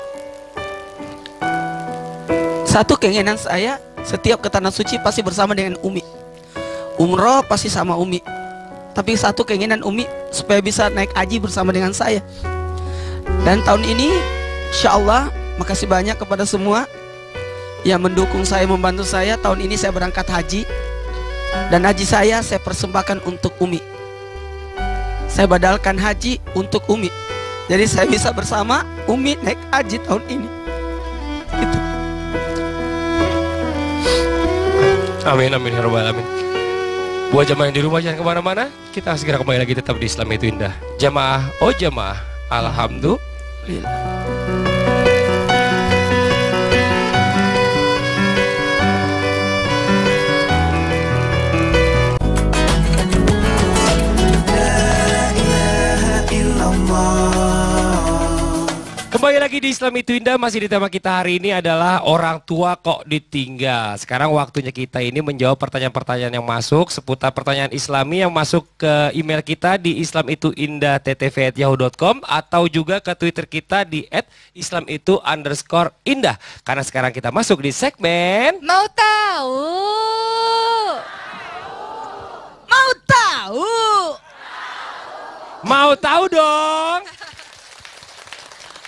satu keinginan saya setiap ke Tanah Suci pasti bersama dengan Umi. Umroh pasti sama Umi. Tapi satu keinginan Umi supaya bisa naik haji bersama dengan saya. Dan tahun ini insya Allah, makasih banyak kepada semua yang mendukung saya, membantu saya. Tahun ini saya berangkat haji, dan haji saya persembahkan untuk Umi. Saya badalkan haji untuk Umi. Jadi saya bisa bersama Umi naik haji tahun ini. Gitu. Amin, amin, ya rabbal alamin. Buat jamaah yang di rumah jangan kemana-mana, kita segera kembali lagi tetap di Islam Itu Indah. Jamaah, oh jamaah, alhamdulillah. Kembali lagi di Islam Itu Indah, masih di tema kita hari ini adalah orang tua kok ditinggal. Sekarang waktunya kita ini menjawab pertanyaan-pertanyaan yang masuk seputar pertanyaan Islami yang masuk ke email kita di islamitu-indah@ttv@yahoo.com atau juga ke Twitter kita di @islamitu_indah. Karena sekarang kita masuk di segmen Mau tahu? Mau tahu? Mau tahu dong.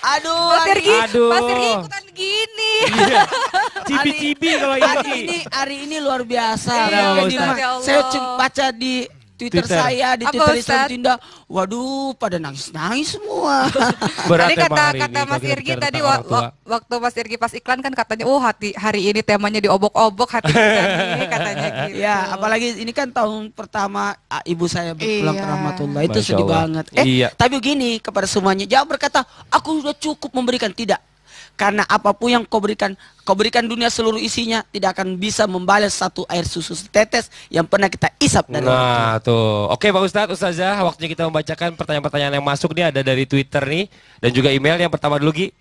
Aduh, Mas Sergi, Aduh. Mas Sergi ikutan gini. Iya. Cibi-cibi kalau hari ini luar biasa. Iya, Kayak Ustaz. di rumah. Ya Allah. Saya baca di Twitter saya, di Apa, Twitter Islam Ustaz? Itu Indah. Waduh, pada nangis-nangis semua. Berat Tadi tema hari ini kata kalau Mas kita Irgi bicara tadi tentang orang tua. waktu Mas Irgi pas iklan kan katanya, oh hari ini temanya diobok-obok hati kita nih, katanya gitu. Ya, apalagi ini kan tahun pertama ibu saya berpulang Iya. ke rahmatullah. Itu Masya sedih Allah. banget. Iya. Tapi begini kepada semuanya, jangan berkata aku sudah cukup memberikan. Tidak. Karena apapun yang kau berikan dunia seluruh isinya tidak akan bisa membalas satu air susu setetes yang pernah kita isap dari orang tua. Nah tuh, oke Pak Ustadz, Ustazah, waktunya kita membacakan pertanyaan-pertanyaan yang masuk nih, ada dari Twitter nih dan juga email. Yang pertama dulu Gi.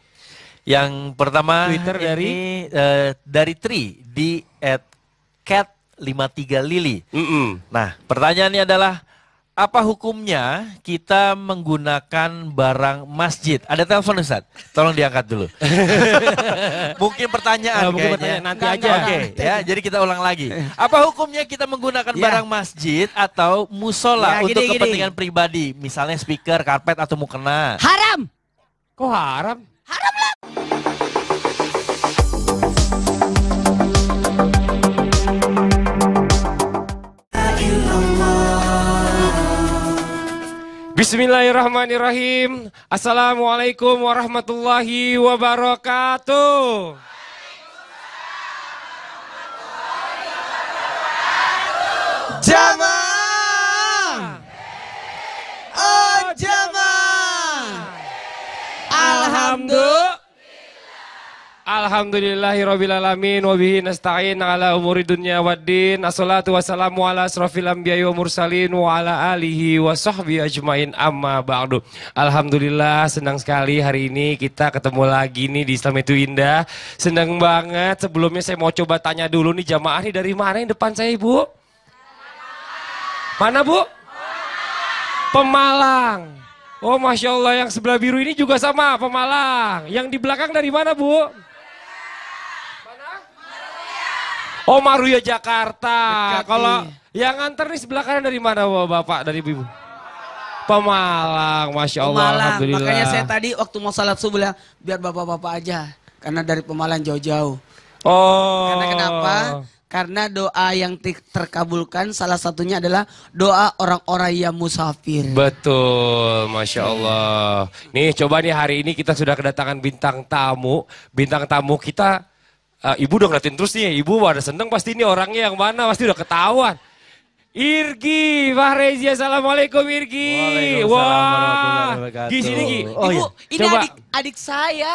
Yang pertama Twitter ini, dari Tri di @cat53lili. Nah, pertanyaannya adalah apa hukumnya kita menggunakan barang masjid? Ada telepon Ustaz? Tolong diangkat dulu. Mungkin pertanyaan Mungkin kayaknya. pertanyaan nanti Enggak, aja. Oke, ya, jadi kita ulang lagi. Apa hukumnya kita menggunakan Ya. barang masjid atau musola Ya, untuk gini. kepentingan pribadi? Misalnya speaker, karpet atau mukena. Haram. Kok haram? Bismillahirrahmanirrahim. Assalamualaikum warahmatullahi wabarakatuh. Jamaah. Oh, jamaah. Alhamdulillah. Alhamdulillahirrabbilalamin wabihi nasta'in ala umuri dunya waddin. Assalatu wassalamu ala asrafil anbiya'i wa mursalin wa ala alihi wa sahbihi ajmain amma ba'du. Alhamdulillah, senang sekali hari ini kita ketemu lagi nih di Islam Itu Indah. Senang banget. Sebelumnya saya mau coba tanya dulu nih, jamaah nih dari mana yang depan saya, Bu? Mana, Bu? Pemalang. Oh, Masya Allah, yang sebelah biru ini juga sama, Pemalang. Yang di belakang dari mana, Bu? Oh, Maruya Jakarta. Dekat Kalau nih. yang nganter nih sebelah kanan dari mana, Bapak, dari Ibu? Pemalang, Masya Allah, Pemalang. Alhamdulillah. Makanya saya tadi waktu mau salat subuh bilang biar bapak-bapak aja. Karena dari Pemalang jauh-jauh. Oh. Karena kenapa? Karena doa yang terkabulkan salah satunya adalah doa orang-orang yang musafir. Betul, Masya Allah. Nih coba nih hari ini kita sudah kedatangan bintang tamu. Bintang tamu kita, Ibu udah ngeliatin terus nih. Ibu ada seneng pasti ini orangnya yang mana, pasti udah ketahuan. Irgi Fahrezi, assalamualaikum Irgi. Waalaikumsalam warahmatullahi wabarakatuh. Di sini Gi. Oh, Ibu, iya. ini Coba. adik saya.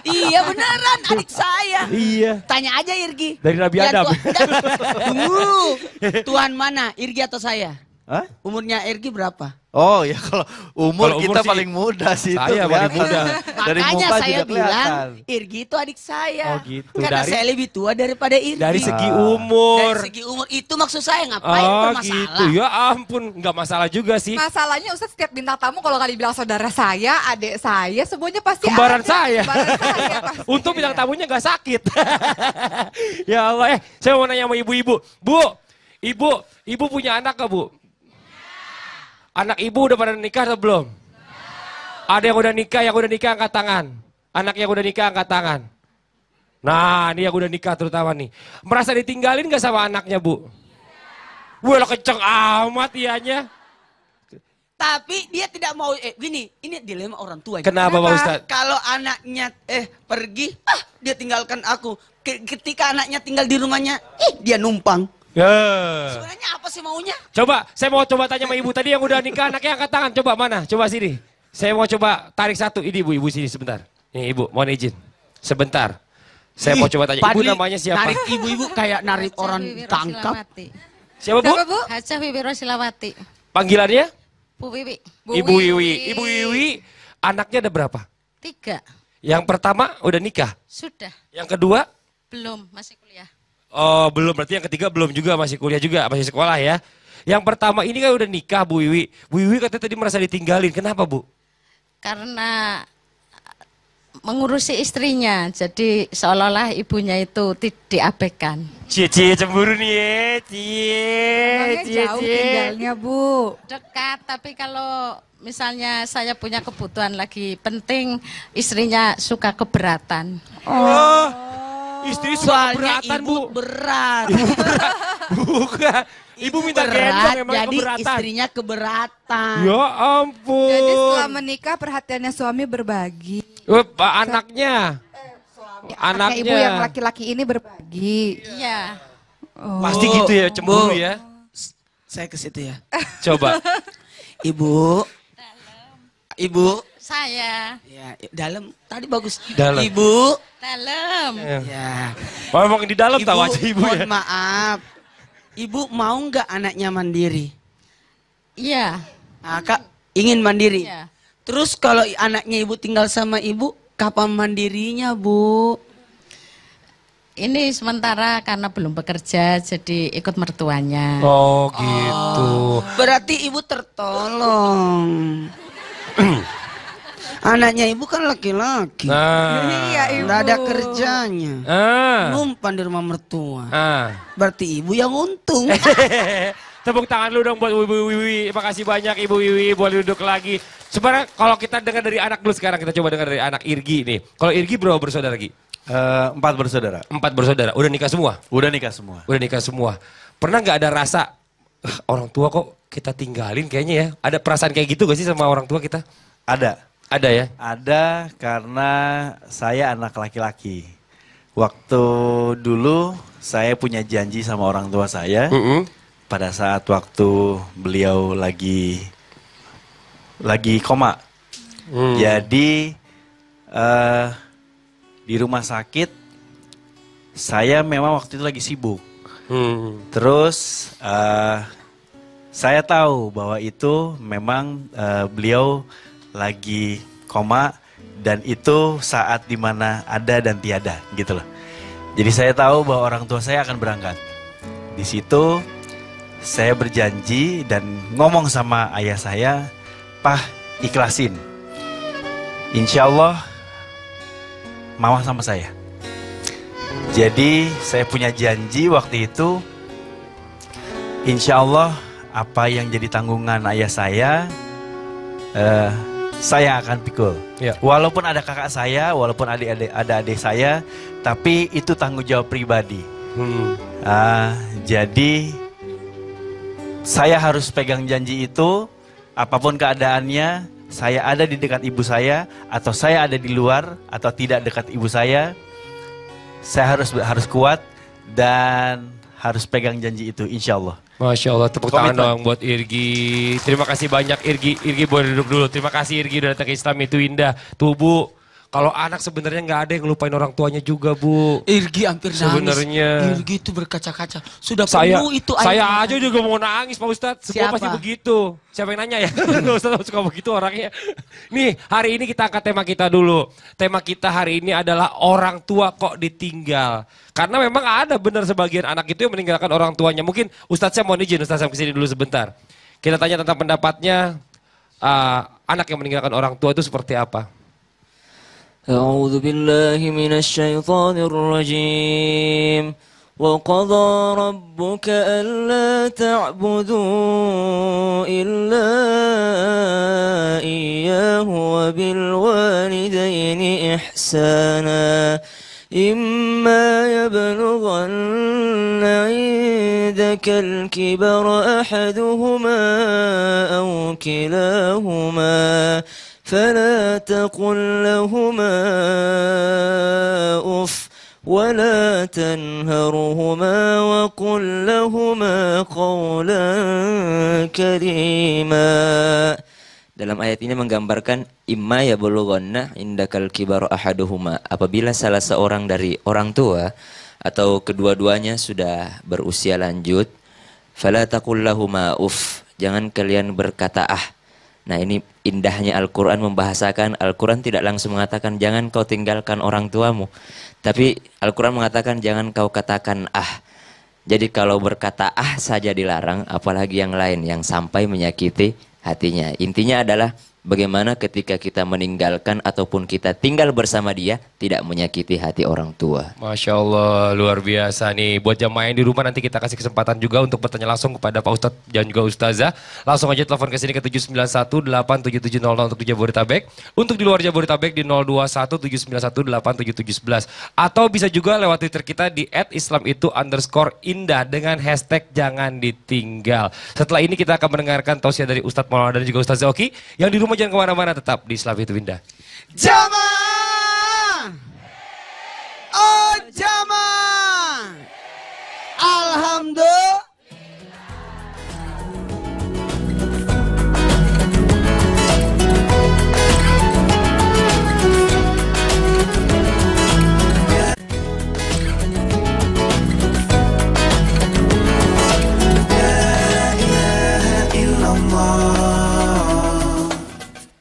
Iya beneran adik saya. Iya. Tanya aja Irgi. Dari Nabi Ya, Adam. Tunggu. Tuhan mana? Irgi atau saya? Hah? Umurnya Irgi berapa? Oh ya kalau umur Kalau umur kita sih, paling muda sih itu saya paling kelihatan. muda. Dari Makanya muka saya juga bilang kelihatan. Irgi itu adik saya. Oh, gitu. Karena Dari- saya lebih tua daripada Irgi. Dari segi Ah. umur. Dari segi umur itu maksud saya ngapain Oh bermasalah? gitu, ya ampun, nggak masalah juga sih. Masalahnya Ustadz setiap bintang tamu kalau kali bilang saudara saya, adik saya, semuanya pasti Kembaran ada. saya. Kembaran saya pasti. Untung bintang tamunya nggak sakit. Ya Allah, saya mau nanya sama ibu-ibu. Ibu punya anak nggak Bu? Anak ibu udah pada nikah atau belum? Ada yang udah nikah angkat tangan. Anak yang udah nikah angkat tangan. Nah, ini yang udah nikah terutama nih. Merasa ditinggalin gak sama anaknya Bu? Wah, kenceng amat ianya. Tapi dia tidak mau, gini, ini dilema orang tua. Kenapa Pak Ustadz? Kalau anaknya pergi, dia tinggalkan aku. Ketika anaknya tinggal di rumahnya, dia numpang. Ya. Sebenarnya apa sih maunya? Coba, saya mau coba tanya sama ibu tadi yang udah nikah anaknya angkat tangan. Coba mana? Coba sini. Saya mau coba tarik satu. Ini ibu sini sebentar. Nih ibu, mohon izin. Sebentar. Saya mau coba tanya. Ibu Padli, namanya siapa? Narik ibu-ibu kayak narik Hajah orang Wiwi tangkap. Rosilawati. Siapa Bu? Siapa Bu? Hajah Wiwi Rosilawati. Panggilannya? Bu Wiwi. Bu Ibu Wiwi. Ibu Wiwi, anaknya ada berapa? 3. Yang pertama udah nikah. Sudah. Yang kedua? Belum, masih kuliah. Oh belum, berarti yang ketiga belum juga, masih kuliah juga, masih sekolah ya. Yang pertama ini kan udah nikah Bu Wiwi. Bu Wiwi katanya tadi merasa ditinggalin, kenapa Bu? Karena mengurusi istrinya, jadi seolah-olah ibunya itu diabaikan. Cie cemburu nih ya, Emangnya jauh tinggalnya Bu. Dekat, tapi kalau misalnya saya punya kebutuhan lagi penting, istrinya suka keberatan. Istri suka Soalnya keberatan ibu Bu. berat. Bukan. Ibu minta gendong berat, emang jadi keberatan. istrinya keberatan. Ya ampun. Jadi setelah menikah perhatiannya suami berbagi. Pak anaknya. Anaknya ibu yang laki-laki ini berbagi. Iya. Pasti gitu ya, cemburu ya. Saya ke situ ya. Coba. Ibu. Ibu. Saya Ya, dalam. Tadi bagus. Dalam. Ibu. dalam. Ya. Oh, emang di dalam tahu aja ibu ya. mohon maaf. Ibu mau nggak anaknya mandiri? Iya. Nah, Kak ingin mandiri. Iya. Terus kalau anaknya ibu tinggal sama ibu, kapan mandirinya, Bu? Ini sementara karena belum bekerja, jadi ikut mertuanya. Oh gitu. Berarti ibu tertolong. Anaknya ibu kan laki-laki. Nah. Iya ibu. Nggak ada kerjanya. Numpan di rumah mertua. Berarti ibu yang untung. Tepuk tangan lu dong buat Ibu Wiwi. Makasih banyak Ibu Wiwi, boleh duduk lagi. Sebenarnya kalau kita dengar dari anak dulu sekarang, kita coba dengar dari anak Irgi nih. Kalau Irgi berapa bersaudara Gi? 4 bersaudara. 4 bersaudara. Udah nikah semua? Udah nikah semua. Udah nikah semua. Pernah nggak ada rasa, orang tua kok kita tinggalin kayaknya ya? Ada perasaan kayak gitu gak sih sama orang tua kita? Ada. Ada ya? Ada karena saya anak laki-laki. Waktu dulu saya punya janji sama orang tua saya. Pada saat waktu beliau lagi koma. Jadi di rumah sakit saya memang waktu itu lagi sibuk. Terus saya tahu bahwa itu memang beliau lagi koma dan itu saat dimana ada dan tiada gitu loh. Jadi saya tahu bahwa orang tua saya akan berangkat. Di situ saya berjanji dan ngomong sama ayah saya, "Pah, ikhlasin. Insya Allah mama sama saya." Jadi saya punya janji waktu itu, insya Allah apa yang jadi tanggungan ayah saya saya akan pikul. Ya. Walaupun ada kakak saya, walaupun ada adik saya, tapi itu tanggung jawab pribadi. Jadi saya harus pegang janji itu, apapun keadaannya, saya ada di dekat ibu saya, atau saya ada di luar, atau tidak dekat ibu saya harus kuat dan harus pegang janji itu, insya Allah. Masya Allah, tepuk tangan Komitmen. dong buat Irgi. Terima kasih banyak Irgi. Irgi boleh duduk dulu. Terima kasih Irgi udah datang ke Islam itu indah. Tuh Bu, kalau anak sebenarnya nggak ada yang ngelupain orang tuanya juga Bu. Irgi hampir nangis. Sebenarnya. Irgi itu berkaca-kaca. Sudah Saya, penuh itu saya air. aja juga mau nangis Pak Ustadz. Semua Siapa? pasti begitu. Siapa yang nanya ya? Ustadz suka begitu orangnya. Nih, hari ini kita angkat tema kita dulu. Tema kita hari ini adalah orang tua kok ditinggal. Karena memang ada benar sebagian anak itu yang meninggalkan orang tuanya. Mungkin Ustadz saya mohon izin, Ustadz saya kesini dulu sebentar. Kita tanya tentang pendapatnya, anak yang meninggalkan orang tua itu seperti apa? أعوذ بالله من الشيطان الرجيم وقضى ربك ألا تعبدوا إلا إياه وبالوالدين إحسانا إما يبلغن عندك الكبر أحدهما أو كلاهما فلا تقل لهما أف ولا تنهرهما وقل لهما قولا كريما. Dalam ayat ini menggambarkan imma yablughanna indakal kibaru ahaduhuma, apabila salah seorang dari orang tua atau kedua-duanya sudah berusia lanjut, fala taqul lahuma uff, jangan kalian berkata ah. Nah, ini indahnya Al-Quran membahasakan. Al-Quran tidak langsung mengatakan jangan kau tinggalkan orang tuamu, tapi Al-Quran mengatakan jangan kau katakan ah. Jadi kalau berkata ah saja dilarang, apalagi yang lain yang sampai menyakiti hatinya. Intinya adalah bagaimana ketika kita meninggalkan ataupun kita tinggal bersama dia tidak menyakiti hati orang tua. Masya Allah, luar biasa nih. Buat jamaah yang di rumah nanti kita kasih kesempatan juga untuk bertanya langsung kepada Pak Ustadz dan juga Ustazah. Langsung aja telepon ke sini ke 791-87700 untuk di Jabodetabek. Untuk di luar Jabodetabek di 021-791-87711. Atau bisa juga lewat Twitter kita di @islamitu_indah dengan hashtag jangan ditinggal. Setelah ini kita akan mendengarkan tausiah dari Ustadz Maulana dan juga Ustazah Oki. Yang di rumah jangan kemana-mana, tetap di Islam itu indah. Jamaah. Oh jamaah. Alhamdulillah.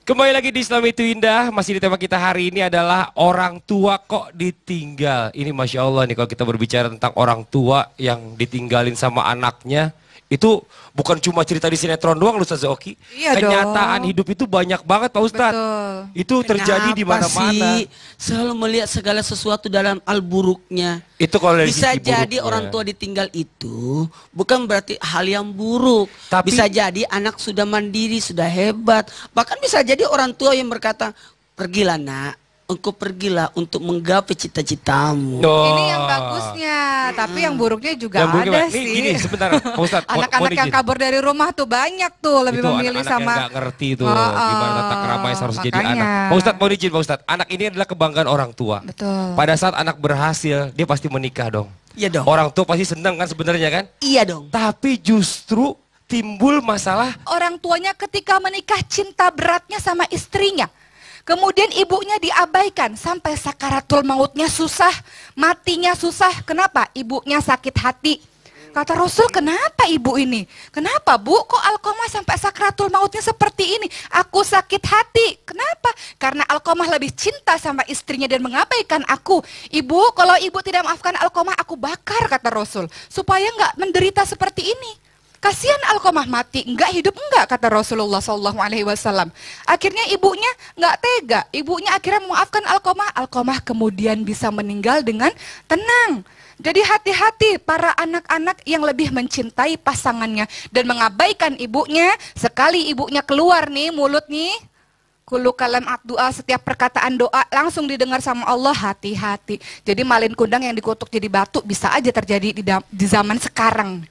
Kembali lagi di Islam itu indah, masih di tema kita hari ini adalah orang tua kok ditinggal. Ini Masya Allah nih kalau kita berbicara tentang orang tua yang ditinggalin sama anaknya. Itu bukan cuma cerita di sinetron doang loh Ustaz Oki. Iya Kenyataan dong. hidup itu banyak banget Pak Ustadz. Betul. Itu terjadi di Kenapa mana-mana. sih selalu melihat segala sesuatu dalam al-buruknya? Itu kalau dari Bisa sisi jadi buruknya. orang tua ditinggal itu bukan berarti hal yang buruk. Tapi- bisa jadi anak sudah mandiri, sudah hebat. Bahkan bisa jadi orang tua yang berkata, pergilah nak, engkau pergilah untuk menggapai cita-citamu. Oh. Ini yang bagusnya, tapi yang buruknya juga Yang buruknya, ada nih, sih. gini, sebentar, Pak Ustadz, Anak-anak mohon yang izin. kabur dari rumah tuh banyak tuh, lebih Itu memilih anak-anak sama. yang gak ngerti tuh Oh, gimana tata kerama yang harus jadi makanya. anak. Pak Ustadz mau izin Pak Ustadz, anak ini adalah kebanggaan orang tua. Betul. Pada saat anak berhasil, dia pasti menikah dong. Iya dong. Orang tua pasti senang kan sebenarnya kan? Iya dong. Tapi justru timbul masalah. Orang tuanya ketika menikah cinta beratnya sama istrinya. Kemudian ibunya diabaikan sampai sakaratul mautnya susah, matinya susah. Kenapa? Ibunya sakit hati. Kata Rasul, kenapa ibu ini? Kenapa bu? Kok Alqamah sampai sakaratul mautnya seperti ini? Aku sakit hati. Kenapa? Karena Alqamah lebih cinta sama istrinya dan mengabaikan aku. Ibu, kalau ibu tidak maafkan Alqamah, aku bakar, kata Rasul. Supaya nggak menderita seperti ini. Kasihan Alqamah mati, enggak hidup enggak, kata Rasulullah SAW. Akhirnya ibunya enggak tega, ibunya akhirnya memaafkan Alqamah. Alqamah kemudian bisa meninggal dengan tenang. Jadi hati-hati para anak-anak yang lebih mencintai pasangannya dan mengabaikan ibunya. Sekali ibunya keluar nih mulut nih, Kulu kalam doa, setiap perkataan doa langsung didengar sama Allah, hati-hati. Jadi malin kundang yang dikutuk jadi batu bisa aja terjadi di zaman sekarang.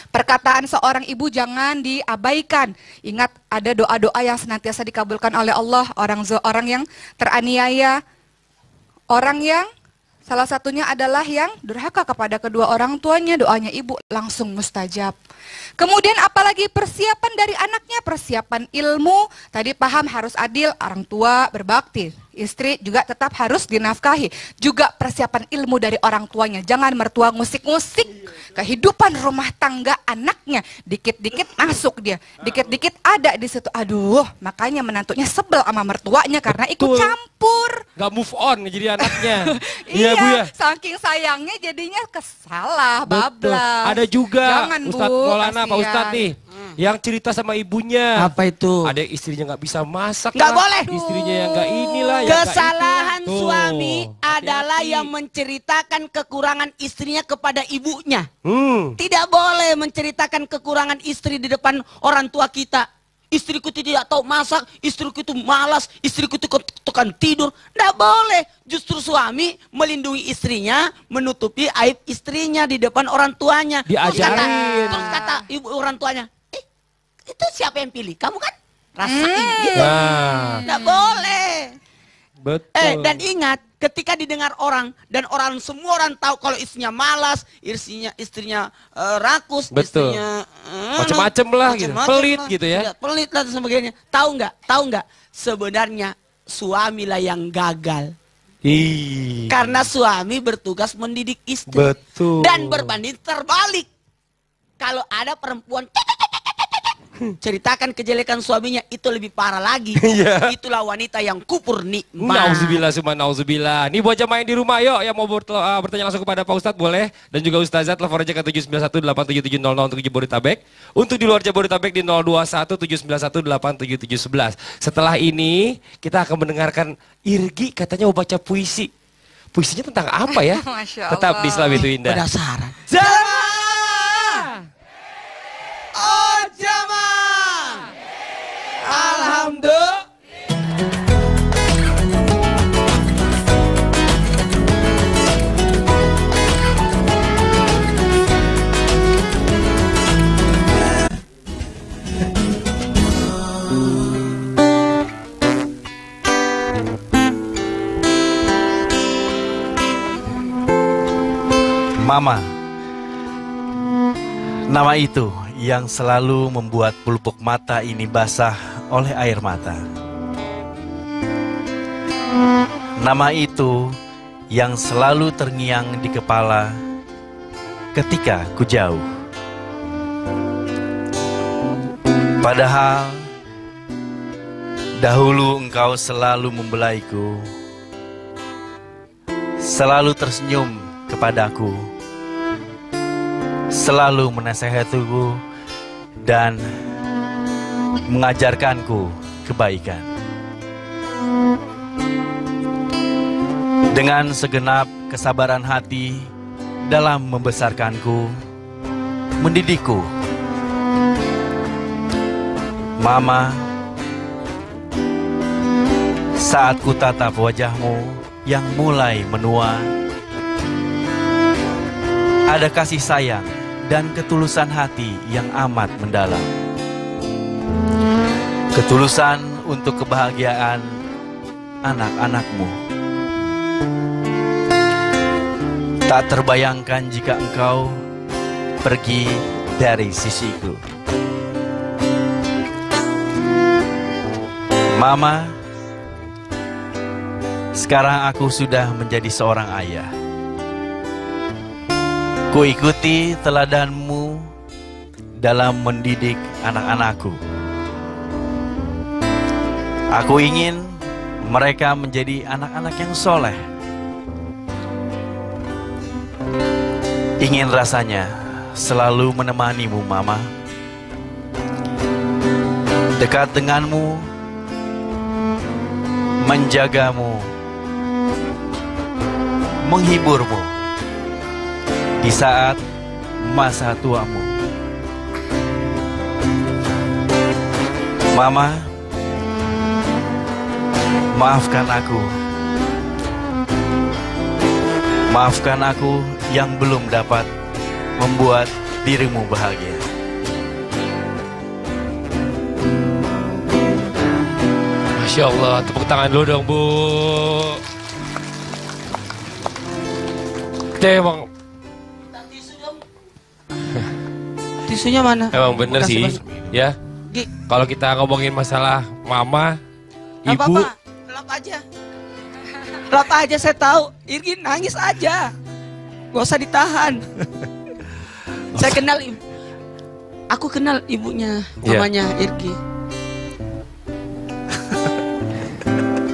Perkataan seorang ibu jangan diabaikan. Ingat, ada doa-doa yang senantiasa dikabulkan oleh Allah. Orang yang teraniaya, orang yang salah satunya adalah yang durhaka kepada kedua orang tuanya, doanya ibu langsung mustajab. Kemudian apalagi persiapan dari anaknya, persiapan ilmu. Tadi paham harus adil, orang tua berbakti. Istri juga tetap harus dinafkahi. Juga persiapan ilmu dari orang tuanya. Jangan mertua ngusik-ngusik kehidupan rumah tangga anaknya. Dikit-dikit masuk dia. Dikit-dikit ada di situ. Aduh, makanya menantunya sebel sama mertuanya karena ikut Betul. campur. Gak move on jadi anaknya. Iya, Bu ya. saking sayangnya jadinya kesalah, Betul. bablas. Ada juga Jangan, Bu, Ustadz Maulana, Pak kasihan. Ustadz nih, yang cerita sama ibunya. Apa itu? Ada istrinya nggak bisa masak. Nggak lah. boleh. Istrinya yang nggak inilah. yang nggak Kesalahan itulah. Tuh. suami adalah Hati-hati. yang menceritakan kekurangan istrinya kepada ibunya. Tidak boleh menceritakan kekurangan istri di depan orang tua kita. Istriku tidak tahu masak, istriku itu malas, istriku itu tukang tidur. Tidak boleh. Justru suami melindungi istrinya, menutupi aib istrinya di depan orang tuanya. Diajarin. Terus kata ibu orang tuanya, itu siapa yang pilih? Kamu kan? Rasain gitu. Nah, Tidak boleh. betul. Dan ingat, ketika didengar orang dan semua orang tahu kalau istrinya malas, istrinya rakus, Betul. istrinya Macem-macem lah gitu. Pelit gitu ya. Iya, pelit lah dan sebagainya. Tahu nggak? Sebenarnya suami lah yang gagal. Ih. Karena suami bertugas mendidik istri. Betul. Dan berbanding terbalik. Kalau ada perempuan ceritakan kejelekan suaminya, itu lebih parah lagi. Iya. Itulah wanita yang kupur nikmat. Nauzubillah summa nauzubillah. Nih buat jamaah yang di rumah yuk yang mau bertanya langsung kepada Pak Ustadz boleh. Dan juga Ustazah telepon aja ke 791-87700 untuk Jabodetabek. Untuk di luar Jabodetabek di 021-791-87711. Setelah ini kita akan mendengarkan Irgi katanya mau baca puisi. Puisinya tentang apa ya? Masya Tetap di Islam itu indah. Penasaran. Jamaah! Oh jamaah. Alhamdulillah. Mama, nama itu yang selalu membuat pelupuk mata ini basah oleh air mata. Nama itu yang selalu terngiang di kepala ketika ku jauh. Padahal dahulu engkau selalu membelaiku, selalu tersenyum kepadaku, selalu menasehatiku dan mengajarkanku kebaikan. Dengan segenap kesabaran hati dalam membesarkanku, mendidikku. Mama, saat ku tatap wajahmu yang mulai menua, ada kasih sayang dan ketulusan hati yang amat mendalam. Ketulusan untuk kebahagiaan anak-anakmu. Tak terbayangkan jika engkau pergi dari sisiku. Mama, sekarang aku sudah menjadi seorang ayah. Ku ikuti teladanmu dalam mendidik anak-anakku. Aku ingin mereka menjadi anak-anak yang soleh. Ingin rasanya selalu menemanimu, Mama. Dekat denganmu, menjagamu, menghiburmu di saat masa tuamu. Mama, Maafkan aku. Maafkan aku yang belum dapat membuat dirimu bahagia. Masya Allah, tepuk tangan dulu dong, Bu. Dia emang Tisunya mana? emang bener Makasih, sih, Mas. ya. Gi, Kalau kita ngomongin masalah mama, nggak ibu, apa-apa, lap aja. Lap aja, saya tahu. Irgi nangis aja. Gak usah ditahan. Saya kenal ibu. Aku kenal ibunya, Iya. mamanya Irgi.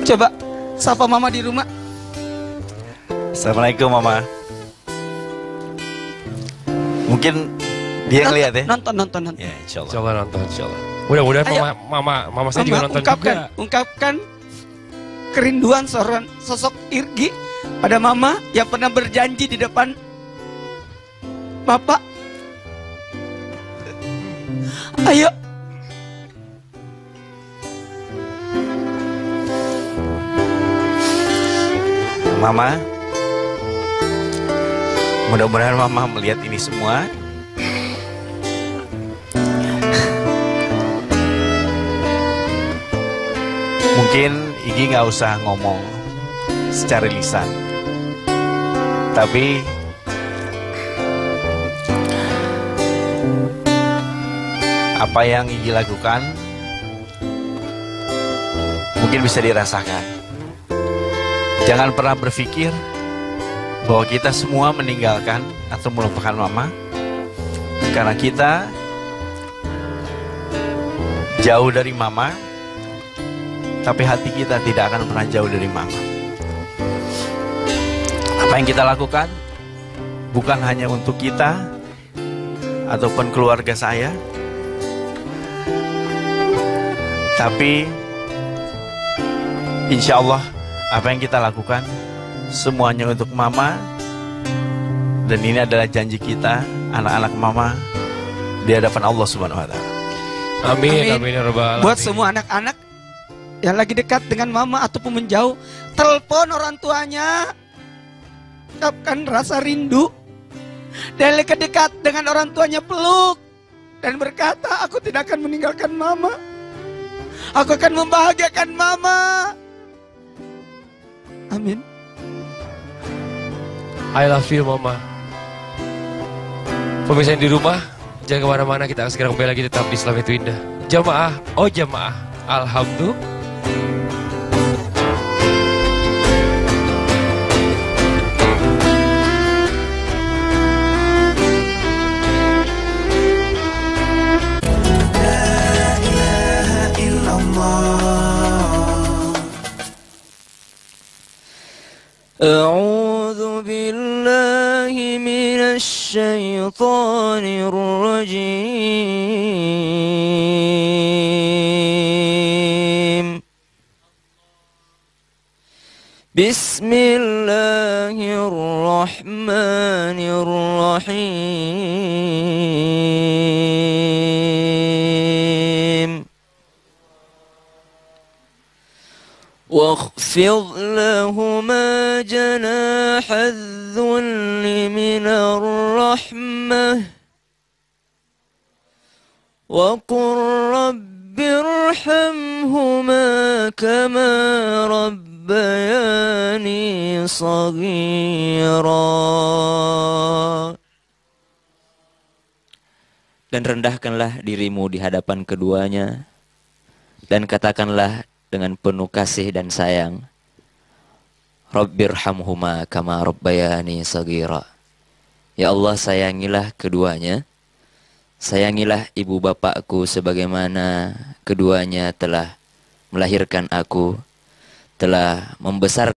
Coba sapa mama di rumah. Assalamualaikum Mama. Mungkin dia ngeliat ya? Nonton. Ya insya insya Allah. Allah nonton, insya Allah. Mudah-mudahan Ayo. mama saya juga nonton juga. ungkapkan kerinduan seorang sosok Irgi pada mama yang pernah berjanji di depan Bapak. Ayo. Mama, mudah-mudahan Mama melihat ini semua. Mungkin Igi nggak usah ngomong secara lisan, tapi apa yang Igi lakukan mungkin bisa dirasakan. Jangan pernah berpikir bahwa kita semua meninggalkan atau melupakan Mama, karena kita jauh dari Mama, tapi hati kita tidak akan pernah jauh dari Mama. Apa yang kita lakukan bukan hanya untuk kita ataupun keluarga saya, tapi insya Allah apa yang kita lakukan semuanya untuk Mama. Dan ini adalah janji kita, anak-anak Mama, di hadapan Allah Subhanahu wa Ta'ala. Amin, amin ya rabbal alamin. Buat semua anak-anak yang lagi dekat dengan mama ataupun menjauh, telepon orang tuanya, ucapkan rasa rindu, dan dekat dengan orang tuanya peluk dan berkata, aku tidak akan meninggalkan mama, aku akan membahagiakan mama. Amin. I love you mama. Pemirsa yang di rumah, jangan kemana-mana, kita akan segera kembali lagi tetap di Islam itu Indah. Jamaah, oh jamaah, alhamdulillah. أعوذ بالله من الشيطان الرجيم بسم الله الرحمن الرحيم واخفض لهما جناح الذل من الرحمة وقل رب ارحمهما كما ربياني صغيرا. Dan rendahkanlah dirimu di hadapan keduanya dan katakanlah dengan penuh kasih dan sayang, Rabbirhamhuma kama rabbayani saghira. Ya Allah, sayangilah keduanya. Sayangilah ibu bapakku sebagaimana keduanya telah melahirkan aku, telah membesarkan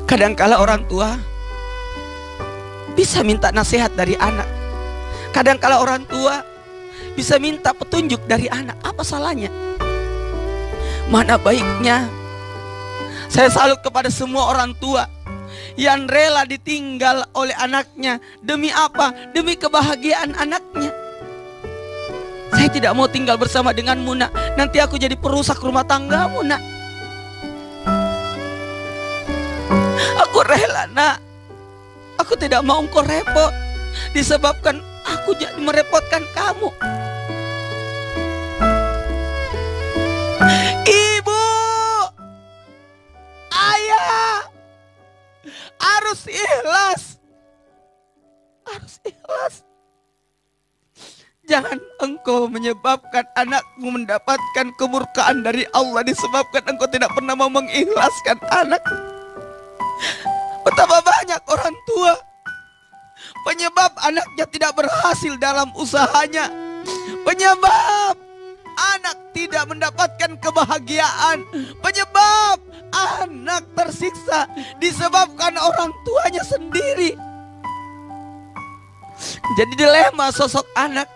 Kadangkala orang tua bisa minta nasihat dari anak. Kadangkala orang tua bisa minta petunjuk dari anak. Apa salahnya? Mana baiknya? Saya salut kepada semua orang tua yang rela ditinggal oleh anaknya. Demi apa? Demi kebahagiaan anaknya. Saya tidak mau tinggal bersama denganmu, nak. Nanti aku jadi perusak rumah tanggamu, nak. Aku rela, nak. Aku tidak mau engkau repot disebabkan aku jadi merepotkan kamu. Ibu, ayah, harus ikhlas. Harus ikhlas. Jangan engkau menyebabkan anakmu mendapatkan kemurkaan dari Allah disebabkan engkau tidak pernah mau mengikhlaskan anak. Betapa banyak orang tua penyebab anaknya tidak berhasil dalam usahanya, penyebab anak tidak mendapatkan kebahagiaan, penyebab anak tersiksa disebabkan orang tuanya sendiri. Jadi dilema sosok anak.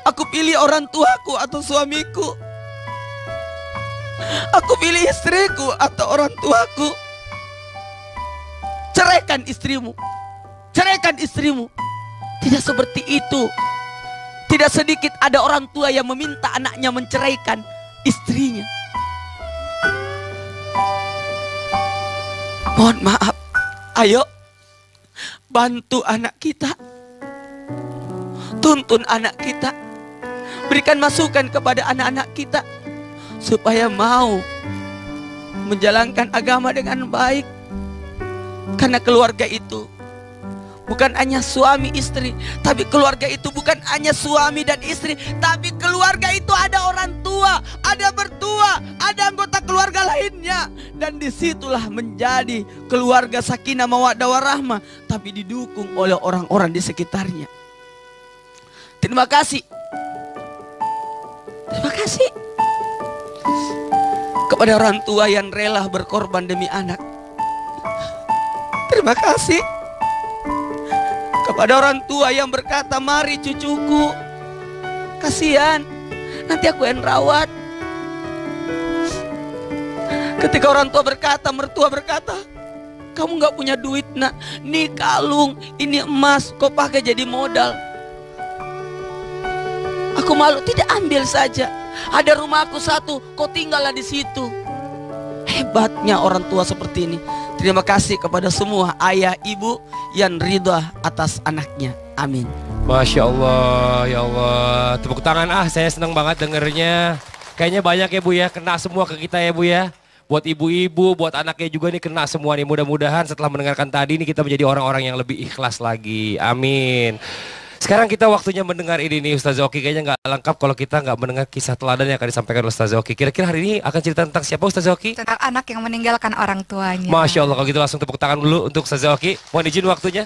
Aku pilih orang tuaku atau suamiku? Aku pilih istriku atau orang tuaku? Ceraikan istrimu. Ceraikan istrimu. Tidak seperti itu. Tidak sedikit ada orang tua yang meminta anaknya menceraikan istrinya. Mohon maaf. Ayo bantu anak kita. Tuntun anak kita. Berikan masukan kepada anak-anak kita supaya mau menjalankan agama dengan baik. Karena keluarga itu bukan hanya suami istri, tapi keluarga itu bukan hanya suami dan istri, tapi keluarga itu ada orang tua, ada mertua, ada anggota keluarga lainnya. Dan disitulah menjadi keluarga sakinah mawaddah warahmah, tapi didukung oleh orang-orang di sekitarnya. Terima kasih. Terima kasih kepada orang tua yang rela berkorban demi anak. Terima kasih kepada orang tua yang berkata, mari cucuku, kasihan, nanti aku yang rawat. Ketika orang tua berkata, mertua berkata, kamu gak punya duit, nak, nih kalung, ini emas, kau pakai jadi modal. Aku malu, tidak, ambil saja. Ada rumahku satu, kau tinggallah di situ. Hebatnya orang tua seperti ini. Terima kasih kepada semua ayah ibu yang ridha atas anaknya. Amin. Masya Allah, ya Allah. Tepuk tangan saya senang banget dengernya. Kayaknya banyak ya Bu ya, kena semua ke kita ya Bu ya. Buat ibu-ibu, buat anaknya juga nih kena semua nih. Mudah-mudahan setelah mendengarkan tadi nih kita menjadi orang-orang yang lebih ikhlas lagi. Amin. Sekarang kita waktunya mendengar ini nih Ustaz Oki. Kayaknya nggak lengkap kalau kita nggak mendengar kisah teladan yang akan disampaikan oleh Ustaz Oki. Kira-kira hari ini akan cerita tentang siapa Ustaz Oki? Tentang anak yang meninggalkan orang tuanya. Masya Allah, kalau gitu langsung tepuk tangan dulu untuk Ustaz Oki. Mohon izin waktunya.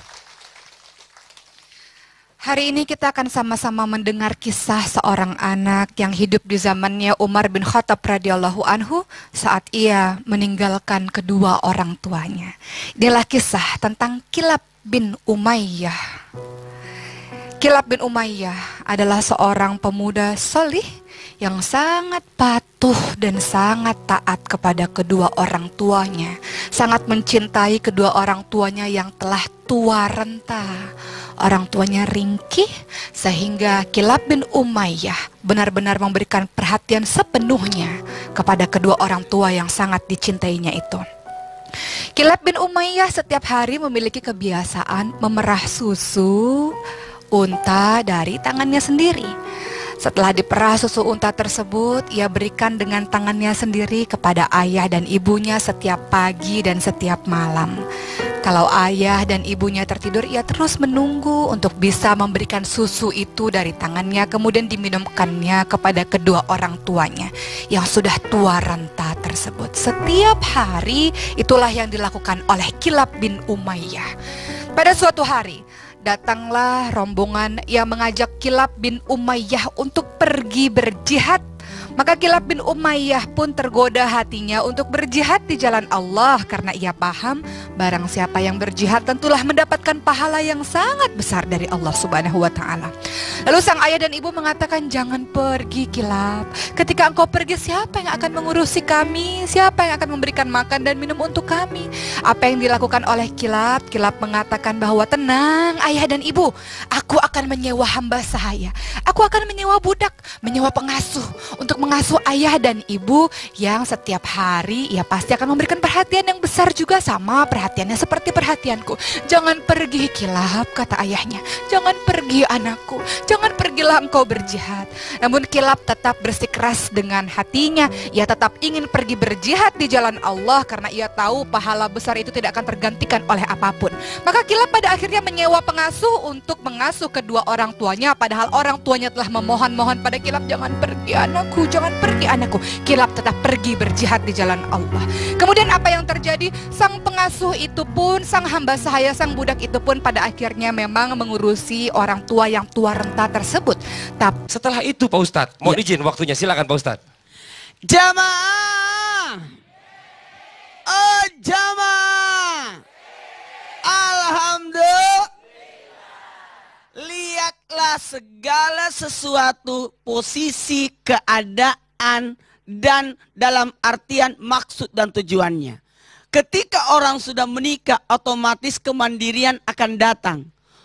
Hari ini kita akan sama-sama mendengar kisah seorang anak yang hidup di zamannya Umar bin Khattab radhiyallahu anhu saat ia meninggalkan kedua orang tuanya. Inilah kisah tentang Kilab bin Umayyah. Kilab bin Umayyah adalah seorang pemuda solih yang sangat patuh dan sangat taat kepada kedua orang tuanya. Sangat mencintai kedua orang tuanya yang telah tua renta. Orang tuanya ringkih sehingga Kilab bin Umayyah benar-benar memberikan perhatian sepenuhnya kepada kedua orang tua yang sangat dicintainya itu. Kilab bin Umayyah setiap hari memiliki kebiasaan memerah susu unta dari tangannya sendiri. Setelah diperah susu unta tersebut, ia berikan dengan tangannya sendiri kepada ayah dan ibunya setiap pagi dan setiap malam. Kalau ayah dan ibunya tertidur, ia terus menunggu untuk bisa memberikan susu itu dari tangannya, kemudian diminumkannya kepada kedua orang tuanya yang sudah tua renta tersebut. Setiap hari itulah yang dilakukan oleh Kilab bin Umayyah. Pada suatu hari, datanglah rombongan yang mengajak Kilab bin Umayyah untuk pergi berjihad Maka Kilab bin Umayyah pun tergoda hatinya untuk berjihad di jalan Allah karena ia paham barang siapa yang berjihad tentulah mendapatkan pahala yang sangat besar dari Allah Subhanahu wa taala. Lalu sang ayah dan ibu mengatakan, "Jangan pergi Kilab. Ketika engkau pergi, siapa yang akan mengurusi kami? Siapa yang akan memberikan makan dan minum untuk kami?" Apa yang dilakukan oleh Kilab? Kilab mengatakan bahwa, "Tenang ayah dan ibu, aku akan menyewa hamba saya. Aku akan menyewa budak, menyewa pengasuh untuk mengasuh ayah dan ibu yang setiap hari ia pasti akan memberikan perhatian yang besar juga sama perhatiannya seperti perhatianku. Jangan pergi Kilab," kata ayahnya. "Jangan pergi anakku, jangan pergilah engkau berjihad." Namun Kilab tetap bersikeras dengan hatinya. Ia tetap ingin pergi berjihad di jalan Allah karena ia tahu pahala besar itu tidak akan tergantikan oleh apapun. Maka Kilab pada akhirnya menyewa pengasuh untuk mengasuh kedua orang tuanya, padahal orang tuanya telah memohon-mohon pada Kilab, "Jangan pergi anakku, jangan pergi anakku." Kilab tetap pergi berjihad di jalan Allah. Kemudian apa yang terjadi? Sang pengasuh itu pun, sang hamba sahaya, sang budak itu pun pada akhirnya memang mengurusi orang tua yang tua renta tersebut. Tapi Setelah itu Pak Ustadz, mohon izin waktunya, silakan Pak Ustadz. Jamaah, oh jamaah, alhamdulillah. Lihatlah segala sesuatu, posisi, keadaan, dan dalam artian maksud dan tujuannya. Ketika orang sudah menikah, otomatis kemandirian akan datang.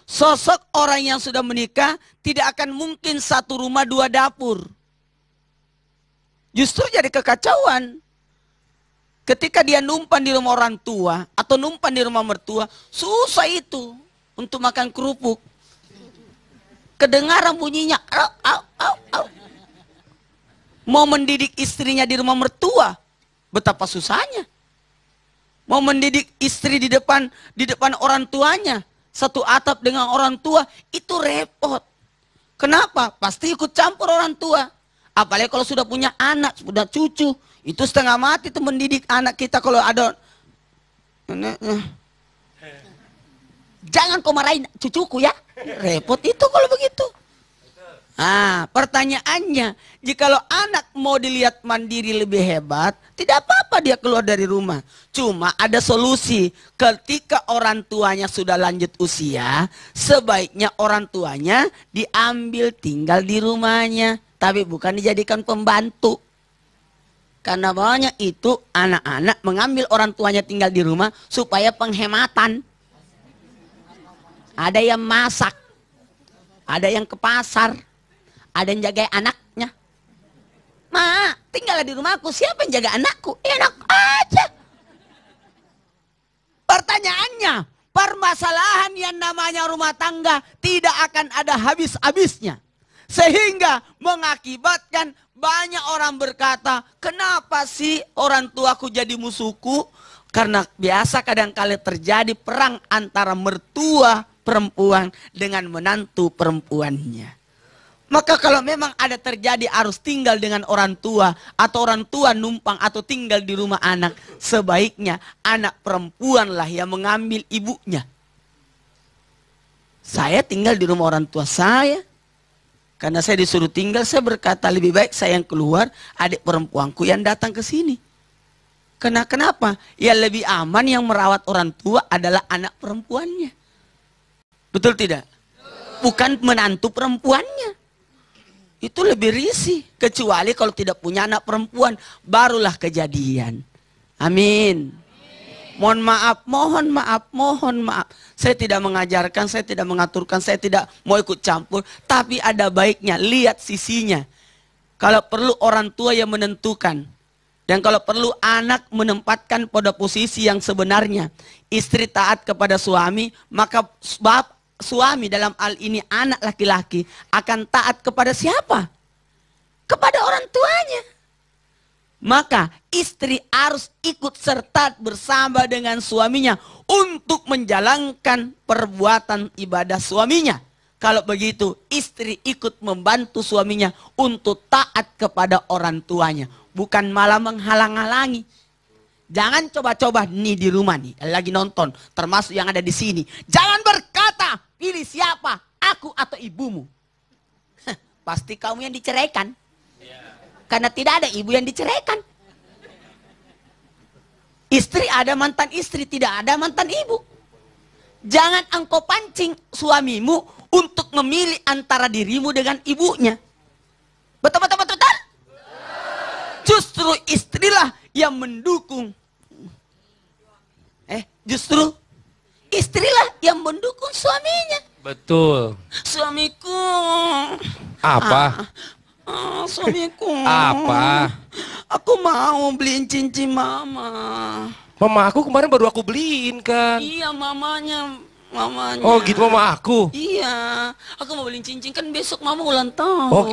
Sosok orang yang sudah menikah tidak akan mungkin satu rumah dua dapur. Justru jadi kekacauan. Ketika dia numpan di rumah orang tua atau numpan di rumah mertua, susah itu untuk makan kerupuk. Kedengaran bunyinya, au, au, au, au. Mau mendidik istrinya di rumah mertua, betapa susahnya. Mau mendidik istri di depan orang tuanya, satu atap dengan orang tua, itu repot. Kenapa? Pasti ikut campur orang tua. Apalagi kalau sudah punya anak, sudah cucu, itu setengah mati tuh mendidik anak kita kalau ada. Jangan kau marahin cucuku ya. Repot itu kalau begitu. Pertanyaannya, jikalau anak mau dilihat mandiri lebih hebat, tidak apa-apa dia keluar dari rumah. Cuma ada solusi. Ketika orang tuanya sudah lanjut usia, sebaiknya orang tuanya diambil tinggal di rumahnya. Tapi bukan dijadikan pembantu. Karena banyak itu anak-anak mengambil orang tuanya tinggal di rumah supaya penghematan. Ada yang masak, ada yang ke pasar, ada yang jaga anaknya. "Ma, tinggallah di rumahku, siapa yang jaga anakku?" Enak aja. Pertanyaannya, permasalahan yang namanya rumah tangga tidak akan ada habis-habisnya. Sehingga mengakibatkan banyak orang berkata, "Kenapa sih orang tuaku jadi musuhku?" Karena biasa kadang-kala terjadi perang antara mertua perempuan dengan menantu perempuannya. Maka kalau memang ada terjadi harus tinggal dengan orang tua atau orang tua numpang atau tinggal di rumah anak, sebaiknya anak perempuanlah yang mengambil ibunya. Saya tinggal di rumah orang tua saya. Karena saya disuruh tinggal, saya berkata lebih baik saya yang keluar, adik perempuanku yang datang ke sini. Kenapa? Ya lebih aman yang merawat orang tua adalah anak perempuannya. Betul tidak? Bukan menantu perempuannya. Itu lebih risih. Kecuali kalau tidak punya anak perempuan, barulah kejadian. Amin. Mohon maaf. Saya tidak mengajarkan, saya tidak mengaturkan, saya tidak mau ikut campur. Tapi ada baiknya, lihat sisinya. Kalau perlu orang tua yang menentukan. Dan kalau perlu anak menempatkan pada posisi yang sebenarnya. Istri taat kepada suami, maka suami dalam hal ini anak laki-laki akan taat kepada siapa? Kepada orang tuanya. Maka istri harus ikut serta bersama dengan suaminya untuk menjalankan perbuatan ibadah suaminya. Kalau begitu istri ikut membantu suaminya untuk taat kepada orang tuanya. Bukan malah menghalang-halangi. Jangan coba-coba nih di rumah nih lagi nonton, termasuk yang ada di sini. Jangan berkata pilih siapa, aku atau ibumu. Pasti kamu yang diceraikan. Karena tidak ada ibu yang diceraikan. Istri ada mantan istri, tidak ada mantan ibu. Jangan engkau pancing suamimu untuk memilih antara dirimu dengan ibunya. Betul, betul, betul, betul. Justru istrilah yang mendukung. Justru istrilah yang mendukung suaminya. Betul. Suamiku. Apa? Suamiku. Apa? Aku mau beliin cincin mama. Mama aku kemarin baru aku beliin kan. Iya, mamanya. Oh gitu mama aku. Iya, aku mau beliin cincin, kan besok mama ulang tahun. Oh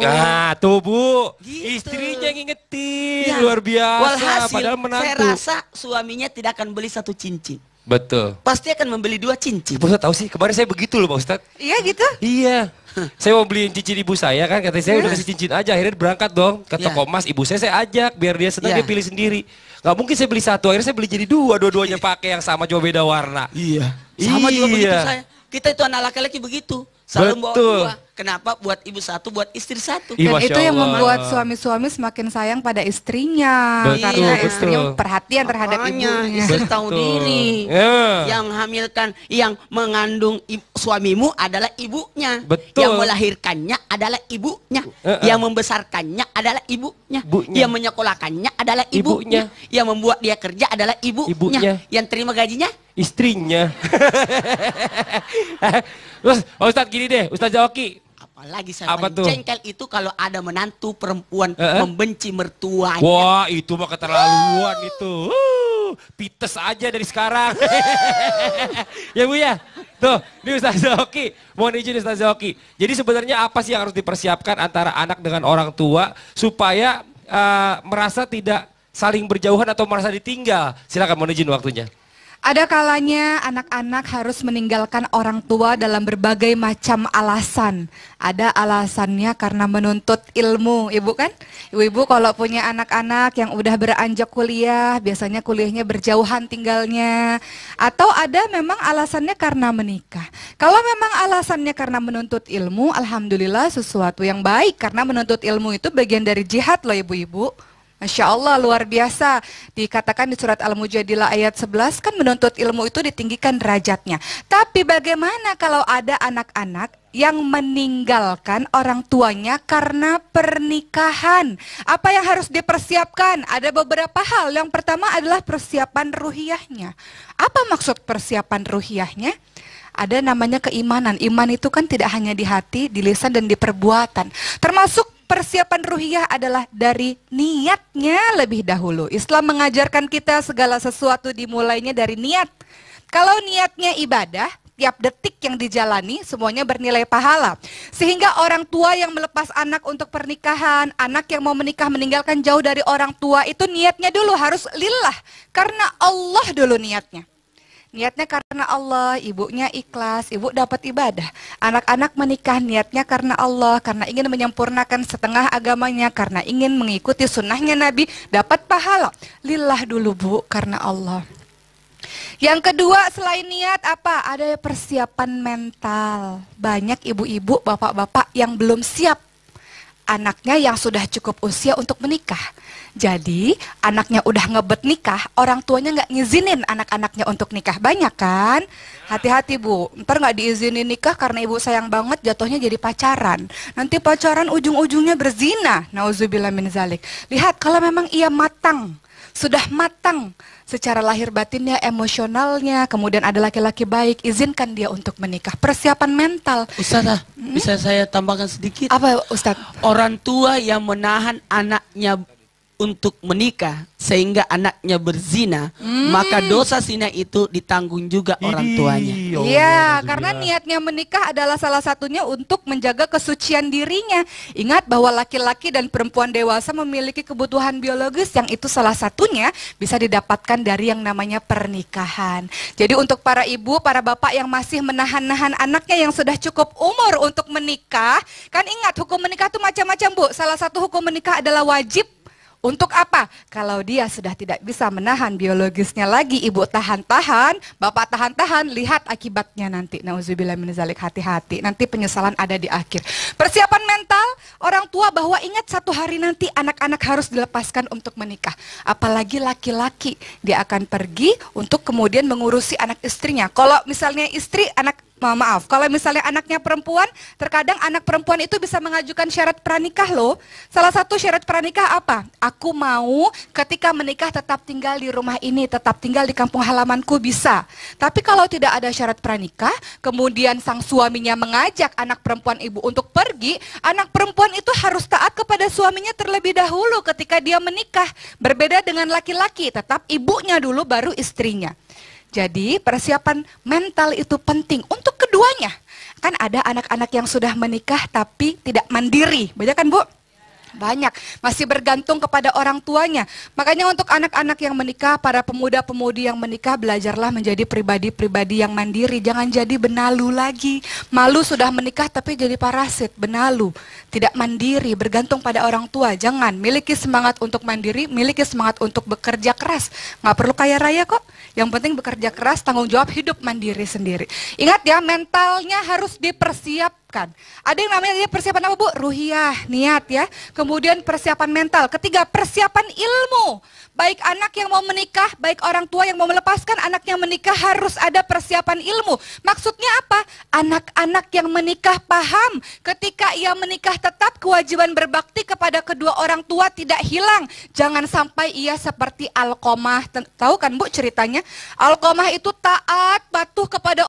tuh Bu, Gitu. istrinya ngingetin, Ya. luar biasa. Walhasil, Padahal saya menantu. rasa suaminya tidak akan beli satu cincin. Betul. Pasti akan membeli 2 cincin. Pak Ustadz tahu sih, kemarin saya begitu loh Pak Ustadz. Iya gitu. Iya. Saya mau beliin cincin ibu saya kan, katanya saya udah kasih cincin aja. Akhirnya berangkat dong ke Ya. toko emas, ibu saya ajak biar dia senang, Ya. dia pilih sendiri. Gak mungkin saya beli satu, akhirnya saya beli jadi dua-duanya pakai yang sama, cuma beda warna. Iya. Sama juga begitu Iya. saya. Kita itu anak laki-laki begitu. Selalu bawa Betul. 2. Kenapa? Buat ibu 1, buat istri 1. Ih, Dan Masya itu yang Allah. membuat suami-suami semakin sayang pada istrinya. Betul, Karena betul. istrinya perhatian terhadap Makanya ibunya. istri tahu Betul. diri. Ya. Yang hamilkan, yang mengandung suamimu adalah ibunya. Betul. Yang melahirkannya adalah ibunya. Yang membesarkannya adalah ibunya. Ibunya. Yang menyekolahkannya adalah ibunya. Ibunya. Yang membuat dia kerja adalah ibunya. Ibunya. Yang terima gajinya Istrinya. Terus Ustadz gini deh, Ustadz Zawaki. apalagi saya Apa paling tuh? jengkel itu kalau ada menantu perempuan membenci mertuanya. Wah itu mah keterlaluan itu. Pites aja dari sekarang. Ya Bu ya. Tuh, ini Ustaz Zawaki. Mohon izin Ustaz Zawaki. Jadi sebenarnya apa sih yang harus dipersiapkan antara anak dengan orang tua supaya merasa tidak saling berjauhan atau merasa ditinggal? Silakan, mohon izin waktunya. Ada kalanya anak-anak harus meninggalkan orang tua dalam berbagai macam alasan. Ada alasannya karena menuntut ilmu, Ibu kan? Ibu-ibu kalau punya anak-anak yang udah beranjak kuliah, biasanya kuliahnya berjauhan tinggalnya. Atau ada memang alasannya karena menikah. Kalau memang alasannya karena menuntut ilmu, alhamdulillah sesuatu yang baik. Karena menuntut ilmu itu bagian dari jihad loh ibu-ibu. Masya Allah luar biasa. Dikatakan di surat Al-Mujadilah ayat 11 kan menuntut ilmu itu ditinggikan derajatnya. Tapi bagaimana kalau ada anak-anak yang meninggalkan orang tuanya karena pernikahan? Apa yang harus dipersiapkan? Ada beberapa hal. Yang pertama adalah persiapan ruhiyahnya. Apa maksud persiapan ruhiyahnya? Ada namanya keimanan. Iman itu kan tidak hanya di hati, di lisan dan di perbuatan. Termasuk persiapan ruhiyah adalah dari niatnya lebih dahulu. Islam mengajarkan kita segala sesuatu dimulainya dari niat. Kalau niatnya ibadah, tiap detik yang dijalani semuanya bernilai pahala. Sehingga orang tua yang melepas anak untuk pernikahan, anak yang mau menikah meninggalkan jauh dari orang tua, itu niatnya dulu harus lillah. Karena Allah dulu niatnya. Niatnya karena Allah, ibunya ikhlas, ibu dapat ibadah. Anak-anak menikah niatnya karena Allah, karena ingin menyempurnakan setengah agamanya, karena ingin mengikuti sunnahnya Nabi, dapat pahala. Lillah dulu Bu, karena Allah. Yang kedua selain niat apa? Ada persiapan mental. Banyak ibu-ibu, bapak-bapak yang belum siap. Anaknya yang sudah cukup usia untuk menikah. Jadi anaknya udah ngebet nikah, orang tuanya nggak ngizinin anak-anaknya untuk nikah. Banyak kan? Hati-hati Bu, ntar nggak diizinin nikah karena ibu sayang banget, jatuhnya jadi pacaran. Nanti pacaran ujung-ujungnya berzina. Nauzubillah min zalik. Lihat kalau memang ia matang, sudah matang secara lahir batinnya, emosionalnya, kemudian ada laki-laki baik, izinkan dia untuk menikah. Persiapan mental. Ustazah, bisa saya tambahkan sedikit? Apa Ustadz? Orang tua yang menahan anaknya untuk menikah sehingga anaknya berzina, maka dosa zina itu ditanggung juga orang tuanya. Iya, karena niatnya menikah adalah salah satunya untuk menjaga kesucian dirinya. Ingat bahwa laki-laki dan perempuan dewasa memiliki kebutuhan biologis yang itu salah satunya bisa didapatkan dari yang namanya pernikahan. Jadi untuk para ibu, para bapak yang masih menahan-nahan anaknya yang sudah cukup umur untuk menikah, kan ingat hukum menikah itu macam-macam Bu. Salah satu hukum menikah adalah wajib Untuk apa? Kalau dia sudah tidak bisa menahan biologisnya lagi, ibu tahan-tahan, bapak tahan-tahan, lihat akibatnya nanti. Nauzubillah min dzalik, hati-hati. Nanti penyesalan ada di akhir. Persiapan mental orang tua bahwa ingat satu hari nanti anak-anak harus dilepaskan untuk menikah. Apalagi laki-laki, dia akan pergi untuk kemudian mengurusi anak istrinya. Kalau misalnya istri, kalau misalnya anaknya perempuan, terkadang anak perempuan itu bisa mengajukan syarat pranikah loh. Salah satu syarat pranikah apa? Aku mau ketika menikah tetap tinggal di rumah ini, tetap tinggal di kampung halamanku, bisa. Tapi kalau tidak ada syarat pranikah, kemudian sang suaminya mengajak anak perempuan ibu untuk pergi, anak perempuan itu harus taat kepada suaminya terlebih dahulu ketika dia menikah. Berbeda dengan laki-laki, tetap ibunya dulu baru istrinya. Jadi persiapan mental itu penting untuk keduanya. Kan ada anak-anak yang sudah menikah tapi tidak mandiri. Banyak kan Bu? Banyak, masih bergantung kepada orang tuanya. Makanya untuk anak-anak yang menikah, para pemuda-pemudi yang menikah, belajarlah menjadi pribadi-pribadi yang mandiri. Jangan jadi benalu lagi. Malu sudah menikah tapi jadi parasit, benalu. Tidak mandiri, bergantung pada orang tua. Jangan, miliki semangat untuk mandiri, miliki semangat untuk bekerja keras. Nggak perlu kaya raya kok. Yang penting bekerja keras, tanggung jawab hidup mandiri sendiri. Ingat ya, mentalnya harus dipersiapkan. Ada yang namanya persiapan apa Bu? Ruhiyah, niat ya. Kemudian persiapan mental. Ketiga, persiapan ilmu. Baik anak yang mau menikah, baik orang tua yang mau melepaskan anaknya menikah, harus ada persiapan ilmu. Maksudnya apa? Anak-anak yang menikah paham ketika ia menikah tetap kewajiban berbakti kepada kedua orang tua tidak hilang. Jangan sampai ia seperti Alqomah. Tahu kan Bu ceritanya? Alqomah itu taat, patuh kepada